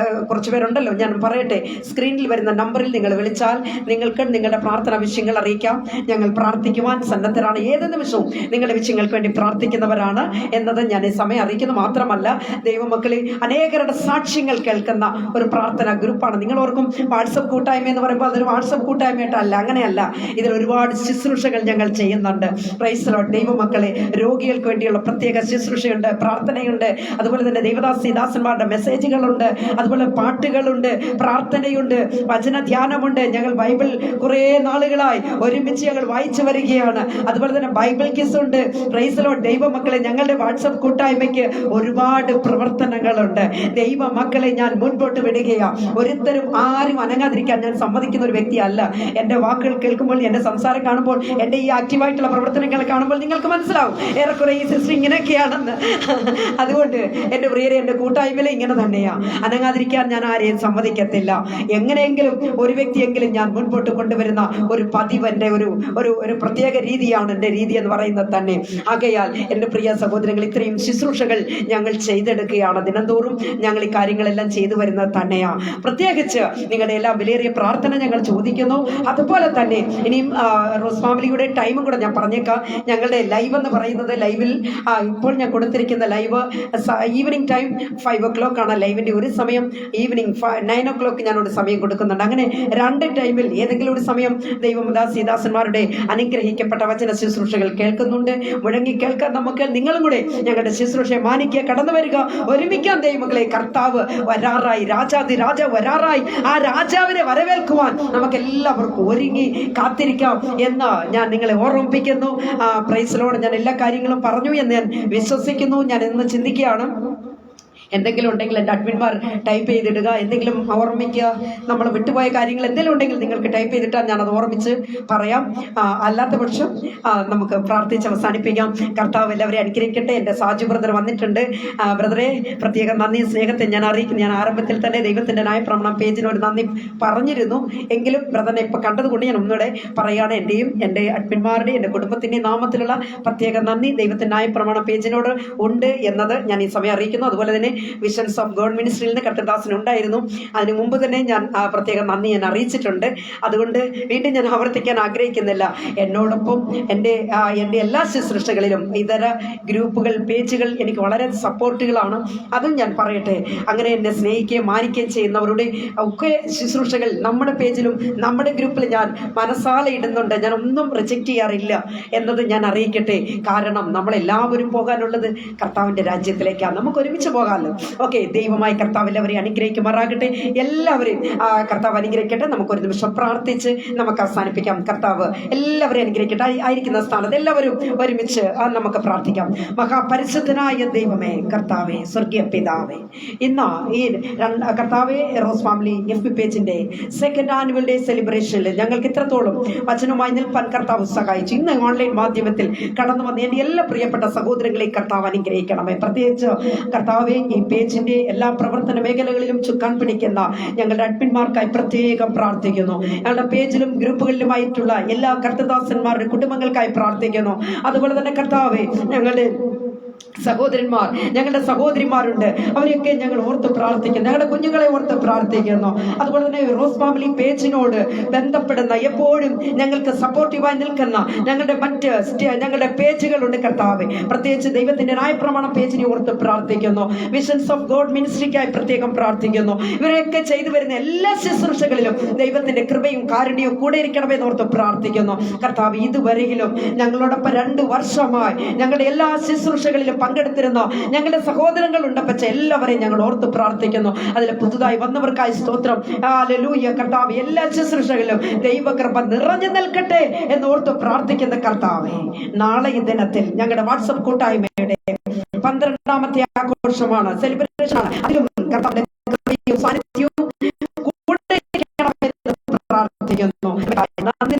കുറച്ച് പേരുണ്ടല്ലോ, ഞാൻ പറയട്ടെ, സ്ക്രീനിൽ വരുന്ന നമ്പറിൽ നിങ്ങൾ വിളിച്ചാൽ നിങ്ങൾക്ക് നിങ്ങളുടെ പ്രാർത്ഥനാ വിഷയങ്ങൾ അറിയിക്കാം. ഞങ്ങൾ പ്രാർത്ഥിക്കുവാൻ സന്നദ്ധരാണ്. ഏത് നിമിഷവും നിങ്ങളുടെ വിഷയങ്ങൾക്ക് വേണ്ടി പ്രാർത്ഥിക്കുന്നവരാണ് എന്നത് ഞാൻ ഈ സമയം അറിയിക്കുന്നു. മാത്രമല്ല, ദൈവമക്കളെ, അനേകരുടെ സാക്ഷ്യങ്ങൾ കേൾക്കുന്ന ഒരു പ്രാർത്ഥനാ ഗ്രൂപ്പാണ്. നിങ്ങൾ ഓർക്കും വാട്സപ്പ് കൂട്ടായ്മ എന്ന് പറയുമ്പോൾ അതൊരു വാട്സപ്പ് കൂട്ടായ്മയായിട്ടല്ല, അങ്ങനെയല്ല. ഇതിൽ ഒരുപാട് ശുശ്രൂഷകൾ ഞങ്ങൾ ചെയ്യുന്നുണ്ട്. Price the Lord. ദൈവമക്കളെ, രോഗികൾക്ക് വേണ്ടിയുള്ള പ്രത്യേക ശുശ്രൂഷയുണ്ട്, പ്രാർത്ഥനയുണ്ട്. അതുപോലെ തന്നെ ദൈവദാസന്മാരുടെ മെസ്സേജുകളുണ്ട്, അതുപോലെ പാട്ടുകളുണ്ട്, പ്രാർത്ഥനയുണ്ട്, വചന ധ്യാനമുണ്ട്. ഞങ്ങൾ ബൈബിൾ കുറെ നാളുകളായി ഒരുമിച്ച് ഞങ്ങൾ വായിച്ചു വരികയാണ്. അതുപോലെ തന്നെ ബൈബിൾ ക്വിസ് ഉണ്ട്. Price the Lord. ദൈവമക്കളെ, ഞങ്ങളുടെ വാട്സപ്പ് കൂട്ടായ്മയ്ക്ക് ഒരുപാട് പ്രവർത്തനങ്ങളുണ്ട്. ദൈവമക്കളെ, ഞാൻ മുൻപോട്ട് വിടുകയാണ്. ഒരിത്തരും ആരും അനങ്ങാതിരിക്കാൻ ഞാൻ സമ്മതിക്കുന്ന ഒരു വ്യക്തിയല്ല. എന്റെ വാക്കുകൾ കേൾക്കുമ്പോൾ, എന്റെ സംസാരം കാണുമ്പോൾ, എന്റെ ഈ ആക്റ്റീവായിട്ടുള്ള പ്രവർത്തനങ്ങൾ കാണുമ്പോൾ നിങ്ങൾക്ക് മനസ്സിലാവും ഏറെക്കുറെ ഈ സിസ്റ്റർ ഇങ്ങനെയൊക്കെയാണെന്ന്. അതുകൊണ്ട് എന്റെ പ്രിയരെ, എന്റെ കൂട്ടായ്മയിൽ ഇങ്ങനെ തന്നെയാ. അനങ്ങാതിരിക്കാൻ ഞാൻ ആരെയും സമ്മതിക്കത്തില്ല. എങ്ങനെയെങ്കിലും ഒരു വ്യക്തിയെങ്കിലും ഞാൻ മുൻപോട്ട് കൊണ്ടുവരുന്ന ഒരു പതിവ് എന്റെ ഒരു പ്രത്യേക രീതിയാണ് എന്റെ രീതി എന്ന് പറയുന്നത് തന്നെ. ആകയാൽ എന്റെ പ്രിയ സഹോദരങ്ങൾ, ഇത്രയും ശുശ്രൂഷകൾ ഞങ്ങൾ ചെയ്തെടുക്കുകയാണ്. ദിനംതോറും ഞങ്ങൾ ഈ കാര്യങ്ങളെല്ലാം ചെയ്തു വരുന്നത് തന്നെയാ. പ്രത്യേകിച്ച് നിങ്ങളുടെ എല്ലാം വിലയേറിയ പ്രാർത്ഥന ഞങ്ങൾ ചോദിക്കുന്നു. അതുപോലെ തന്നെ ഇനിയും റോസ് ഫാമിലിയുടെ ടൈമും കൂടെ ഞാൻ പറഞ്ഞേക്കാം. ഞങ്ങളുടെ ലൈവ് എന്ന് പറയുന്നത്, ലൈവിൽ ഇപ്പോൾ ഞാൻ കൊടുത്തിരിക്കുന്ന ലൈവ് ഈവനിങ് ടൈം 5 o'clock ആണ് ലൈവിന്റെ ഒരു സമയം. ഈവനിങ് 9 o'clock ഞാനൊരു സമയം കൊടുക്കുന്നുണ്ട്. അങ്ങനെ 2 ടൈമിൽ ഏതെങ്കിലും ഒരു സമയം ദൈവദാസന്മാരുടെ അനുഗ്രഹിക്കപ്പെട്ട വചന ശുശ്രൂഷകൾ കേൾക്കുന്നുണ്ട്. മുഴങ്ങി കേൾക്കാൻ നമുക്ക് നിങ്ങളും കൂടെ ഞങ്ങളുടെ ശുശ്രൂഷയെ മാനിക്കുക, കടന്നു വരിക, ഒരുമിക്കാൻ. ദൈവമക്കളെ, കർത്താവ് വരാറായി, രാജാതി രാജാവ് വരാറായി. ആ രാജാവിനെ വരവേൽക്കുവാൻ നമുക്ക് എല്ലാവർക്കും ഒരുങ്ങി കാത്തിരിക്കാം എന്ന് ഞാൻ നിങ്ങളെ ഓർമ്മിപ്പിക്കുന്നു. Price the Lord. ഞാൻ എല്ലാ കാര്യങ്ങളും പറഞ്ഞു എന്ന് ഞാൻ വിശ്വസിക്കുന്നു. ഞാൻ ഇന്ന് ചിന്തിക്കുകയാണ്, എന്തെങ്കിലും ഉണ്ടെങ്കിൽ എൻ്റെ അഡ്മിന്മാർ ടൈപ്പ് ചെയ്തിടുക, എന്തെങ്കിലും ഓർമ്മിക്കുക. നമ്മൾ വിട്ടുപോയ കാര്യങ്ങൾ എന്തെങ്കിലും ഉണ്ടെങ്കിൽ നിങ്ങൾക്ക് ടൈപ്പ് ചെയ്തിട്ടാൽ ഞാനത് ഓർമ്മിച്ച് പറയാം. അല്ലാത്ത പക്ഷം നമുക്ക് പ്രാർത്ഥിച്ച് അവസാനിപ്പിക്കാം. കർത്താവ് എല്ലാവരെയും അനുഗ്രഹിക്കട്ടെ. എൻ്റെ സാജു ബ്രദർ വന്നിട്ടുണ്ട്. ബ്രദറെ, പ്രത്യേക നന്ദി സ്നേഹത്തെ ഞാൻ അറിയിക്കുന്നു. ഞാൻ ആരംഭത്തിൽ തന്നെ ദൈവത്തിൻ്റെ ന്യായപ്രമാണം പേജിന് ഒരു നന്ദി പറഞ്ഞിരുന്നു. എങ്കിലും ബ്രദറിനെ ഇപ്പോൾ കണ്ടതുകൊണ്ട് ഞാൻ ഒന്നുകൂടെ പറയുകയാണ്. എൻ്റെയും എൻ്റെ അഡ്മിന്മാരുടെയും എൻ്റെ കുടുംബത്തിൻ്റെയും നാമത്തിലുള്ള പ്രത്യേക നന്ദി ദൈവത്തിൻ്റെ ന്യായപ്രമാണം പേജിനോട് ഉണ്ട് എന്നത് ഞാൻ ഈ സമയം അറിയിക്കുന്നു. അതുപോലെ തന്നെ വിഷൻസ് ഓഫ് ഗോഡ് മിനിസ്ട്രിയിൽ നിന്ന് കർത്തദാസൻ ഉണ്ടായിരുന്നു. അതിനു മുമ്പ് തന്നെ ഞാൻ പ്രത്യേക നന്ദി ഞാൻ അറിയിച്ചിട്ടുണ്ട്. അതുകൊണ്ട് വീണ്ടും ഞാൻ ആവർത്തിക്കാൻ ആഗ്രഹിക്കുന്നില്ല. എന്നോടൊപ്പം എൻ്റെ എല്ലാ ശുശ്രൂഷകളിലും ഇതര ഗ്രൂപ്പുകൾ, പേജുകൾ എനിക്ക് വളരെ സപ്പോർട്ടുകളാണ്. അതും ഞാൻ പറയട്ടെ. അങ്ങനെ എന്നെ സ്നേഹിക്കുകയും മാനിക്കുകയും ചെയ്യുന്നവരുടെ ഒക്കെ ശുശ്രൂഷകൾ നമ്മുടെ പേജിലും നമ്മുടെ ഗ്രൂപ്പിൽ ഞാൻ മനസ്സാലെ ഇടുന്നുണ്ട്. ഞാൻ ഒന്നും റിജക്റ്റ് ചെയ്യാറില്ല എന്നത് ഞാൻ അറിയിക്കട്ടെ. കാരണം നമ്മളെല്ലാവരും പോകാനുള്ളത് കർത്താവിൻ്റെ രാജ്യത്തിലേക്കാണ്. നമുക്ക് ഒരുമിച്ച് പോകാമല്ലോ. ഓക്കെ, ദൈവമായി കർത്താവ് എല്ലാവരെയും അനുഗ്രഹിക്കുമാറാകട്ടെ. എല്ലാവരെയും കർത്താവ് അനുഗ്രഹിക്കട്ടെ. നമുക്കൊരു നിമിഷം പ്രാർത്ഥിച്ച് നമുക്ക് അവസാനിപ്പിക്കാം. കർത്താവ് എല്ലാവരെയും അനുഗ്രഹിക്കട്ടെ. ആയിരിക്കുന്ന സ്ഥാനത്ത് എല്ലാവരും ഒരുമിച്ച് നമുക്ക് പ്രാർത്ഥിക്കാം. മഹാപരിശുദ്ധനായ ദൈവമേ, കർത്താവേ, സ്വർഗീയ പിതാവേ, ഇന്ന് ഈ കർത്താവേ, റോസ് ഫാമിലി FB പേജിന്റെ 2nd ആനുവൽ ഡേ സെലിബ്രേഷനിൽ ഞങ്ങൾക്ക് ഇത്രത്തോളം വചനവുമായി നിൽപ്പാൻ കർത്താവ് സഹായിച്ചു. ഇന്ന് ഓൺലൈൻ മാധ്യമത്തിൽ കടന്നു വന്ന എൻ്റെ എല്ലാ പ്രിയപ്പെട്ട സഹോദരങ്ങളെയും കർത്താവ് അനുഗ്രഹിക്കണമേ. പ്രത്യേകിച്ച് കർത്താവെ, ഈ പേജിന്റെ എല്ലാ പ്രവർത്തന മേഖലകളിലും ചുക്കാൻ പിടിക്കുന്ന ഞങ്ങളുടെ അഡ്മിന്മാർക്കായി പ്രത്യേകം പ്രാർത്ഥിക്കുന്നു. ഞങ്ങളുടെ പേജിലും ഗ്രൂപ്പുകളിലുമായിട്ടുള്ള എല്ലാ കർത്തദാസന്മാരുടെ കുടുംബങ്ങൾക്കായി പ്രാർത്ഥിക്കുന്നു. അതുപോലെ തന്നെ കർത്താവെ, ഞങ്ങളുടെ സഹോദരന്മാർ, ഞങ്ങളുടെ സഹോദരിമാരുണ്ട്, അവരെയൊക്കെ ഞങ്ങൾ ഓർത്ത് പ്രാർത്ഥിക്കുന്നു. ഞങ്ങളുടെ കുഞ്ഞുങ്ങളെ ഓർത്ത് പ്രാർത്ഥിക്കുന്നു. അതുപോലെ തന്നെ റോസ് ഫാമിലി പേജിനോട് ബന്ധപ്പെടുന്ന, എപ്പോഴും ഞങ്ങൾക്ക് സപ്പോർട്ടീവായി നിൽക്കുന്ന ഞങ്ങളുടെ പേജുകളുണ്ട് കർത്താവേ. പ്രത്യേകിച്ച് ദൈവത്തിന്റെ ന്യായപ്രമാണം പേജിനെ ഓർത്ത് പ്രാർത്ഥിക്കുന്നു. വിഷൻസ് ഓഫ് ഗോഡ് മിനിസ്ട്രിക്കായി പ്രത്യേകം പ്രാർത്ഥിക്കുന്നു. ഇവരെയൊക്കെ ചെയ്തു വരുന്ന എല്ലാ ശുശ്രൂഷകളിലും ദൈവത്തിന്റെ കൃപയും കാരുണ്യവും കൂടെ ഇരിക്കണമെന്ന് ഓർത്ത് പ്രാർത്ഥിക്കുന്നു. കർത്താവ്, ഇതുവരെയിലും ഞങ്ങളോടൊപ്പം 2 വർഷമായി ഞങ്ങളുടെ എല്ലാ ശുശ്രൂഷകളിലും പങ്കെടുത്തിരുന്ന ഞങ്ങളുടെ സഹോദരങ്ങളുണ്ട്. പക്ഷെ എല്ലാവരെയും ഞങ്ങൾ ഓർത്ത് പ്രാർത്ഥിക്കുന്നു. അതിൽ പുതുതായി വന്നവർക്കായി സ്തോത്രം. ഹല്ലേലൂയ. കർത്താവ്, എല്ലാ ശുശ്രൂഷകളിലും ദൈവകൃപ നിറഞ്ഞു നിൽക്കട്ടെ എന്ന് ഓർത്ത് പ്രാർത്ഥിക്കുന്ന കർത്താവേ, നാളെ ഈ ദിനത്തിൽ ഞങ്ങളുടെ വാട്സപ്പ് കൂട്ടായ്മയുടെ 12ാമത്തെ ആഘോഷമാണ്, സെലിബ്രേഷൻ ആണ്. അതിലും കർത്താവിന്റെ കൃപയും സാന്നിധ്യവും കൂടെ ഇരിക്കണമെന്ന് പ്രാർത്ഥിക്കുന്നു. നന്ദി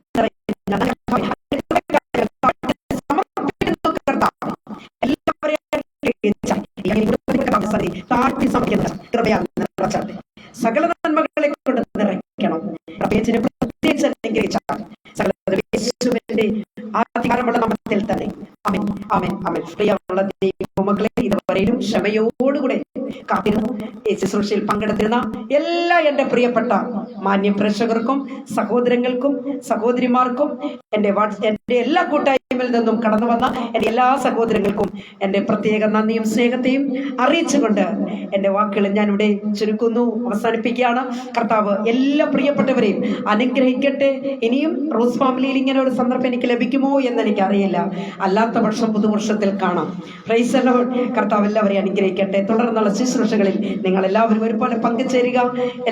സകല നന്മകളെ കൊണ്ട് നിറയ്ക്കണം. പ്രത്യേകിച്ച് അധികാരമുള്ള നാമത്തിൽ തന്നെ ആമേൻ, ആമേൻ, ആമേൻ. പ്രിയമുള്ള ദൈവമക്കളെ, ഇതുവരെയും ക്ഷമയോടുകൂടെ കാത്തിരുന്നു ഈ ശുശ്രൂഷയിൽ പങ്കെടുത്തിരുന്ന എല്ലാ എൻ്റെ പ്രിയപ്പെട്ട മാന്യ പ്രേക്ഷകർക്കും സഹോദരങ്ങൾക്കും സഹോദരിമാർക്കും എൻ്റെ എല്ലാ കൂട്ടായ്മയിൽ നിന്നും കടന്നു വന്ന എൻ്റെ എല്ലാ സഹോദരങ്ങൾക്കും എൻ്റെ പ്രത്യേക നന്ദിയും സ്നേഹത്തെയും അറിയിച്ചുകൊണ്ട് എൻ്റെ വാക്കുകൾ ഞാനിവിടെ ചുരുക്കുന്നു, അവസാനിപ്പിക്കുകയാണ്. കർത്താവ് എല്ലാ പ്രിയപ്പെട്ടവരെയും അനുഗ്രഹിക്കട്ടെ. ഇനിയും റോസ് ഫാമിലിയിൽ ഇങ്ങനെ ഒരു സന്ദർഭം എനിക്ക് ലഭിക്കുമോ എന്ന് എനിക്കറിയില്ല. അല്ലാത്ത പക്ഷം പുതുവർഷത്തിൽ കാണാം. Price the Lord. കർത്താവ് എല്ലാവരെയും അനുഗ്രഹിക്കട്ടെ. തുടർന്നുള്ള ശുശ്രൂഷകളിൽ നിങ്ങൾ എല്ലാവരും ഒരുപോലെ പങ്കുചേരുക.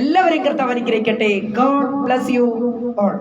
എല്ലാവരെയും കർത്താവ് അനുഗ്രഹിക്കട്ടെ. God bless you all.